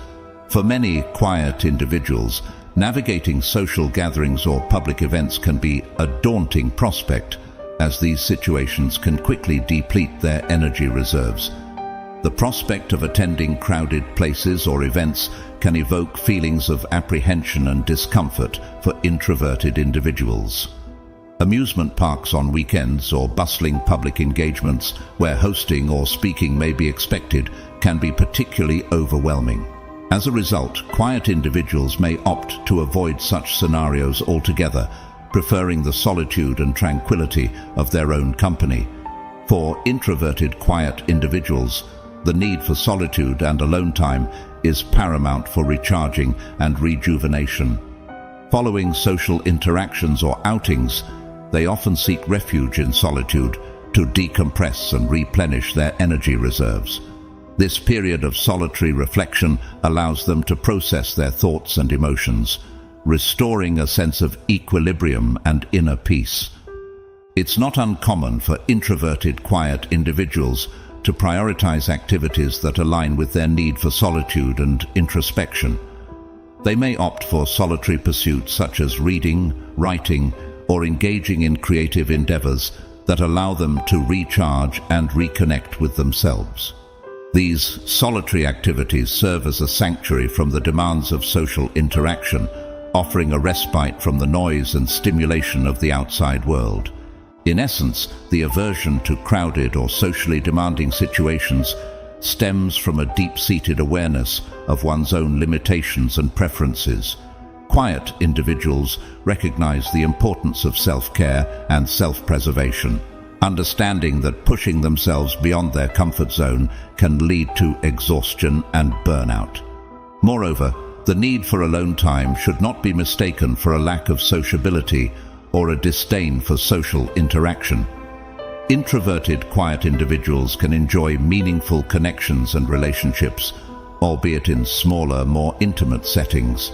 For many quiet individuals, navigating social gatherings or public events can be a daunting prospect, as these situations can quickly deplete their energy reserves. The prospect of attending crowded places or events can evoke feelings of apprehension and discomfort for introverted individuals. Amusement parks on weekends or bustling public engagements where hosting or speaking may be expected can be particularly overwhelming. As a result, quiet individuals may opt to avoid such scenarios altogether, preferring the solitude and tranquility of their own company. For introverted, quiet individuals, the need for solitude and alone time is paramount for recharging and rejuvenation. Following social interactions or outings, they often seek refuge in solitude to decompress and replenish their energy reserves. This period of solitary reflection allows them to process their thoughts and emotions, restoring a sense of equilibrium and inner peace. It's not uncommon for introverted, quiet individuals to prioritize activities that align with their need for solitude and introspection. They may opt for solitary pursuits such as reading, writing, or engaging in creative endeavors that allow them to recharge and reconnect with themselves. These solitary activities serve as a sanctuary from the demands of social interaction, offering a respite from the noise and stimulation of the outside world. In essence, the aversion to crowded or socially demanding situations stems from a deep-seated awareness of one's own limitations and preferences. Quiet individuals recognize the importance of self-care and self-preservation, understanding that pushing themselves beyond their comfort zone can lead to exhaustion and burnout. Moreover, the need for alone time should not be mistaken for a lack of sociability or a disdain for social interaction. Introverted, quiet individuals can enjoy meaningful connections and relationships, albeit in smaller, more intimate settings.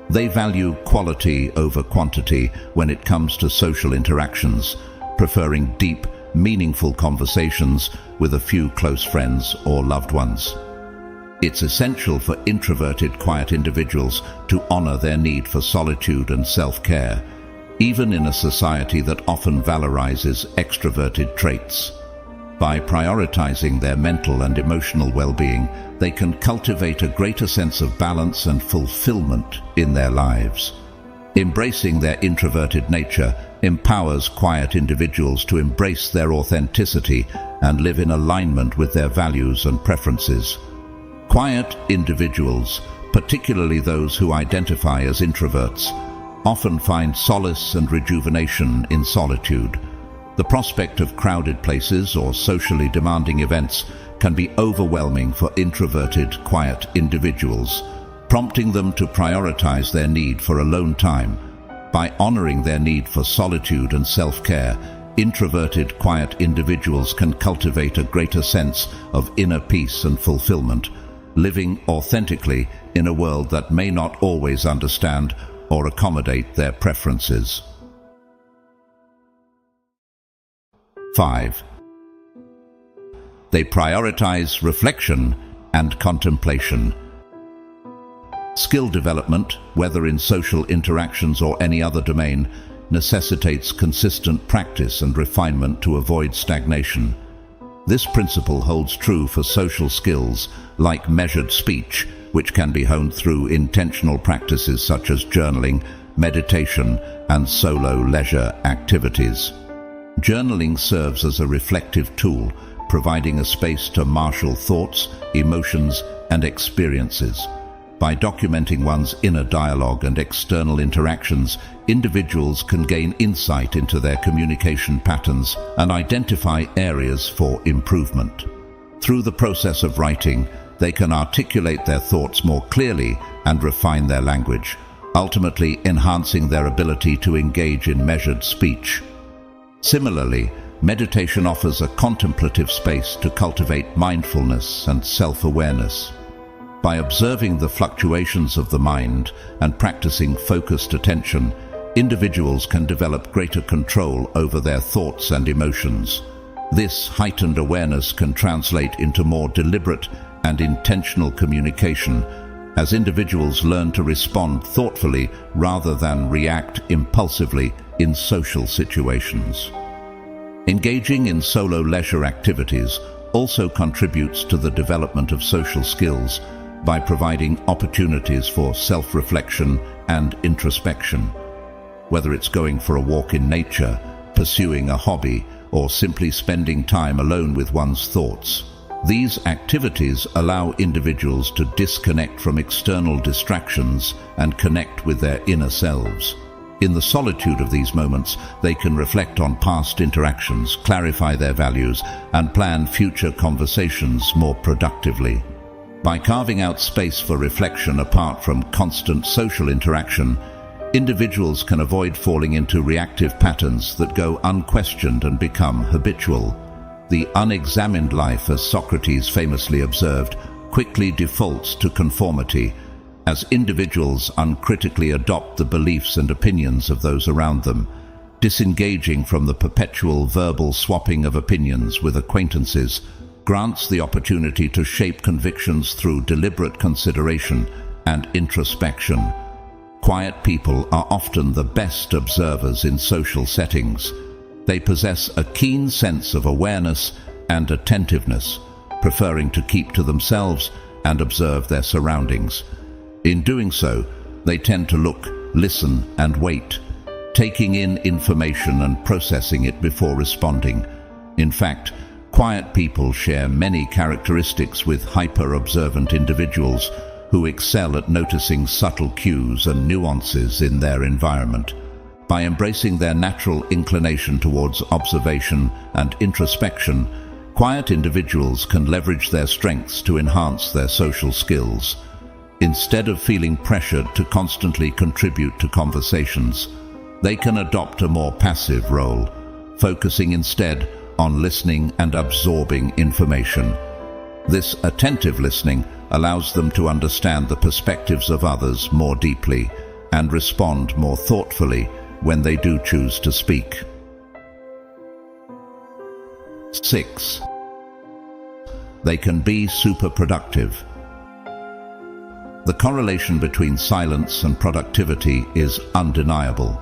They value quality over quantity when it comes to social interactions, preferring deep, meaningful conversations with a few close friends or loved ones. It's essential for introverted, quiet individuals to honor their need for solitude and self-care, even in a society that often valorizes extroverted traits. By prioritizing their mental and emotional well-being, they can cultivate a greater sense of balance and fulfillment in their lives. Embracing their introverted nature empowers quiet individuals to embrace their authenticity and live in alignment with their values and preferences. Quiet individuals, particularly those who identify as introverts, often find solace and rejuvenation in solitude. The prospect of crowded places or socially demanding events can be overwhelming for introverted, quiet individuals, prompting them to prioritize their need for alone time. By honoring their need for solitude and self-care, introverted, quiet individuals can cultivate a greater sense of inner peace and fulfillment, living authentically in a world that may not always understand or accommodate their preferences. 5. They prioritize reflection and contemplation. Skill development, whether in social interactions or any other domain, necessitates consistent practice and refinement to avoid stagnation. This principle holds true for social skills like measured speech, which can be honed through intentional practices such as journaling, meditation, and solo leisure activities. Journaling serves as a reflective tool, providing a space to marshal thoughts, emotions, and experiences. By documenting one's inner dialogue and external interactions, individuals can gain insight into their communication patterns and identify areas for improvement. Through the process of writing, they can articulate their thoughts more clearly and refine their language, ultimately enhancing their ability to engage in measured speech. Similarly, meditation offers a contemplative space to cultivate mindfulness and self-awareness. By observing the fluctuations of the mind and practicing focused attention, individuals can develop greater control over their thoughts and emotions. This heightened awareness can translate into more deliberate and intentional communication, as individuals learn to respond thoughtfully rather than react impulsively in social situations. Engaging in solo leisure activities also contributes to the development of social skills by providing opportunities for self-reflection and introspection. Whether it's going for a walk in nature, pursuing a hobby, or simply spending time alone with one's thoughts, these activities allow individuals to disconnect from external distractions and connect with their inner selves. In the solitude of these moments, they can reflect on past interactions, clarify their values, and plan future conversations more productively. By carving out space for reflection apart from constant social interaction, individuals can avoid falling into reactive patterns that go unquestioned and become habitual. The unexamined life, as Socrates famously observed, quickly defaults to conformity, as individuals uncritically adopt the beliefs and opinions of those around them, disengaging from the perpetual verbal swapping of opinions with acquaintances grants the opportunity to shape convictions through deliberate consideration and introspection. Quiet people are often the best observers in social settings. They possess a keen sense of awareness and attentiveness, preferring to keep to themselves and observe their surroundings. In doing so, they tend to look, listen, and wait, taking in information and processing it before responding. In fact, quiet people share many characteristics with hyper-observant individuals who excel at noticing subtle cues and nuances in their environment. By embracing their natural inclination towards observation and introspection, quiet individuals can leverage their strengths to enhance their social skills. Instead of feeling pressured to constantly contribute to conversations, they can adopt a more passive role, focusing instead on listening and absorbing information. This attentive listening allows them to understand the perspectives of others more deeply and respond more thoughtfully when they do choose to speak. 6. They can be super productive. The correlation between silence and productivity is undeniable.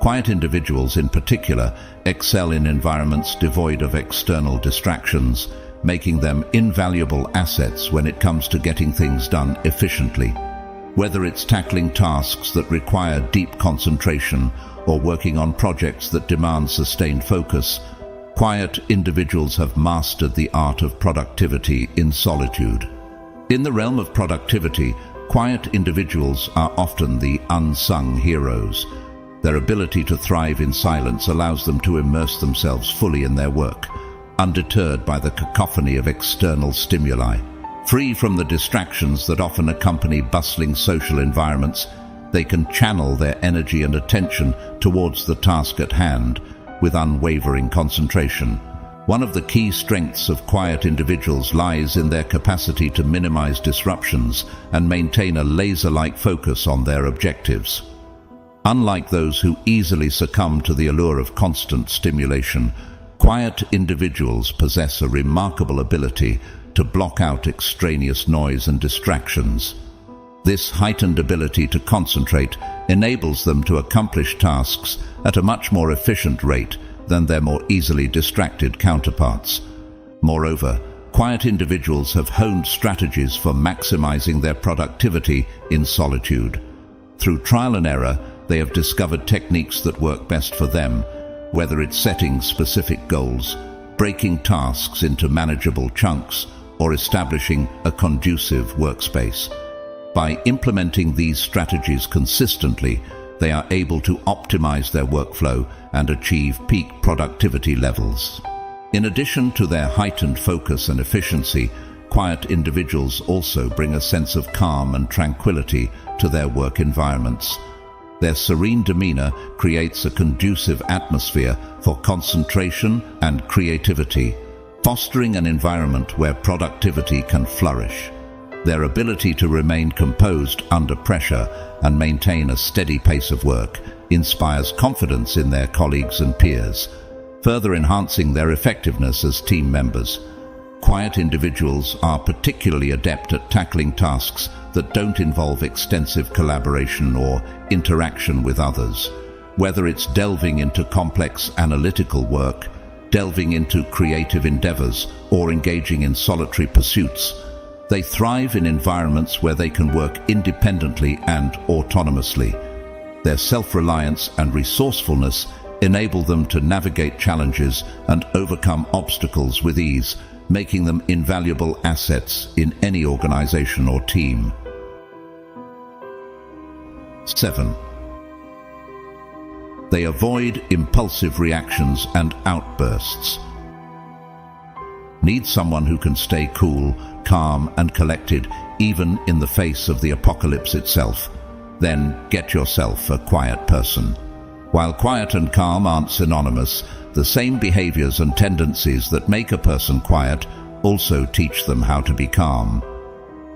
Quiet individuals in particular excel in environments devoid of external distractions, making them invaluable assets when it comes to getting things done efficiently. Whether it's tackling tasks that require deep concentration or working on projects that demand sustained focus, quiet individuals have mastered the art of productivity in solitude. In the realm of productivity, quiet individuals are often the unsung heroes. Their ability to thrive in silence allows them to immerse themselves fully in their work, undeterred by the cacophony of external stimuli. Free from the distractions that often accompany bustling social environments, they can channel their energy and attention towards the task at hand with unwavering concentration. One of the key strengths of quiet individuals lies in their capacity to minimize disruptions and maintain a laser-like focus on their objectives. Unlike those who easily succumb to the allure of constant stimulation, quiet individuals possess a remarkable ability to block out extraneous noise and distractions. This heightened ability to concentrate enables them to accomplish tasks at a much more efficient rate than their more easily distracted counterparts. Moreover, quiet individuals have honed strategies for maximizing their productivity in solitude. Through trial and error, they have discovered techniques that work best for them, whether it's setting specific goals, breaking tasks into manageable chunks, or establishing a conducive workspace. By implementing these strategies consistently, they are able to optimize their workflow and achieve peak productivity levels. In addition to their heightened focus and efficiency, quiet individuals also bring a sense of calm and tranquility to their work environments. Their serene demeanor creates a conducive atmosphere for concentration and creativity, fostering an environment where productivity can flourish. Their ability to remain composed under pressure and maintain a steady pace of work inspires confidence in their colleagues and peers, further enhancing their effectiveness as team members. Quiet individuals are particularly adept at tackling tasks that don't involve extensive collaboration or interaction with others. Whether it's delving into complex analytical work, delving into creative endeavors, or engaging in solitary pursuits, they thrive in environments where they can work independently and autonomously. Their self-reliance and resourcefulness enable them to navigate challenges and overcome obstacles with ease, making them invaluable assets in any organization or team. 7. They avoid impulsive reactions and outbursts. Need someone who can stay cool, calm, and collected even in the face of the apocalypse itself? Then get yourself a quiet person. While quiet and calm aren't synonymous, the same behaviors and tendencies that make a person quiet also teach them how to be calm.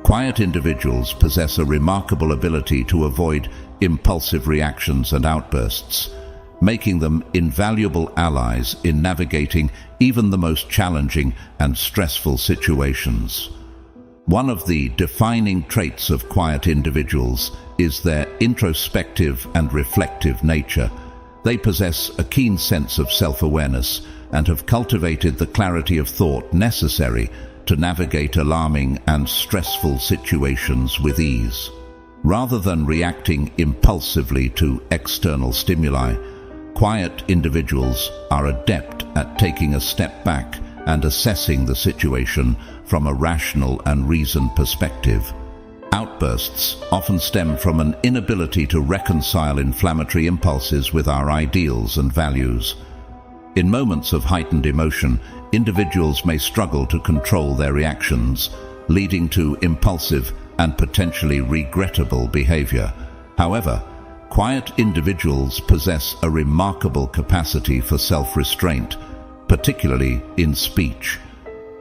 Quiet individuals possess a remarkable ability to avoid impulsive reactions and outbursts, making them invaluable allies in navigating even the most challenging and stressful situations. One of the defining traits of quiet individuals is their introspective and reflective nature. They possess a keen sense of self-awareness and have cultivated the clarity of thought necessary to navigate alarming and stressful situations with ease. Rather than reacting impulsively to external stimuli, quiet individuals are adept at taking a step back and assessing the situation from a rational and reasoned perspective. Outbursts often stem from an inability to reconcile inflammatory impulses with our ideals and values. In moments of heightened emotion, individuals may struggle to control their reactions, leading to impulsive and potentially regrettable behavior. However, quiet individuals possess a remarkable capacity for self-restraint, particularly in speech.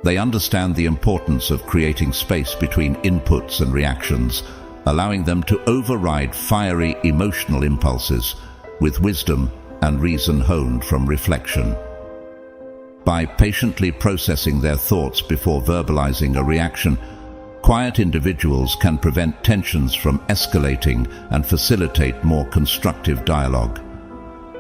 They understand the importance of creating space between inputs and reactions, allowing them to override fiery emotional impulses with wisdom and reason honed from reflection. By patiently processing their thoughts before verbalizing a reaction, quiet individuals can prevent tensions from escalating and facilitate more constructive dialogue.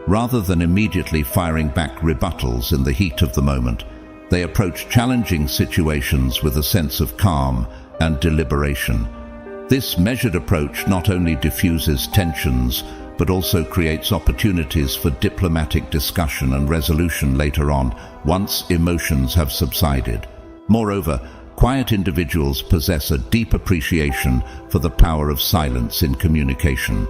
Rather than immediately firing back rebuttals in the heat of the moment, they approach challenging situations with a sense of calm and deliberation. This measured approach not only diffuses tensions, but also creates opportunities for diplomatic discussion and resolution later on, once emotions have subsided. Moreover, quiet individuals possess a deep appreciation for the power of silence in communication.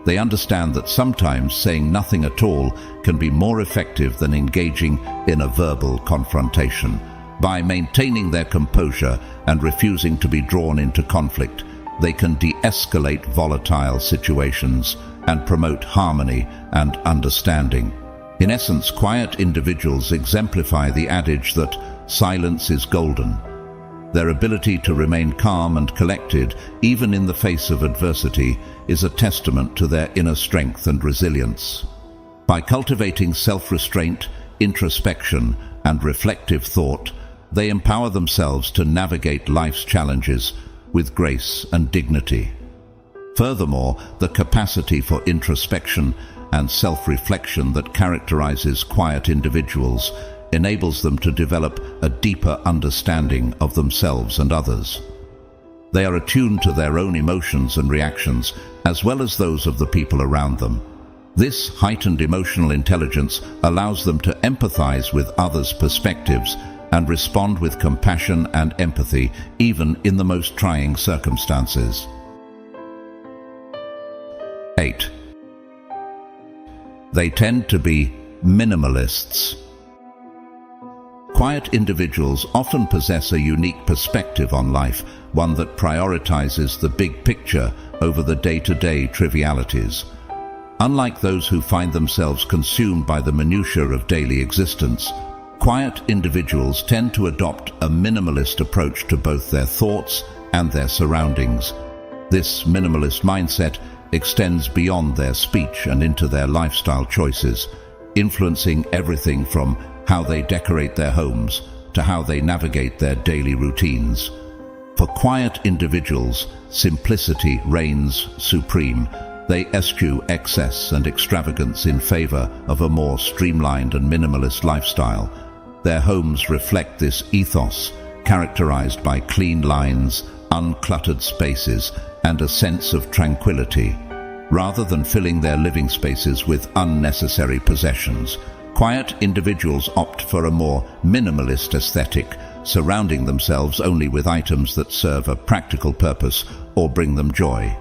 They understand that sometimes saying nothing at all can be more effective than engaging in a verbal confrontation. By maintaining their composure and refusing to be drawn into conflict, they can de-escalate volatile situations and promote harmony and understanding. In essence, quiet individuals exemplify the adage that silence is golden. Their ability to remain calm and collected, even in the face of adversity, is a testament to their inner strength and resilience. By cultivating self-restraint, introspection, and reflective thought, they empower themselves to navigate life's challenges with grace and dignity. Furthermore, the capacity for introspection and self-reflection that characterizes quiet individuals enables them to develop a deeper understanding of themselves and others. They are attuned to their own emotions and reactions, as well as those of the people around them. This heightened emotional intelligence allows them to empathize with others' perspectives and respond with compassion and empathy, even in the most trying circumstances. 8. They tend to be minimalists. Quiet individuals often possess a unique perspective on life, one that prioritizes the big picture over the day-to-day trivialities. Unlike those who find themselves consumed by the minutiae of daily existence, quiet individuals tend to adopt a minimalist approach to both their thoughts and their surroundings. This minimalist mindset extends beyond their speech and into their lifestyle choices, influencing everything from how they decorate their homes to how they navigate their daily routines. For quiet individuals, simplicity reigns supreme. They eschew excess and extravagance in favor of a more streamlined and minimalist lifestyle. Their homes reflect this ethos, characterized by clean lines, uncluttered spaces, and a sense of tranquility. Rather than filling their living spaces with unnecessary possessions, quiet individuals opt for a more minimalist aesthetic, surrounding themselves only with items that serve a practical purpose or bring them joy.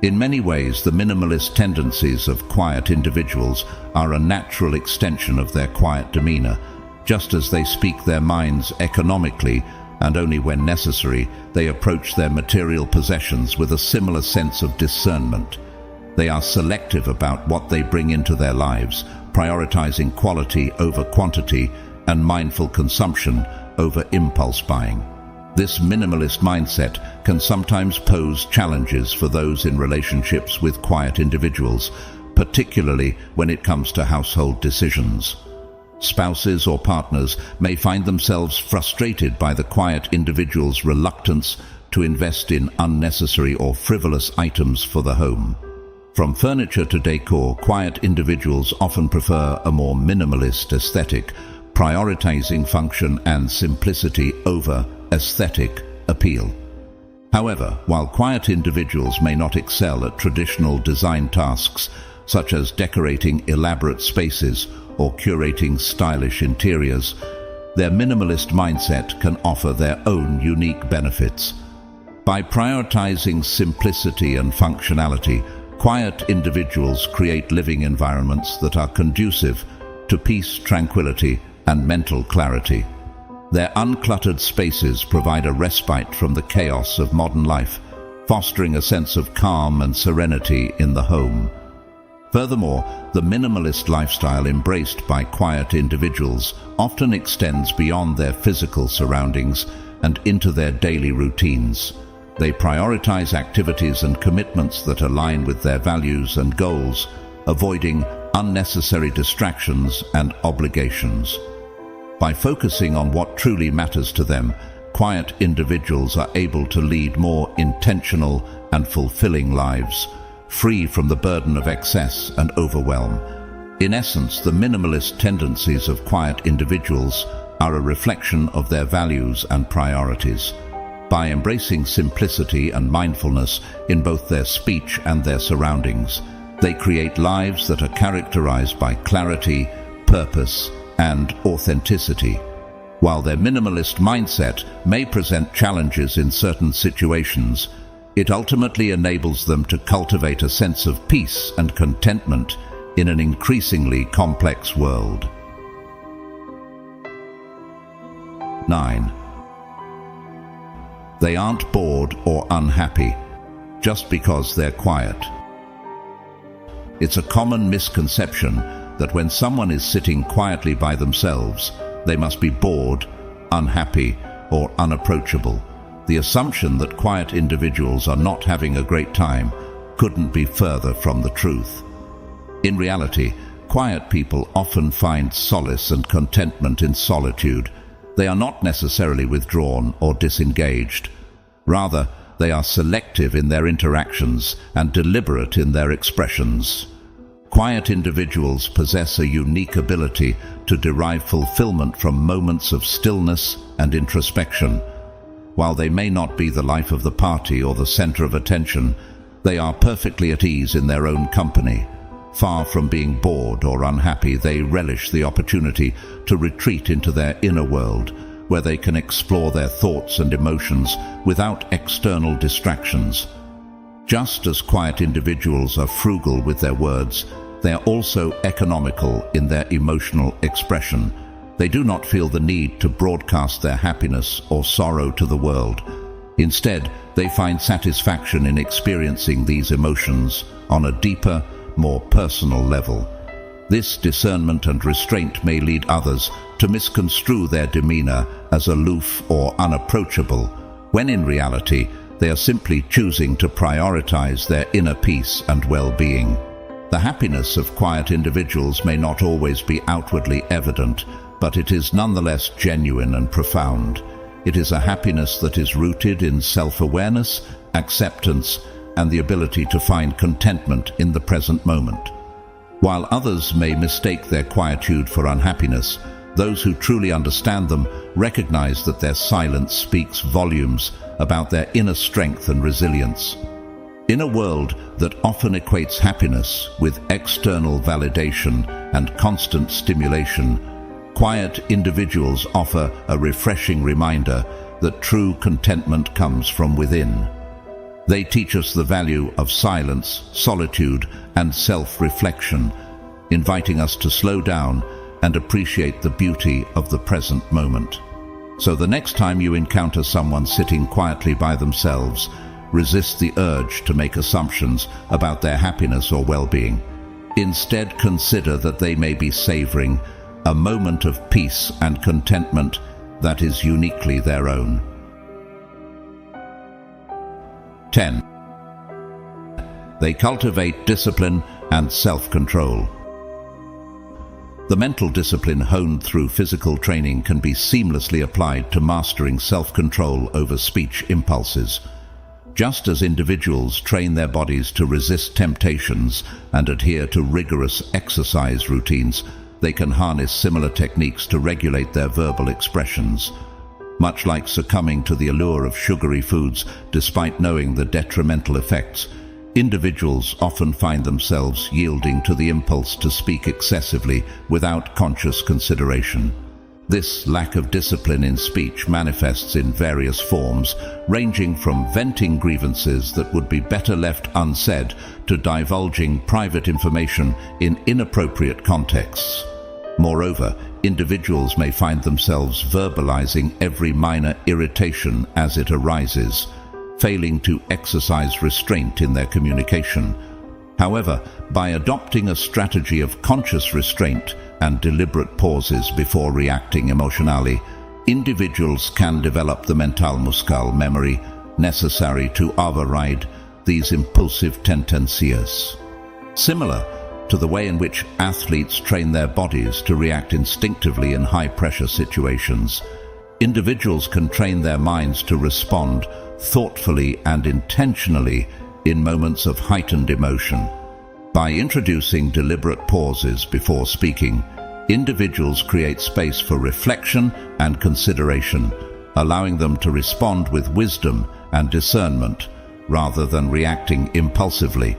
In many ways, the minimalist tendencies of quiet individuals are a natural extension of their quiet demeanor. Just as they speak their minds economically, and only when necessary, they approach their material possessions with a similar sense of discernment. They are selective about what they bring into their lives, prioritizing quality over quantity and mindful consumption over impulse buying. This minimalist mindset can sometimes pose challenges for those in relationships with quiet individuals, particularly when it comes to household decisions. Spouses or partners may find themselves frustrated by the quiet individual's reluctance to invest in unnecessary or frivolous items for the home. From furniture to decor, quiet individuals often prefer a more minimalist aesthetic, prioritizing function and simplicity over aesthetic appeal. However, while quiet individuals may not excel at traditional design tasks, such as decorating elaborate spaces or curating stylish interiors, their minimalist mindset can offer their own unique benefits. By prioritizing simplicity and functionality, quiet individuals create living environments that are conducive to peace, tranquility, and mental clarity. Their uncluttered spaces provide a respite from the chaos of modern life, fostering a sense of calm and serenity in the home. Furthermore, the minimalist lifestyle embraced by quiet individuals often extends beyond their physical surroundings and into their daily routines. They prioritize activities and commitments that align with their values and goals, avoiding unnecessary distractions and obligations. By focusing on what truly matters to them, quiet individuals are able to lead more intentional and fulfilling lives, free from the burden of excess and overwhelm. In essence, the minimalist tendencies of quiet individuals are a reflection of their values and priorities. By embracing simplicity and mindfulness in both their speech and their surroundings, they create lives that are characterized by clarity, purpose, and authenticity. While their minimalist mindset may present challenges in certain situations, it ultimately enables them to cultivate a sense of peace and contentment in an increasingly complex world. 9. They aren't bored or unhappy just because they're quiet. It's a common misconception that when someone is sitting quietly by themselves, they must be bored, unhappy, or unapproachable. The assumption that quiet individuals are not having a great time couldn't be further from the truth. In reality, quiet people often find solace and contentment in solitude. They are not necessarily withdrawn or disengaged. Rather, they are selective in their interactions and deliberate in their expressions. Quiet individuals possess a unique ability to derive fulfillment from moments of stillness and introspection. While they may not be the life of the party or the center of attention, they are perfectly at ease in their own company. Far from being bored or unhappy, they relish the opportunity to retreat into their inner world, where they can explore their thoughts and emotions without external distractions. Just as quiet individuals are frugal with their words, they are also economical in their emotional expression. They do not feel the need to broadcast their happiness or sorrow to the world. Instead, they find satisfaction in experiencing these emotions on a deeper, more personal level. This discernment and restraint may lead others to misconstrue their demeanor as aloof or unapproachable, when in reality, they are simply choosing to prioritize their inner peace and well-being. The happiness of quiet individuals may not always be outwardly evident, but it is nonetheless genuine and profound. It is a happiness that is rooted in self-awareness, acceptance, and the ability to find contentment in the present moment. While others may mistake their quietude for unhappiness, those who truly understand them recognize that their silence speaks volumes about their inner strength and resilience. In a world that often equates happiness with external validation and constant stimulation, quiet individuals offer a refreshing reminder that true contentment comes from within. They teach us the value of silence, solitude, and self-reflection, inviting us to slow down and appreciate the beauty of the present moment. So the next time you encounter someone sitting quietly by themselves, resist the urge to make assumptions about their happiness or well-being. Instead, consider that they may be savoring a moment of peace and contentment that is uniquely their own. 10. They cultivate discipline and self-control. The mental discipline honed through physical training can be seamlessly applied to mastering self-control over speech impulses. Just as individuals train their bodies to resist temptations and adhere to rigorous exercise routines, they can harness similar techniques to regulate their verbal expressions. Much like succumbing to the allure of sugary foods despite knowing the detrimental effects, individuals often find themselves yielding to the impulse to speak excessively without conscious consideration. This lack of discipline in speech manifests in various forms, ranging from venting grievances that would be better left unsaid to divulging private information in inappropriate contexts. Moreover, individuals may find themselves verbalizing every minor irritation as it arises, failing to exercise restraint in their communication. However, by adopting a strategy of conscious restraint and deliberate pauses before reacting emotionally, individuals can develop the mental muscle memory necessary to override these impulsive tendencies. Similar to the way in which athletes train their bodies to react instinctively in high-pressure situations, individuals can train their minds to respond thoughtfully and intentionally in moments of heightened emotion. By introducing deliberate pauses before speaking, individuals create space for reflection and consideration, allowing them to respond with wisdom and discernment rather than reacting impulsively.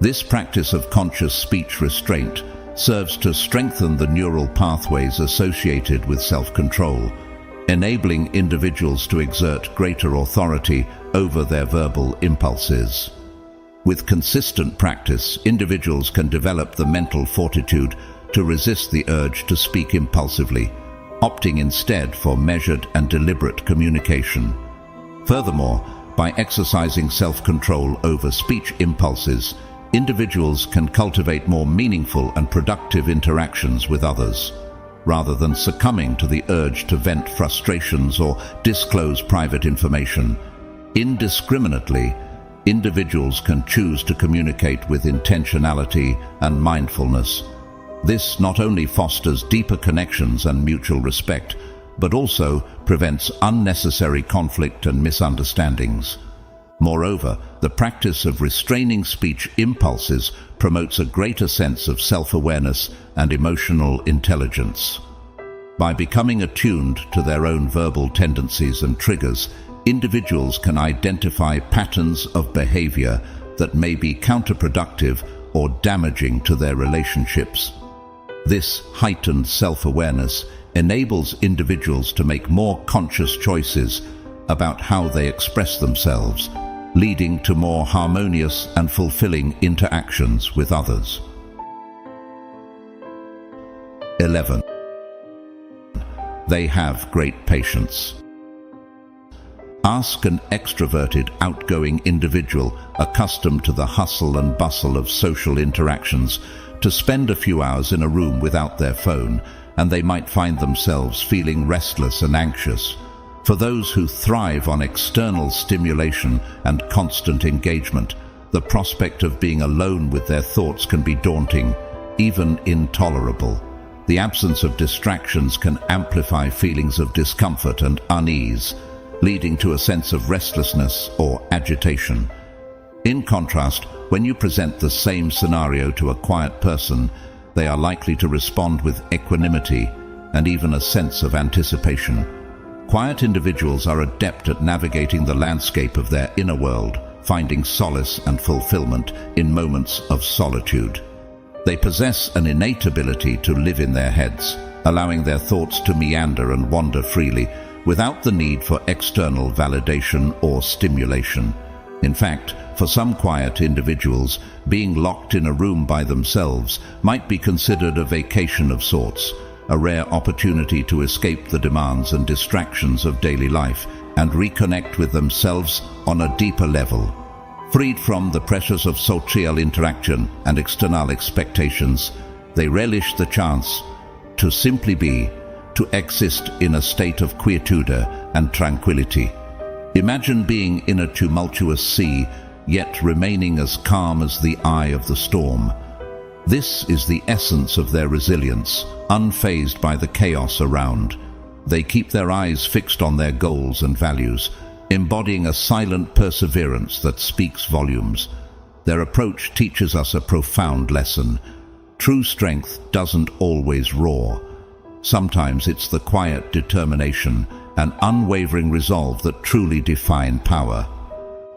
This practice of conscious speech restraint serves to strengthen the neural pathways associated with self-control, enabling individuals to exert greater authority over their verbal impulses. With consistent practice, individuals can develop the mental fortitude to resist the urge to speak impulsively, opting instead for measured and deliberate communication. Furthermore, by exercising self-control over speech impulses, individuals can cultivate more meaningful and productive interactions with others. Rather than succumbing to the urge to vent frustrations or disclose private information, indiscriminately, individuals can choose to communicate with intentionality and mindfulness. This not only fosters deeper connections and mutual respect, but also prevents unnecessary conflict and misunderstandings. Moreover, the practice of restraining speech impulses promotes a greater sense of self-awareness and emotional intelligence. By becoming attuned to their own verbal tendencies and triggers, individuals can identify patterns of behavior that may be counterproductive or damaging to their relationships. This heightened self-awareness enables individuals to make more conscious choices about how they express themselves, leading to more harmonious and fulfilling interactions with others. 11. They have great patience. Ask an extroverted, outgoing individual accustomed to the hustle and bustle of social interactions to spend a few hours in a room without their phone, and they might find themselves feeling restless and anxious. For those who thrive on external stimulation and constant engagement, the prospect of being alone with their thoughts can be daunting, even intolerable. The absence of distractions can amplify feelings of discomfort and unease, leading to a sense of restlessness or agitation. In contrast, when you present the same scenario to a quiet person, they are likely to respond with equanimity and even a sense of anticipation. Quiet individuals are adept at navigating the landscape of their inner world, finding solace and fulfillment in moments of solitude. They possess an innate ability to live in their heads, allowing their thoughts to meander and wander freely, without the need for external validation or stimulation. In fact, for some quiet individuals, being locked in a room by themselves might be considered a vacation of sorts, a rare opportunity to escape the demands and distractions of daily life and reconnect with themselves on a deeper level. Freed from the pressures of social interaction and external expectations, they relish the chance to simply be, to exist in a state of quietude and tranquility. Imagine being in a tumultuous sea, yet remaining as calm as the eye of the storm. This is the essence of their resilience, unfazed by the chaos around. They keep their eyes fixed on their goals and values, embodying a silent perseverance that speaks volumes. Their approach teaches us a profound lesson. True strength doesn't always roar. Sometimes it's the quiet determination and unwavering resolve that truly define power.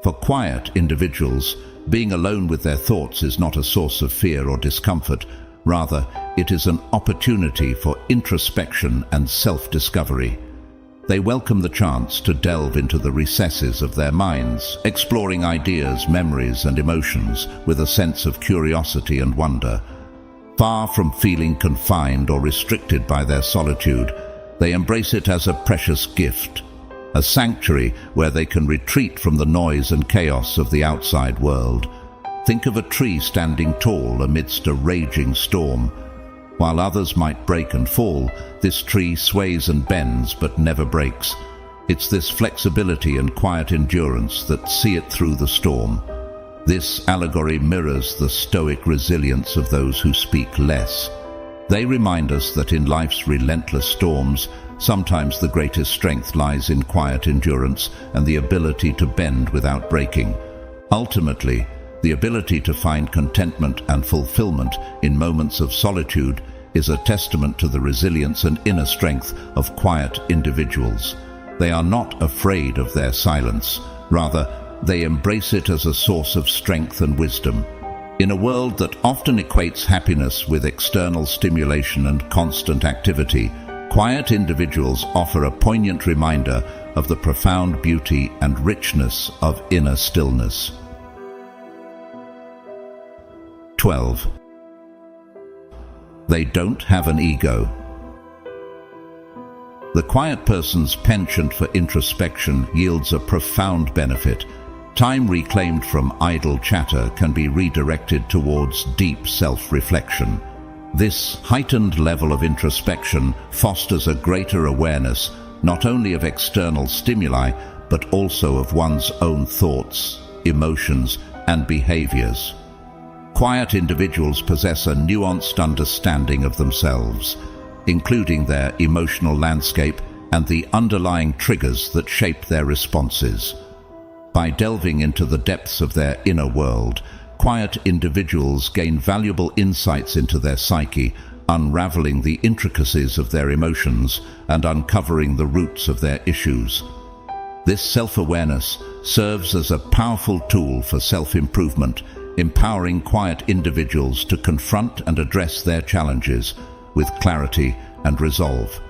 For quiet individuals, being alone with their thoughts is not a source of fear or discomfort. Rather, it is an opportunity for introspection and self-discovery. They welcome the chance to delve into the recesses of their minds, exploring ideas, memories, and emotions with a sense of curiosity and wonder. Far from feeling confined or restricted by their solitude, they embrace it as a precious gift, a sanctuary where they can retreat from the noise and chaos of the outside world. Think of a tree standing tall amidst a raging storm. While others might break and fall, this tree sways and bends but never breaks. It's this flexibility and quiet endurance that see it through the storm. This allegory mirrors the stoic resilience of those who speak less. They remind us that in life's relentless storms, sometimes the greatest strength lies in quiet endurance and the ability to bend without breaking. Ultimately, the ability to find contentment and fulfillment in moments of solitude is a testament to the resilience and inner strength of quiet individuals. They are not afraid of their silence. Rather, they embrace it as a source of strength and wisdom. In a world that often equates happiness with external stimulation and constant activity, quiet individuals offer a poignant reminder of the profound beauty and richness of inner stillness. 12. They don't have an ego. The quiet person's penchant for introspection yields a profound benefit. Time reclaimed from idle chatter can be redirected towards deep self-reflection. This heightened level of introspection fosters a greater awareness not only of external stimuli, but also of one's own thoughts, emotions, and behaviors. Quiet individuals possess a nuanced understanding of themselves, including their emotional landscape and the underlying triggers that shape their responses. By delving into the depths of their inner world, quiet individuals gain valuable insights into their psyche, unraveling the intricacies of their emotions and uncovering the roots of their issues. This self-awareness serves as a powerful tool for self-improvement, empowering quiet individuals to confront and address their challenges with clarity and resolve.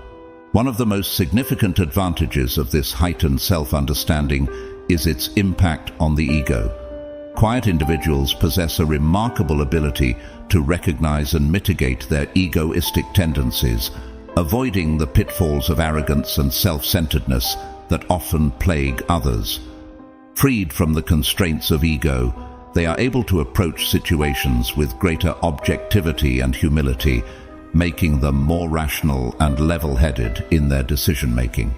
One of the most significant advantages of this heightened self-understanding is its impact on the ego. Quiet individuals possess a remarkable ability to recognize and mitigate their egoistic tendencies, avoiding the pitfalls of arrogance and self-centeredness that often plague others. Freed from the constraints of ego, they are able to approach situations with greater objectivity and humility, making them more rational and level-headed in their decision-making.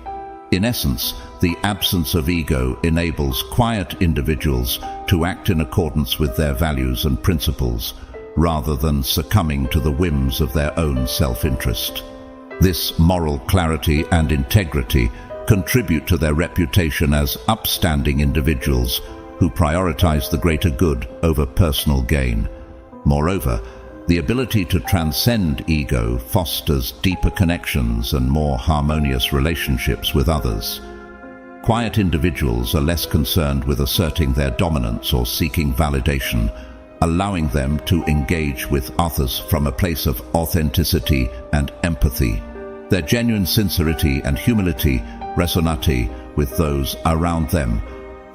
In essence, the absence of ego enables quiet individuals to act in accordance with their values and principles, rather than succumbing to the whims of their own self-interest. This moral clarity and integrity contribute to their reputation as upstanding individuals who prioritize the greater good over personal gain. Moreover, the ability to transcend ego fosters deeper connections and more harmonious relationships with others. Quiet individuals are less concerned with asserting their dominance or seeking validation, allowing them to engage with others from a place of authenticity and empathy. Their genuine sincerity and humility resonate with those around them,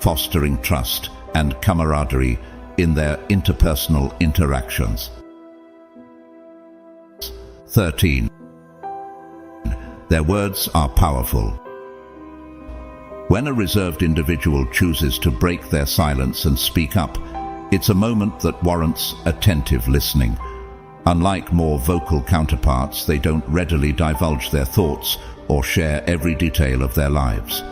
fostering trust and camaraderie in their interpersonal interactions. 13. Their words are powerful. When a reserved individual chooses to break their silence and speak up, it's a moment that warrants attentive listening. Unlike more vocal counterparts, they don't readily divulge their thoughts or share every detail of their lives.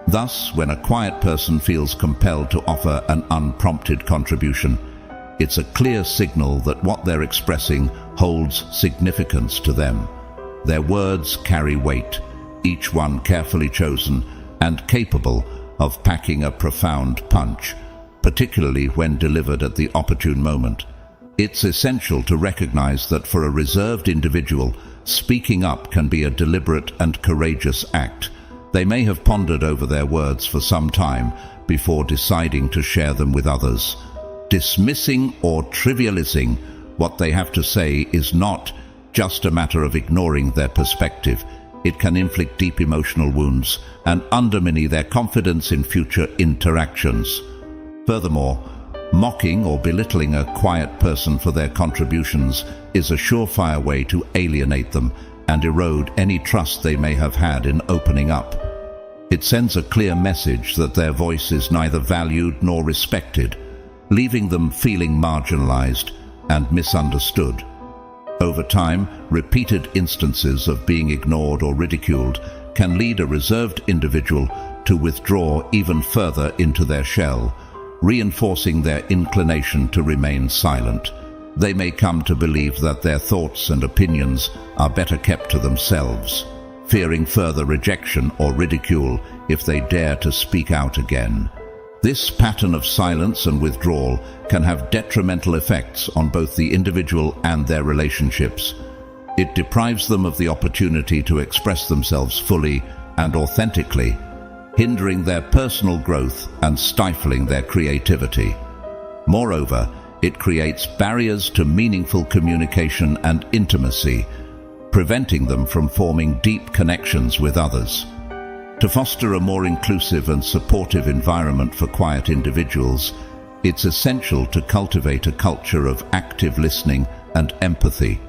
Thus, when a quiet person feels compelled to offer an unprompted contribution, it's a clear signal that what they're expressing holds significance to them. Their words carry weight, each one carefully chosen and capable of packing a profound punch, particularly when delivered at the opportune moment. It's essential to recognize that for a reserved individual, speaking up can be a deliberate and courageous act. They may have pondered over their words for some time before deciding to share them with others. Dismissing or trivializing what they have to say is not just a matter of ignoring their perspective. It can inflict deep emotional wounds and undermine their confidence in future interactions. Furthermore, mocking or belittling a quiet person for their contributions is a surefire way to alienate them and erode any trust they may have had in opening up. It sends a clear message that their voice is neither valued nor respected, leaving them feeling marginalized and misunderstood. Over time, repeated instances of being ignored or ridiculed can lead a reserved individual to withdraw even further into their shell, reinforcing their inclination to remain silent. They may come to believe that their thoughts and opinions are better kept to themselves, fearing further rejection or ridicule if they dare to speak out again. This pattern of silence and withdrawal can have detrimental effects on both the individual and their relationships. It deprives them of the opportunity to express themselves fully and authentically, hindering their personal growth and stifling their creativity. Moreover, it creates barriers to meaningful communication and intimacy, preventing them from forming deep connections with others. To foster a more inclusive and supportive environment for quiet individuals, it's essential to cultivate a culture of active listening and empathy.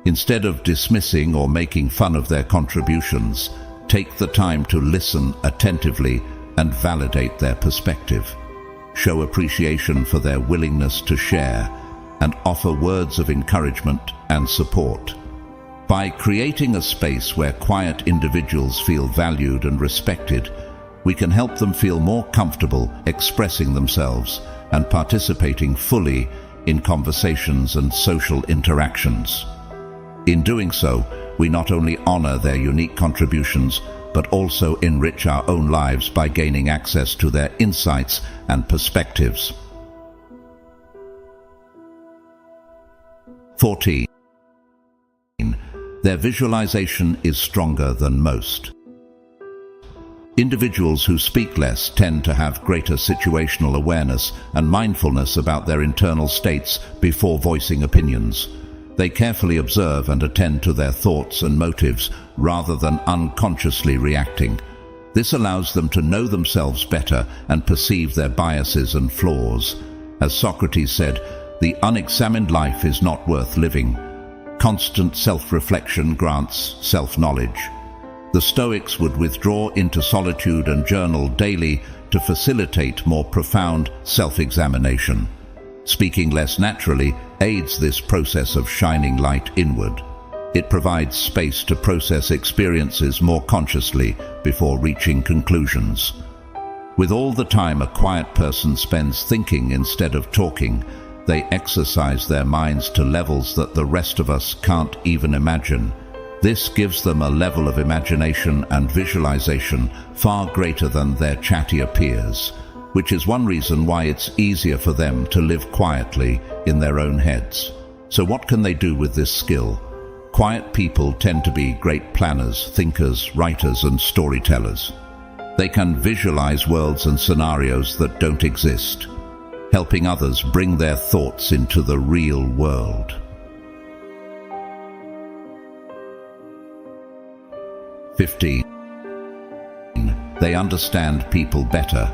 Instead of dismissing or making fun of their contributions, take the time to listen attentively and validate their perspective. Show appreciation for their willingness to share and offer words of encouragement and support. By creating a space where quiet individuals feel valued and respected, we can help them feel more comfortable expressing themselves and participating fully in conversations and social interactions. In doing so, we not only honor their unique contributions, but also enrich our own lives by gaining access to their insights and perspectives. 14. Their visualization is stronger than most. Individuals who speak less tend to have greater situational awareness and mindfulness about their internal states before voicing opinions. They carefully observe and attend to their thoughts and motives rather than unconsciously reacting. This allows them to know themselves better and perceive their biases and flaws. As Socrates said, "The unexamined life is not worth living." Constant self-reflection grants self-knowledge. The Stoics would withdraw into solitude and journal daily to facilitate more profound self-examination. Speaking less naturally aids this process of shining light inward. It provides space to process experiences more consciously before reaching conclusions. With all the time a quiet person spends thinking instead of talking, they exercise their minds to levels that the rest of us can't even imagine. This gives them a level of imagination and visualization far greater than their chattier peers, which is one reason why it's easier for them to live quietly in their own heads. So what can they do with this skill? Quiet people tend to be great planners, thinkers, writers, and storytellers. They can visualize worlds and scenarios that don't exist, helping others bring their thoughts into the real world. 15. They understand people better.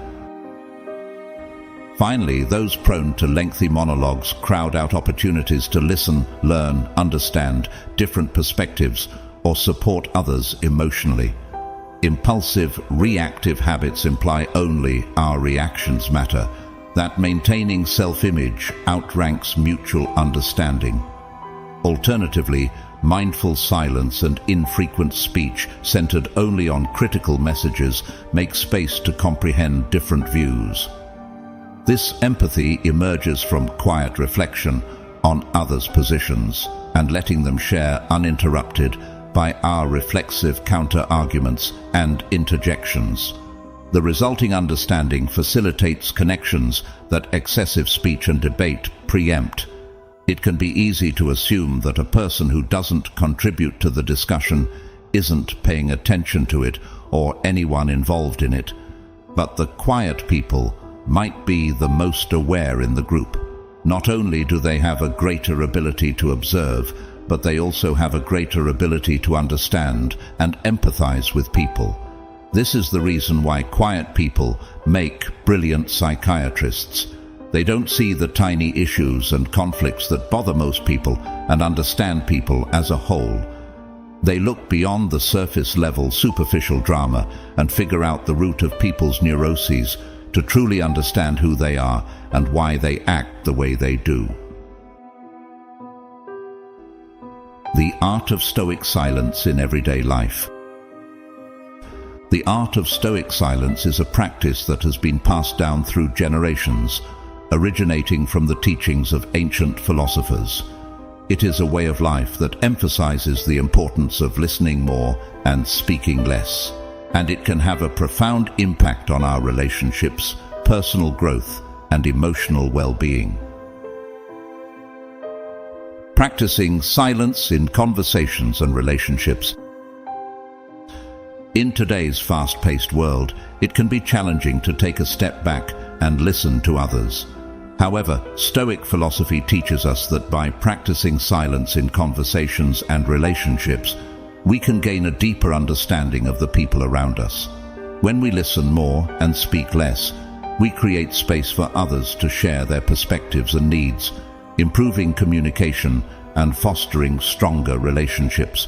Finally, those prone to lengthy monologues crowd out opportunities to listen, learn, understand different perspectives, or support others emotionally. Impulsive, reactive habits imply only our reactions matter, that maintaining self-image outranks mutual understanding. Alternatively, mindful silence and infrequent speech centered only on critical messages make space to comprehend different views. This empathy emerges from quiet reflection on others' positions and letting them share uninterrupted by our reflexive counter-arguments and interjections. The resulting understanding facilitates connections that excessive speech and debate preempt. It can be easy to assume that a person who doesn't contribute to the discussion isn't paying attention to it or anyone involved in it. But the quiet people might be the most aware in the group. Not only do they have a greater ability to observe, but they also have a greater ability to understand and empathize with people. This is the reason why quiet people make brilliant psychiatrists. They don't see the tiny issues and conflicts that bother most people and understand people as a whole. They look beyond the surface-level superficial drama and figure out the root of people's neuroses to truly understand who they are and why they act the way they do. The art of Stoic silence in everyday life. The art of Stoic silence is a practice that has been passed down through generations, originating from the teachings of ancient philosophers. It is a way of life that emphasizes the importance of listening more and speaking less, and it can have a profound impact on our relationships, personal growth, and emotional well-being. Practicing silence in conversations and relationships. In today's fast-paced world, it can be challenging to take a step back and listen to others. However, Stoic philosophy teaches us that by practicing silence in conversations and relationships, we can gain a deeper understanding of the people around us. When we listen more and speak less, we create space for others to share their perspectives and needs, improving communication and fostering stronger relationships.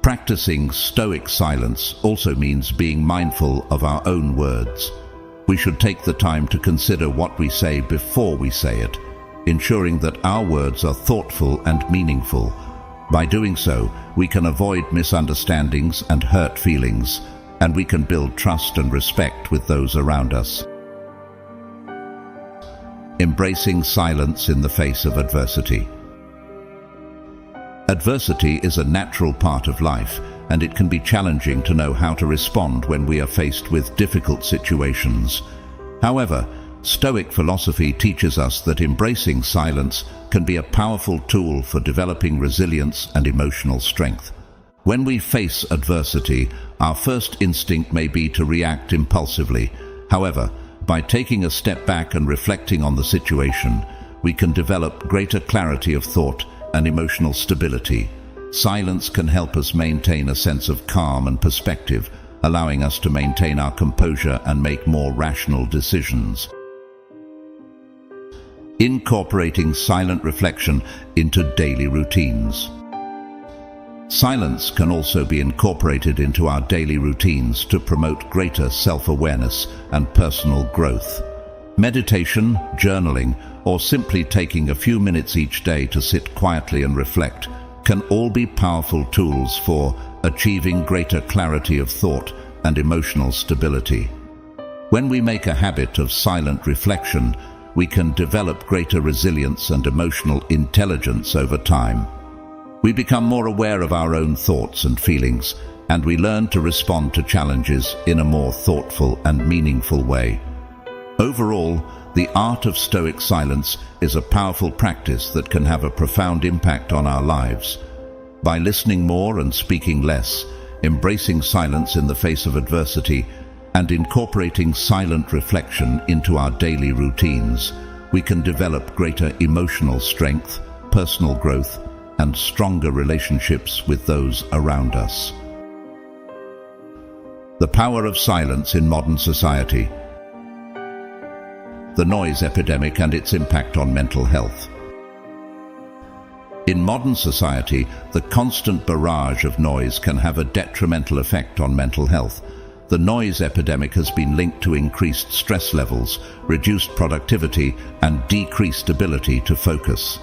Practicing Stoic silence also means being mindful of our own words. We should take the time to consider what we say before we say it, ensuring that our words are thoughtful and meaningful. By doing so, we can avoid misunderstandings and hurt feelings, and we can build trust and respect with those around us. Embracing silence in the face of adversity. Adversity is a natural part of life, and it can be challenging to know how to respond when we are faced with difficult situations. However, Stoic philosophy teaches us that embracing silence can be a powerful tool for developing resilience and emotional strength. When we face adversity, our first instinct may be to react impulsively. However, by taking a step back and reflecting on the situation, we can develop greater clarity of thought and emotional stability. Silence can help us maintain a sense of calm and perspective, allowing us to maintain our composure and make more rational decisions. Incorporating silent reflection into daily routines. Silence can also be incorporated into our daily routines to promote greater self-awareness and personal growth. Meditation, journaling, or simply taking a few minutes each day to sit quietly and reflect can all be powerful tools for achieving greater clarity of thought and emotional stability. When we make a habit of silent reflection, we can develop greater resilience and emotional intelligence over time. We become more aware of our own thoughts and feelings, and we learn to respond to challenges in a more thoughtful and meaningful way. Overall, the art of Stoic silence is a powerful practice that can have a profound impact on our lives. By listening more and speaking less, embracing silence in the face of adversity, and incorporating silent reflection into our daily routines, we can develop greater emotional strength, personal growth, and stronger relationships with those around us. The power of silence in modern society. the noise epidemic and its impact on mental health. In modern society, the constant barrage of noise can have a detrimental effect on mental health. The noise epidemic has been linked to increased stress levels, reduced productivity, and decreased ability to focus.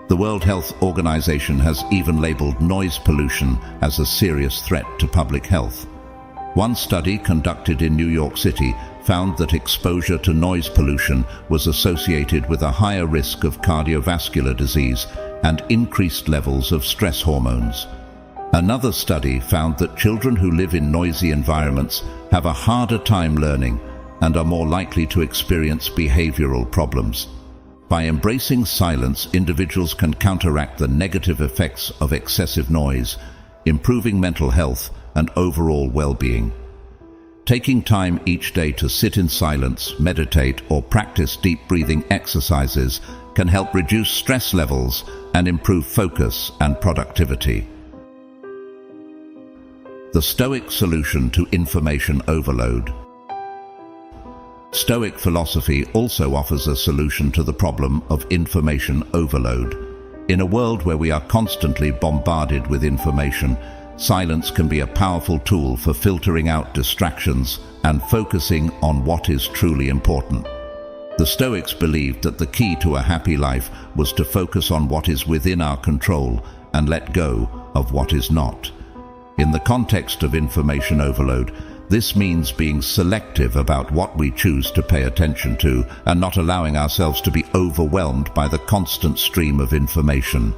The World Health Organization has even labeled noise pollution as a serious threat to public health. One study conducted in New York City found that exposure to noise pollution was associated with a higher risk of cardiovascular disease and increased levels of stress hormones. Another study found that children who live in noisy environments have a harder time learning and are more likely to experience behavioral problems. By embracing silence, individuals can counteract the negative effects of excessive noise, improving mental health and overall well-being. Taking time each day to sit in silence, meditate, or practice deep breathing exercises can help reduce stress levels and improve focus and productivity. The Stoic solution to information overload. Stoic philosophy also offers a solution to the problem of information overload. In a world where we are constantly bombarded with information, silence can be a powerful tool for filtering out distractions and focusing on what is truly important. The Stoics believed that the key to a happy life was to focus on what is within our control and let go of what is not. In the context of information overload, this means being selective about what we choose to pay attention to and not allowing ourselves to be overwhelmed by the constant stream of information.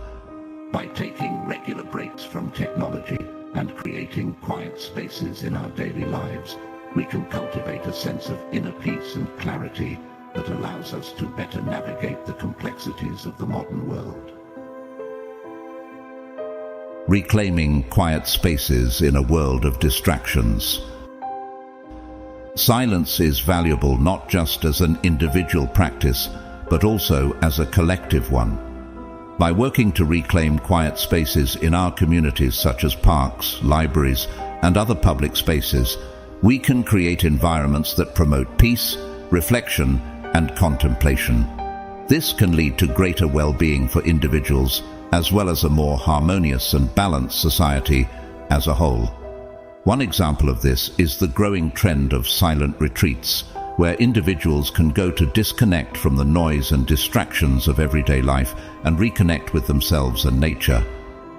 By taking regular breaks from technology and creating quiet spaces in our daily lives, we can cultivate a sense of inner peace and clarity that allows us to better navigate the complexities of the modern world. Reclaiming quiet spaces in a world of distractions. Silence is valuable not just as an individual practice, but also as a collective one. By working to reclaim quiet spaces in our communities such as parks, libraries, and other public spaces, we can create environments that promote peace, reflection, and contemplation. This can lead to greater well-being for individuals, as well as a more harmonious and balanced society as a whole. One example of this is the growing trend of silent retreats, where individuals can go to disconnect from the noise and distractions of everyday life and reconnect with themselves and nature.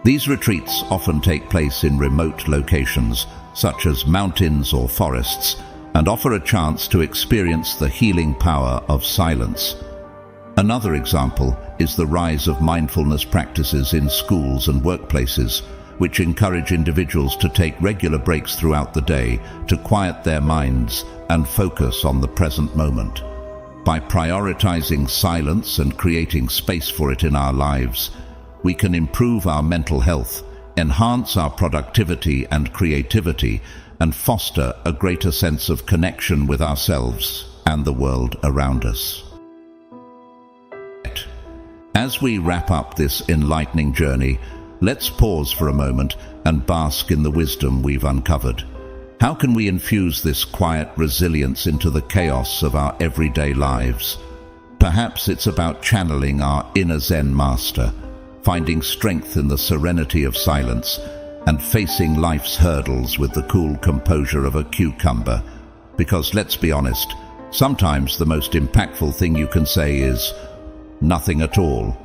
These retreats often take place in remote locations, such as mountains or forests, and offer a chance to experience the healing power of silence. Another example is the rise of mindfulness practices in schools and workplaces, which encourage individuals to take regular breaks throughout the day to quiet their minds and focus on the present moment. By prioritizing silence and creating space for it in our lives, we can improve our mental health, enhance our productivity and creativity, and foster a greater sense of connection with ourselves and the world around us. As we wrap up this enlightening journey, let's pause for a moment and bask in the wisdom we've uncovered. How can we infuse this quiet resilience into the chaos of our everyday lives? Perhaps it's about channeling our inner Zen master, finding strength in the serenity of silence, and facing life's hurdles with the cool composure of a cucumber. Because let's be honest, sometimes the most impactful thing you can say is nothing at all.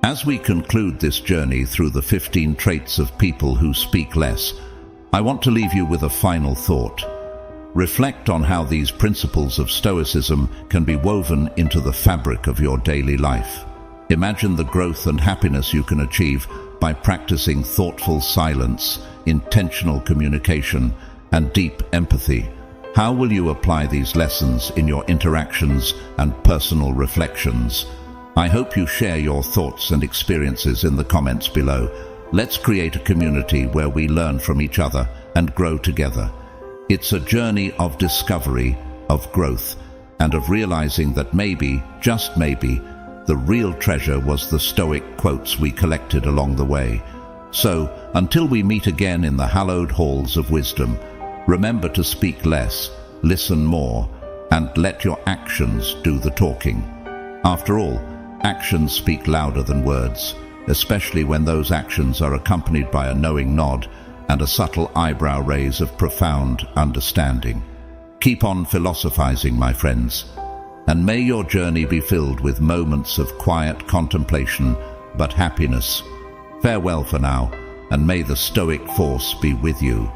As we conclude this journey through the 15 traits of people who speak less, I want to leave you with a final thought. Reflect on how these principles of Stoicism can be woven into the fabric of your daily life. Imagine the growth and happiness you can achieve by practicing thoughtful silence, intentional communication, and deep empathy. How will you apply these lessons in your interactions and personal reflections? I hope you share your thoughts and experiences in the comments below. Let's create a community where we learn from each other and grow together. It's a journey of discovery, of growth, and of realizing that maybe, just maybe, the real treasure was the Stoic quotes we collected along the way. So, until we meet again in the hallowed halls of wisdom, remember to speak less, listen more, and let your actions do the talking. After all, actions speak louder than words, especially when those actions are accompanied by a knowing nod and a subtle eyebrow raise of profound understanding. Keep on philosophizing, my friends, and may your journey be filled with moments of quiet contemplation but happiness. Farewell for now, and may the Stoic force be with you.